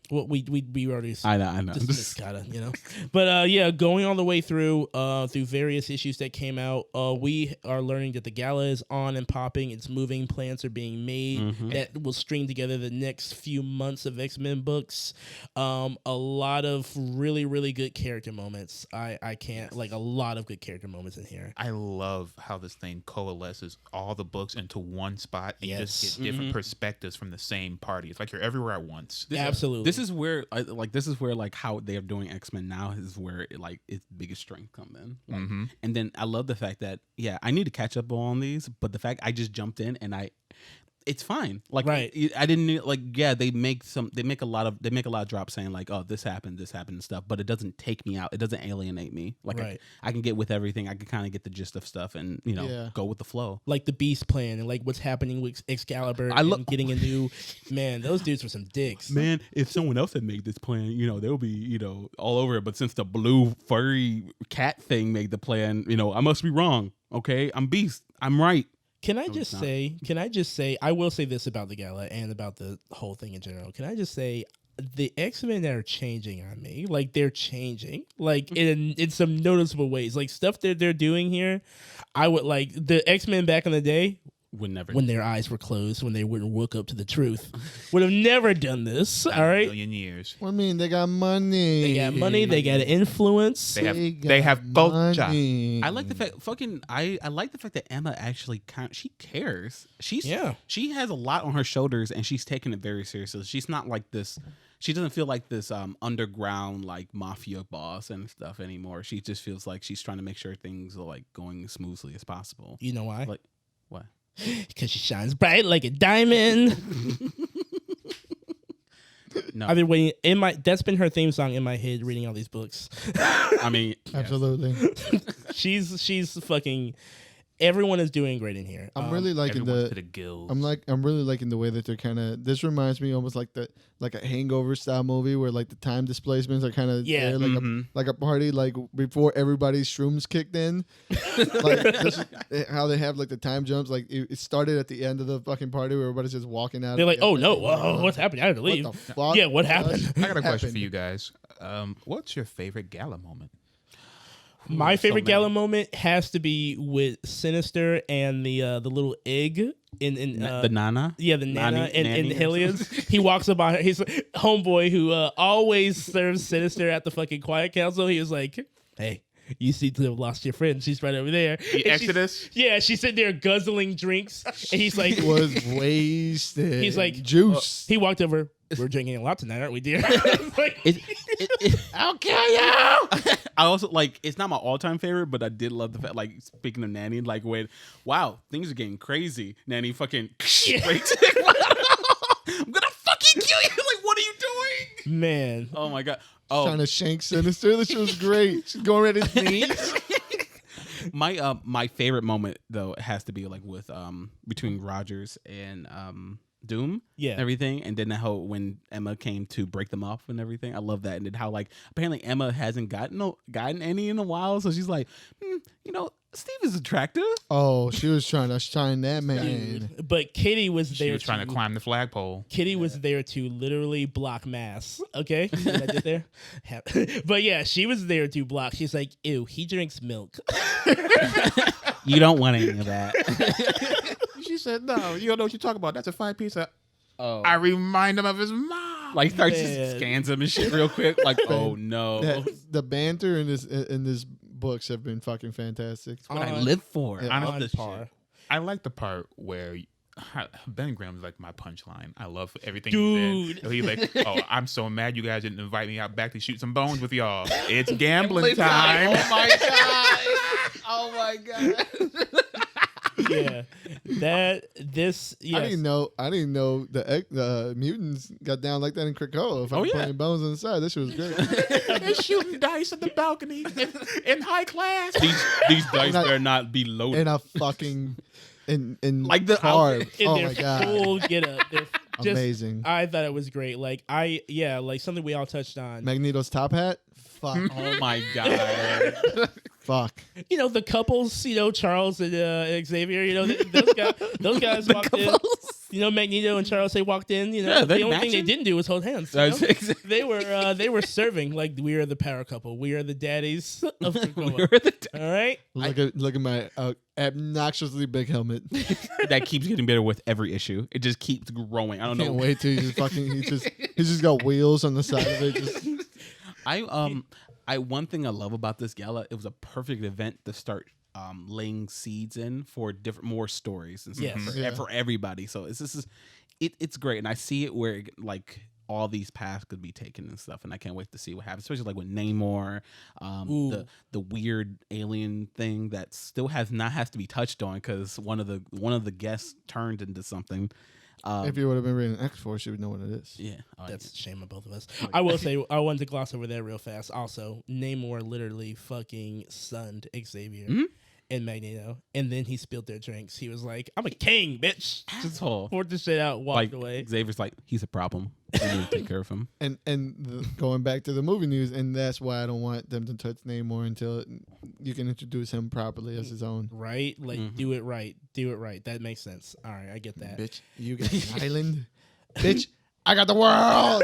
Well, we already I know. dismissed Kata, you know. But yeah, going all the way through various issues that came out, we are learning that the gala is on and popping. It's moving. Plans are being made that will string together the next few months of X-Men books. A lot of really, really good character moments. I can't, like, a lot of good character moments in here. I love how this thing coalesces all the books into one spot and you Yes. just get different perspectives from the same party. It's like you're everywhere at once. Absolutely. This is where how they're doing X-Men now is where its biggest strength come in. Like, and then I love the fact that I need to catch up on these, but the fact I just jumped in and it's fine. Like Right. I didn't they make a lot of drops saying like, oh, this happened and stuff, but it doesn't take me out. It doesn't alienate me. Like Right. I can get with everything. I can kind of get the gist of stuff and go with the flow. Like the Beast plan and like what's happening with Excalibur I and getting a new man. Those dudes were some dicks. Man, if someone else had made this plan, they'll be, all over it. But since the blue furry cat thing made the plan, I must be wrong. Okay, I'm Beast. I'm right. Can I just say, I will say this about the gala and about the whole thing in general. Can I just say, the X-Men are changing on me. Like, they're changing. Like, in some noticeable ways. Like, stuff that they're doing here, I would, like, the X-Men back in the day, Would never. when their eyes were closed, when they wouldn't woke up to the truth, would have never done this, all A right? million years. What I mean, they got money. They got money, they got influence. They have culture. money. I like the fact I like the fact that Emma actually she cares. She has a lot on her shoulders and she's taking it very seriously. She's not like this. She doesn't feel like this underground like mafia boss and stuff anymore. She just feels like she's trying to make sure things are like going as smoothly as possible. You know why? Like what? Because she shines bright like a diamond. No, I've been waiting that's been her theme song in my head reading all these books. I mean, Absolutely. She's fucking everyone is doing great in here. I'm really liking Everyone's to the gills. I'm really liking the way that they're kind of. This reminds me almost like a Hangover style movie where like the time displacements are kind of Yeah. like a party like before everybody's shrooms kicked in. Like this is how they have like the time jumps. Like it started at the end of the fucking party where everybody's just walking out. They're like, oh no, what's happening? I have to leave. What the fuck? Yeah, what happened? I got a question for you guys. What's your favorite gala moment? My so favorite many. gala moment has to be with Sinister and the little egg in The Nana. Yeah, the Nana Nanny- and nanny or Helios. He walks up on her. He's homeboy who always serves Sinister at the fucking Quiet Council. He was like, hey, you seem to have lost your friend. She's right over there. The And she's- Exodus? Yeah, she's sitting there guzzling drinks. And he's like, Was wasted. He's like, juice. he walked over. We're drinking a lot tonight, aren't we, dear? Like, I'll kill you. I also like it's not my all-time favorite, but I did love the fact, like speaking of Nanny, like when wow, things are getting crazy. Nanny fucking straight I'm gonna fucking kill you. Like, what are you doing? man. Oh my god. Trying Oh, to shank Sinister. This shit was great. She's going right at his knees. my favorite moment though has to be like with between Rogers and Doom, Yeah. and everything, and then how when Emma came to break them off and everything, I love that, and then how like apparently Emma hasn't gotten any in a while, so she's like, Steve is attractive. Oh, she was trying to shine that man. But Kitty was She there was trying to climb the flagpole. Kitty was there to literally block mass. Okay, see what I did there. But yeah, she was there to block. She's like, ew, he drinks milk. You don't want any of that. She said, no, you don't know what you're talking about. That's a 5-piece. Oh, I remind him of his mom. like starts Man. just scans him and shit real quick. Like, oh no, Yeah, the banter in this books have been fucking fantastic. what I live for. Yeah, I love on this par. shit. I like the part where Ben Graham's like my punchline. I love everything Dude. he said. He's like, oh, I'm so mad you guys didn't invite me out back to shoot some bones with y'all. It's gambling time. Oh my god. Oh my god. Yeah, yes. I didn't know the mutants got down like that in Krakoa. If Oh, I'm yeah. playing bones on the side, this shit was great. They're shooting dice at the balcony in high class. These dice Not- better not be loaded. in a fucking in Like the carb. In Oh their my god, full get up. They're just, amazing. I thought it was great. Like like something we all touched on. Magneto's top hat. Fuck. Oh my god. Fuck. The couples, Charles and Xavier, those guys walked in. Magneto and Charles, they walked in. Yeah, the they only thing they matching. didn't do was hold hands. That's exactly- They were serving like we are the power couple. We are the daddies of Krakoa. We're the All right. Look at my obnoxiously big helmet. that keeps getting better with every issue. It just keeps growing. I don't Can't know. wait till he's just got wheels on the side of it. Just, I one thing I love about this gala, it was a perfect event to start laying seeds in for more stories and stuff Yes. Yeah. for everybody. So it's great, and I see it where like all these paths could be taken and stuff, and I can't wait to see what happens, especially like with Namor, the weird alien thing that still has to be touched on because one of the guests turned into something. if you would have been reading X-Force, you would know what it is. Yeah, That's a shame of both of us. I will say, I wanted to gloss over that real fast. Also, Namor literally fucking sunned Xavier and Magneto, and then he spilled their drinks. He was like, "I'm a king, bitch." Just Asshole. poured the shit out, walked like away. Xavier's like, he's a problem. We need to take care of him. And going back to the movie news, and that's why I don't want them to touch Namor until you can introduce him properly as his own. Right? Like, do it right. Do it right. That makes sense. All right, I get that. Bitch, you got an island. Bitch, I got the world.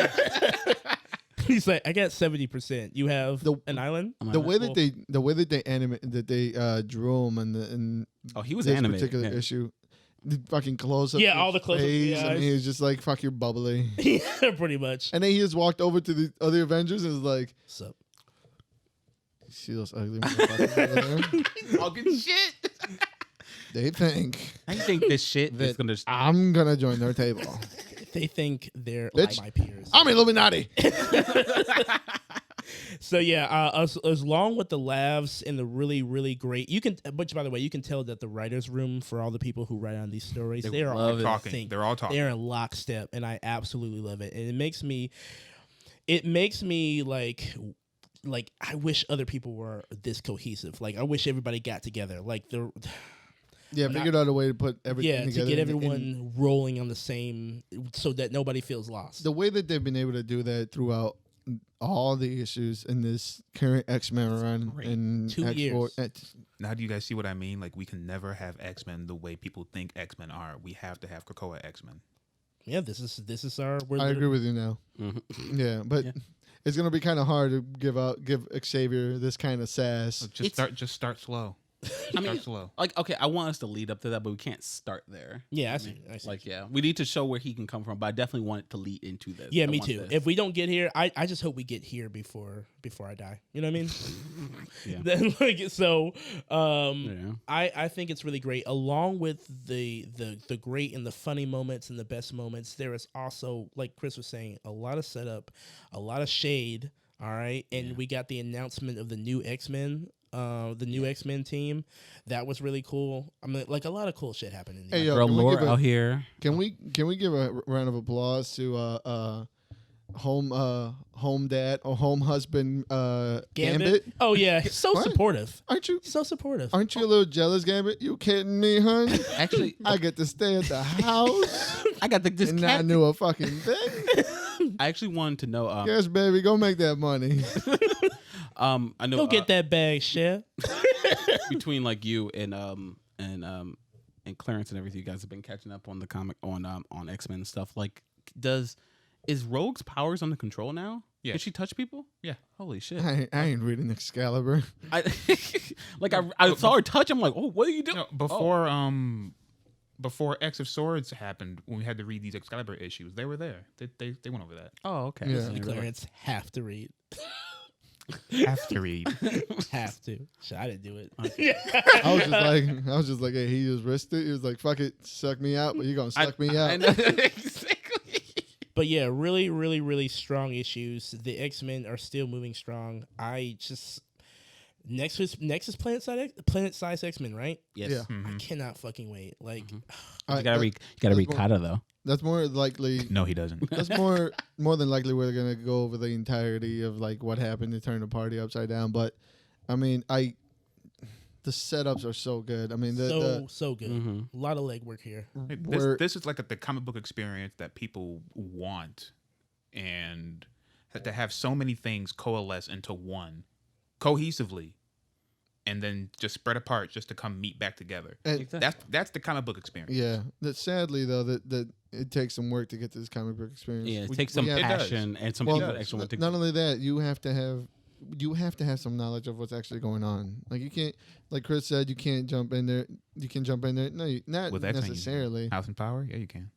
He's like, I got 70%. You have an island. The way that they animate that they drew him in Oh, he was this animated. particular Yeah. issue. The fucking close up. Yeah, all the close-ups, yeah. And he was just like, "Fuck, you're bubbly." Yeah, pretty much. And then he just walked over to the other Avengers and was like, So, "See those ugly motherfuckers over there? Talking shit. They think I think this shit is that gonna. I'm gonna join their table. they think they're Bitch. like my peers. I'm Illuminati." So yeah, as long with the laughs and the really, really great, which by the way, you can tell that the writers' room for all the people who write on these stories, they are all love it. Talking. sync. They're all talking. They're in lockstep, and I absolutely love it. And it makes me like I wish other people were this cohesive. Like I wish everybody got together. Like Yeah, figured out a way to put everything to together. get everyone rolling on the same, so that nobody feels lost. The way that they've been able to do that throughout all the issues in this current X-Men run in 2 X4, years. Now, do you guys see what I mean? Like, we can never have X-Men the way people think X-Men are. We have to have Krakoa X-Men. Yeah, this is our. I agree with you now. Mm-hmm. Yeah, but it's gonna be kind of hard to give Xavier this kind of sass. Just start slow. Start slow. Like, okay, I want us to lead up to that, but we can't start there. Yeah, I see. Like, yeah, we need to show where he can come from, but I definitely want it to lead into this. Yeah, I me want too. this. If we don't get here, I just hope we get here before I die. You know what I mean? Yeah. Then, like, so, Yeah. I think it's really great. Along with the great and the funny moments and the best moments, there is also, like Chris was saying, a lot of setup, a lot of shade. All right, and we got the announcement of the new X-Men. The new X-Men team, that was really cool. I mean, like, a lot of cool shit happened in there. Hey, yo, Girl, can we Laura give out here. Can we give a round of applause to home dad or home husband Gambit? Oh yeah, so What? supportive. Aren't you Aren't a little jealous, Gambit? You kidding me, hun? Actually, I get to stay at the house I got this and cat. not do a fucking thing. I actually wanted to know. Yes, baby, go make that money. I know. Go get that bag, Chef. Between like you and Clarence and everything, you guys have been catching up on the comic on X-Men and stuff. Like, is Rogue's powers under control now? Yeah. Can she touch people? Yeah. Holy shit! I ain't reading Excalibur. I saw her touch. I'm like, oh, what are you doing? No, before X of Swords happened, when we had to read these Excalibur issues, they were there. They went over that. Oh, okay. Yeah. Clarence have to read. Have to read. Have to. Shit, I didn't do it. I was just like, hey, he just risked it. He was like, fuck it, suck me out, but you're gonna suck me out. I know. Exactly. But yeah, really, really, really strong issues. The X-Men are still moving strong. Next is Planet Size X-Men, right? Yes. Yeah. I cannot fucking wait. Like, You gotta read Kata though. That's more likely. No, he doesn't. That's more than likely we're gonna go over the entirety of like what happened to turn the party upside down. But I mean, the setups are so good. I mean, so good. A lot of legwork here. This is like the comic book experience that people want, and to have so many things coalesce into one cohesively, and then just spread apart just to come meet back together. That's the comic book experience. Yeah. That sadly though that it takes some work to get to this comic book experience. Yeah, it takes some passion and some extra work. Not only that, you have to have some knowledge of what's actually going on. Like, you can't, like Chris said, you can't jump in there. You can jump in there. No, not With X-Men, necessarily. House and Power, yeah, you can.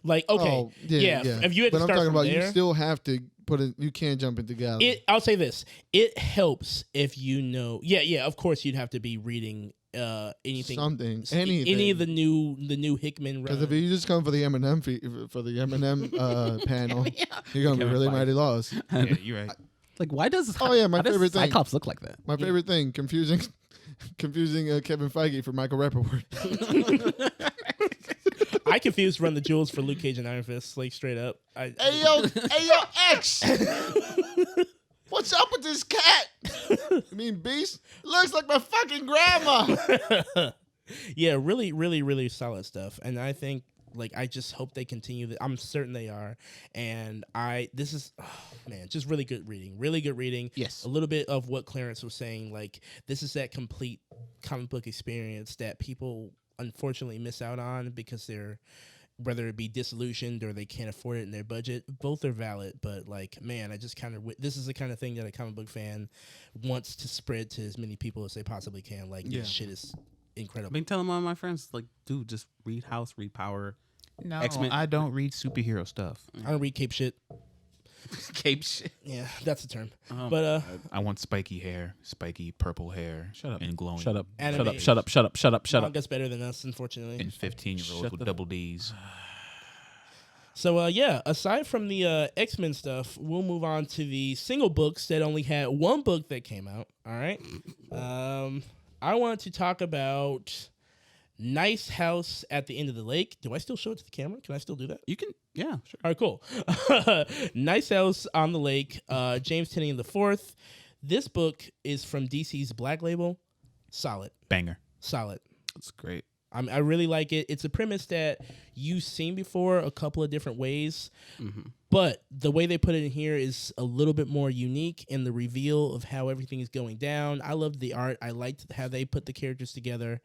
Like, okay, Oh, yeah. If you had to but I'm start talking from about there, you still have to put it. You can't jump into Galaxy. I'll say this: it helps if you know. Yeah. Of course, you'd have to be reading anything, anything. any of the new Hickman. Because if you just come for the Eminem panel, you're gonna be really mighty lost. Yeah, you're right. Like, why does My favorite thing. Cyclops look like that? My favorite thing, confusing Kevin Feige for Michael Rappaport. I confused Run the Jewels for Luke Cage and Iron Fist, like, straight up. Hey yo, X. What's up with this cat? I mean, Beast looks like my fucking grandma. Yeah, really, really, really solid stuff. And I think, like, I just hope they continue that. I'm certain they are. And this is, just really good reading. Really good reading. Yes. A little bit of what Clarence was saying. Like, this is that complete comic book experience that people unfortunately miss out on because they're, whether it be disillusioned or they can't afford it in their budget. Both are valid, but, like, man, I just kind of, this is the kind of thing that a comic book fan wants to spread to as many people as they possibly can. Like, this shit is incredible. I've been telling all my friends, like, dude, just read House, read Power. No, X-Men. I don't read superhero stuff. I don't read cape shit. Cape shit. Yeah, that's the term. But I want spiky hair, spiky purple hair, Shut up. and glowing. Shut up. Anime. Shut up. manga's better than us, unfortunately. And 15-year-olds with double D's. So aside from the X-Men stuff, we'll move on to the single books that only had one book that came out. All right. I want to talk about Nice House at the End of the Lake. Do I still show it to the camera? Can I still do that? You can, yeah, sure. All right, cool. Nice House on the Lake, James Tynion IV. This book is from DC's Black Label. Solid. Banger. Solid. That's great. I really like it. It's a premise that you've seen before a couple of different ways, but the way they put it in here is a little bit more unique in the reveal of how everything is going down. I loved the art. I liked how they put the characters together,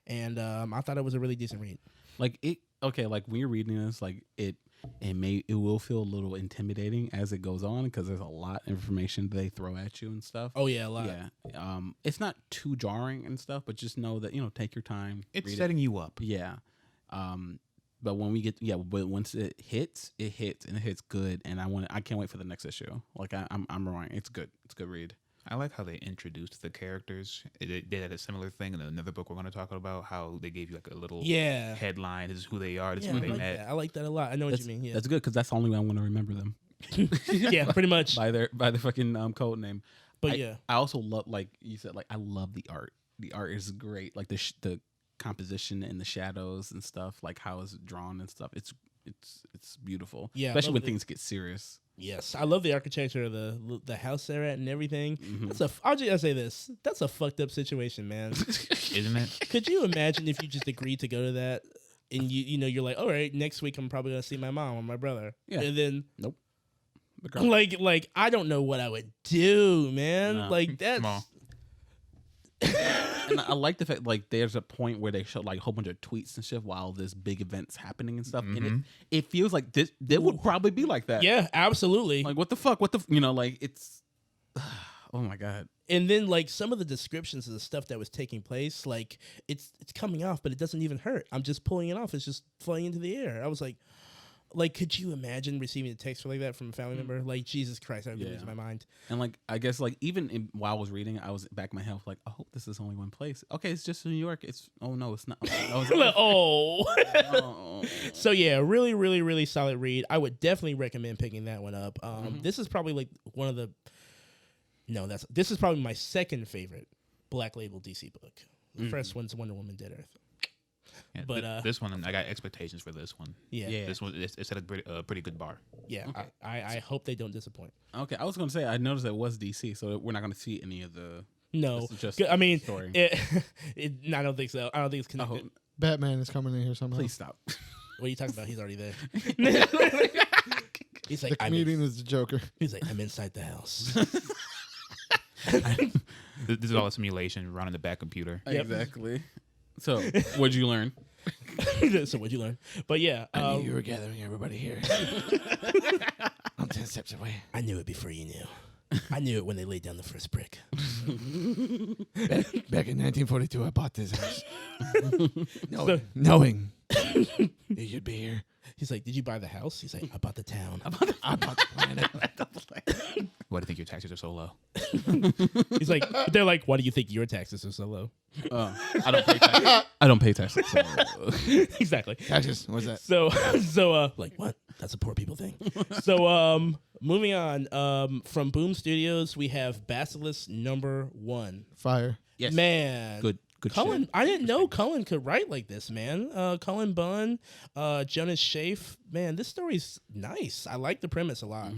and I thought it was a really decent read. Like it. Okay, like when you're reading this, like it will feel a little intimidating as it goes on because there's a lot of information they throw at you and stuff. Oh yeah, a lot. Yeah. It's not too jarring and stuff, but just know that take your time. It's read setting you up. Yeah. But when we get but once it hits and it hits good, and I can't wait for the next issue. Like I'm wrong. It's good. It's a good read. I like how they introduced the characters. They did a similar thing in another book we're going to talk about, how they gave you like a little headline. This is who they are. This is who they met. I like that a lot. I know what you mean. Yeah. That's good because that's the only way I'm going to remember them. Yeah, pretty much. by their fucking code name. But I also love, like you said, like I love the art. The art is great. Like the composition and the shadows and stuff, like how it's drawn and stuff. It's beautiful. Yeah, especially when things get serious. Yes, I love the architecture of the house they're at and everything. I'll just say this: that's a fucked up situation, man. Isn't it? Could you imagine if you just agreed to go to that, and you're like, all right, next week I'm probably gonna see my mom or my brother, and then nope. Like I don't know what I would do, man. No. Like that's. And I like the fact like there's a point where they show like a whole bunch of tweets and shit while this big event's happening and stuff, and it feels like this would probably be like that. Yeah, absolutely. Like what the fuck? Like it's oh my god. And then like some of the descriptions of the stuff that was taking place, like it's coming off, but it doesn't even hurt. I'm just pulling it off. It's just flying into the air. I was like, could you imagine receiving a text like that from a family member? Like, Jesus Christ, I would lose my mind. And like, I guess like even while I was reading, I was back in my head like, I hope this is only one place. Okay, it's just New York. Oh no, it's not. So yeah, really, really, really solid read. I would definitely recommend picking that one up. This is probably like one of the. No, this is probably my second favorite Black Label DC book. The first one's Wonder Woman: Dead Earth. Yeah, but this one, I got expectations for this one. Yeah. This one, it's at a pretty good bar. Yeah, okay. I hope they don't disappoint. Okay, I was gonna say I noticed it was DC, so we're not gonna see any of the. No, just I mean, story. I don't think so. I don't think it's connected. Batman is coming in here somehow. Please stop. What are you talking about? He's already there. He's like, the comedian is the Joker. He's like, I'm inside the house. This is all a simulation run on the back computer. Yep. Exactly. So, what'd you learn? So what'd you learn? But yeah, I knew you were gathering everybody here. I'm 10 steps away. I knew it before you knew. I knew it when they laid down the first brick. Back in 1942, I bought this house. Knowing you should be here. He's like, did you buy the house? He's like, I bought the town. I bought the planet. Why do you think your taxes are so low? He's like, they're like, why do you think your taxes are so low? I don't pay taxes. I don't pay taxes. So. Exactly. Taxes. What's that? So, like, what? That's a poor people thing. So, moving on. From Boom Studios, we have Basilisk #1. Fire. Yes. Man. Good Cullen, shit. I didn't know Cullen could write like this, man. Cullen Bunn, Jonas Schaaf. Man, this story's nice. I like the premise a lot.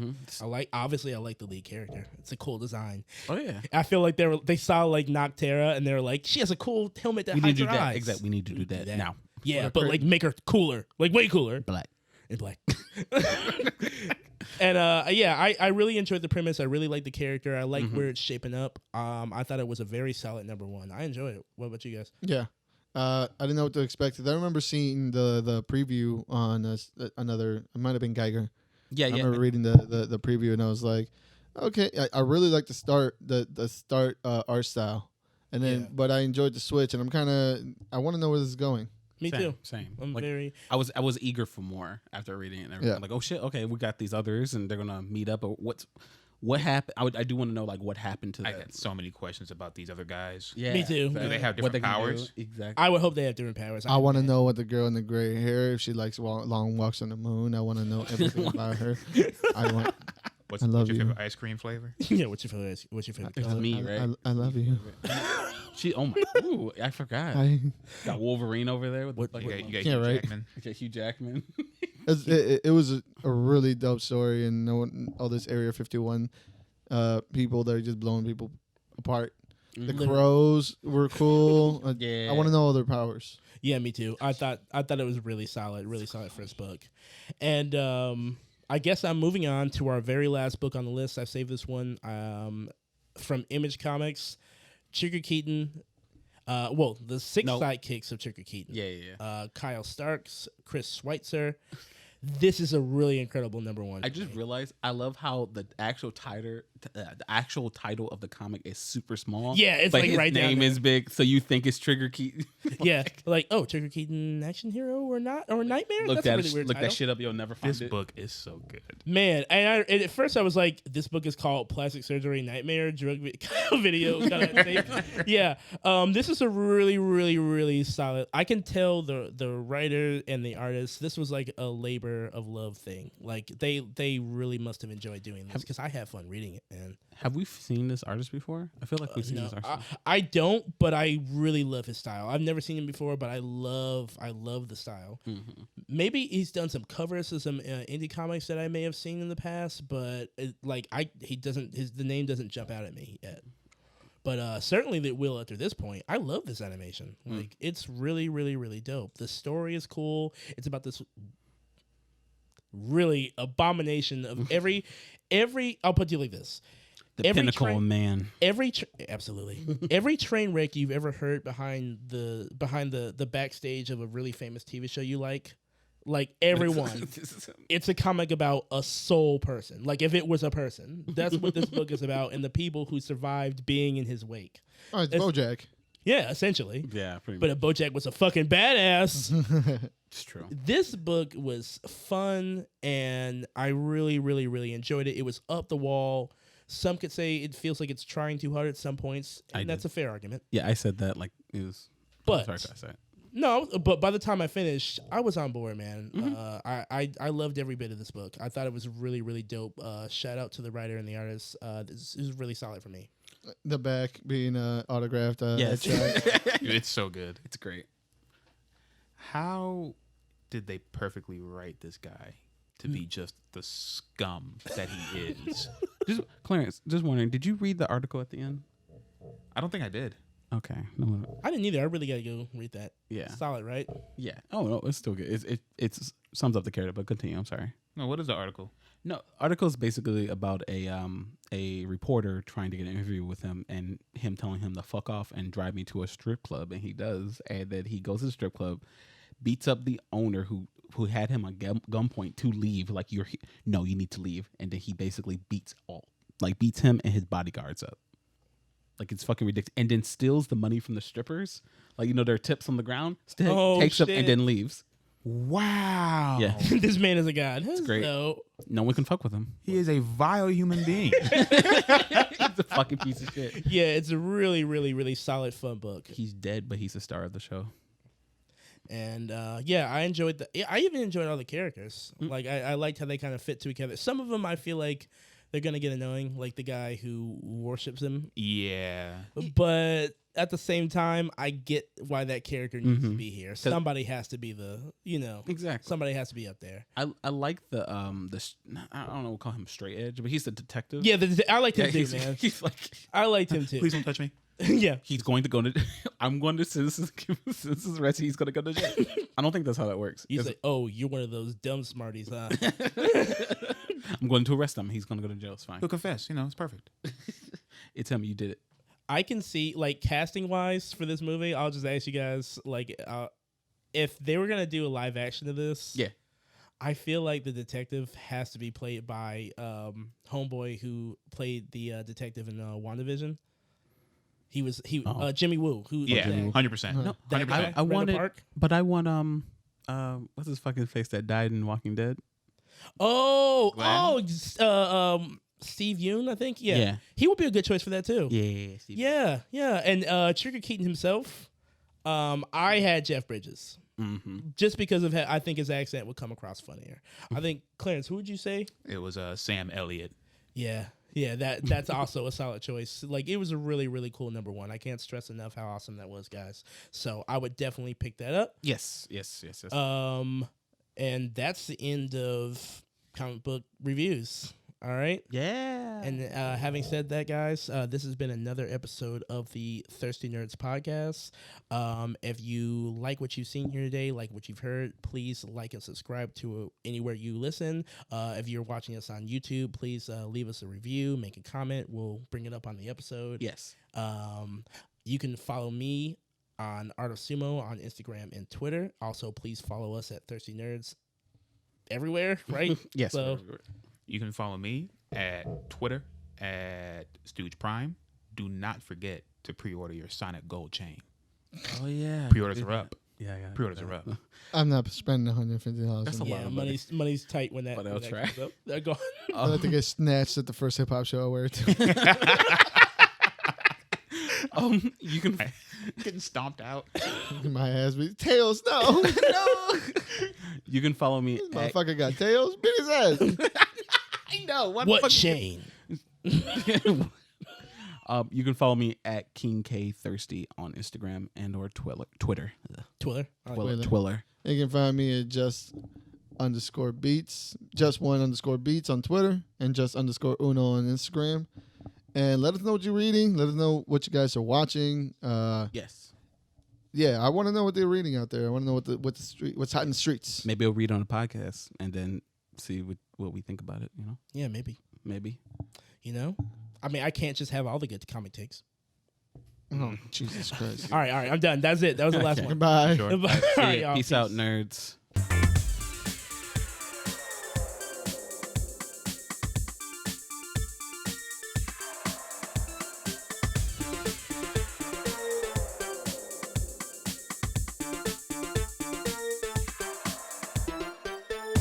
Obviously I like the lead character. It's a cool design. Oh yeah. I feel like they saw like Noctera and they were like, she has a cool helmet that hides her eyes. Exactly. We need to do that now. Yeah, but like make her cooler, like way cooler. Black. In black. And I really enjoyed the premise. I really like the character. I like where it's shaping up. I thought it was a very solid #1. I enjoyed it. What about you guys? Yeah. I didn't know what to expect. I remember seeing the preview on another. It might have been Geiger. Yeah, I remember reading the preview and I was like, okay, I really like the start art style, and then but I enjoyed the switch, and I want to know where this is going. Me too. Same. I'm like, very. I was eager for more after reading it and everything. Yeah. Like, oh shit, okay, we got these others, and they're gonna meet up. Or what happened? I do want to know like what happened to I that. got so many questions about these other guys. Yeah, Me too. Do they have what different powers? Exactly. I would hope they have different powers. I want to know what the girl in the gray hair, if she likes long walks on the moon. I want to know everything about her. What's I love your you. favorite ice cream flavor? Yeah, what's your favorite It's color? me, right? I love you. Oh my! Ooh, I forgot. Got Wolverine over there. With the You fucking- got Yeah, Hugh right. Jackman. Okay, Hugh Jackman. It was a really dope story, and all this Area 51 people that are just blowing people apart. The crows were cool. Yeah. I want to know other powers. Yeah, me too. I thought it was really solid first book. And I guess I'm moving on to our very last book on the list. I saved this one from Image Comics, Trigger Keaton. The six sidekicks of Trigger Keaton. Yeah. Kyle Starks, Chris Schweitzer. This is a really incredible number one. I just realized I love how the actual title of the comic is super small. Yeah, it's but like his right down name there. is big, so you think it's Trigger Keaton. Yeah, like Trigger Keaton, action hero or not or nightmare? Look That's a really weird look title. that shit up. You'll never find This it. book is so good. Man, and at first I was like, this book is called Plastic Surgery Nightmare Drug Video. Kind of thing. Yeah, this is a really, really, really solid. I can tell the writer and the artist, this was like a labor of love thing. Like they really must have enjoyed doing this because I had fun reading it, man. Have we seen this artist before? I feel like we've seen No, this artist. I don't, but I really love his style. I've never seen him before, but I love the style. Mm-hmm. Maybe he's done some covers of some indie comics that I may have seen in the past, but the name doesn't jump out at me yet. But certainly it will after this point. I love this animation. Like it's really, really, really dope. The story is cool. It's about this really abomination of every. I'll put it like this. The pinnacle of man. Absolutely. Every train wreck you've ever heard behind the backstage of a really famous TV show you like everyone, it's a comic about a soul person. Like if it was a person, that's what this book is about, and the people who survived being in his wake. Oh, it's BoJack. Yeah, essentially. Yeah, pretty But if BoJack was a fucking badass. It's true. This book was fun, and I really, really, really enjoyed it. It was up the wall. Some could say it feels like it's trying too hard at some points, and that's a fair argument. Yeah, I said that like it was. But sorry if I said it. no, but by the time I finished, I was on board, man. Mm-hmm. I loved every bit of this book. I thought it was really, really dope. Shout out to the writer and the artist. This is really solid for me. The back being autographed. Yes, Dude, it's so good. it's great. How did they perfectly write this guy to be just the scum that he is? Clarence, just wondering, did you read the article at the end? I don't think I did. Okay. No. I didn't either. I really gotta go read that. Yeah. Solid, right? Yeah. Oh no, it's still good. It sums up the character, but continue. I'm sorry. No, what is the article? No, article is basically about a reporter trying to get an interview with him and him telling him to fuck off and drive me to a strip club, and he does, and then he goes to the strip club, beats up the owner who had him on gunpoint to leave. Like you need to leave, and then he basically beats him and his bodyguards up. Like it's fucking ridiculous, and then steals the money from the strippers, like their tips on the ground. Takes them and then leaves. Wow. Yeah, This man is a god. it's great. So, No one can fuck with him. He is a vile human being. He's a fucking piece of shit. yeah, it's a really, really, really solid, fun book. He's dead, but he's the star of the show. And I enjoyed I even enjoyed all the characters. Like I liked how they kind of fit together. Some of them I feel like they're gonna get annoying, like the guy who worships him. Yeah. But at the same time, I get why that character needs to be here. Somebody has to be Exactly. somebody has to be up there. I like the I don't know, we'll call him straight edge, but he's the detective. Yeah, I liked him too, he's, man. he's like I liked him too. Please don't touch me. Yeah. he's going to go to. I'm going to citizens arrest. He's going to go to jail. I don't think that's how that works. He's like, oh, you're one of those dumb smarties, huh? I'm going to arrest him. He's going to go to jail. It's fine. He'll confess. It's perfect. It's him. You did it. I can see, like, casting wise for this movie, I'll just ask you guys, like, if they were gonna do a live action of this, Yeah. I feel like the detective has to be played by homeboy who played the detective in WandaVision. Jimmy Woo. Yeah, 100%. No, That guy, I Randall wanted, Park. but I want what's his fucking face that died in Walking Dead? Steve Yeun, I think. Yeah. Yeah. He would be a good choice for that too. Yeah, Steve. Yeah. And Trigger Keaton himself, I had Jeff Bridges. Mm-hmm. Just because of I think his accent would come across funnier. I think Clarence, who would you say? It was Sam Elliott. Yeah, that's also a solid choice. Like it was a really, really cool number one. I can't stress enough how awesome that was, guys. So I would definitely pick that up. Yes. And that's the end of comic book reviews. All right. Yeah. And having said that, guys, this has been another episode of the Thirsty Nerds podcast. If you like what you've seen here today, like what you've heard, please like and subscribe to anywhere you listen. If you're watching us on YouTube, please leave us a review, make a comment. We'll bring it up on the episode. Yes. You can follow me on Art of Sumo on Instagram and Twitter. Also, please follow us at Thirsty Nerds everywhere, right? Yes. So, You can follow me at Twitter at Stooge Prime. Do not forget to pre-order your Sonic Gold chain. Oh yeah. Pre-orders are up. Yeah. Pre-orders are up. I'm not spending $150. That's a lot yeah, of money. money's tight when that, But when I'll that try. comes up. They're going. I like to get snatched at the first hip hop show I wear to. You can. Getting stomped out. My ass be tails. No, no. You can follow me. At, Motherfucker got tails. Beat his ass. I know. What chain? You can follow me at King K Thirsty on Instagram and or Twitter. Twitter. Twitter. Twiller. You can find me at just_beats, just1_beats on Twitter, and just_uno on Instagram. And let us know what you're reading. Let us know what you guys are watching. Yes. Yeah, I want to know what they're reading out there. I want to know what's hot in the streets. Maybe I'll read on a podcast and then see what we think about it. You know. Yeah, maybe. You know, I mean, I can't just have all the good comic takes. Oh, Jesus Christ. All right, I'm done. That's it. That was the last one. Goodbye. Sure. All right, y'all. Peace out, nerds.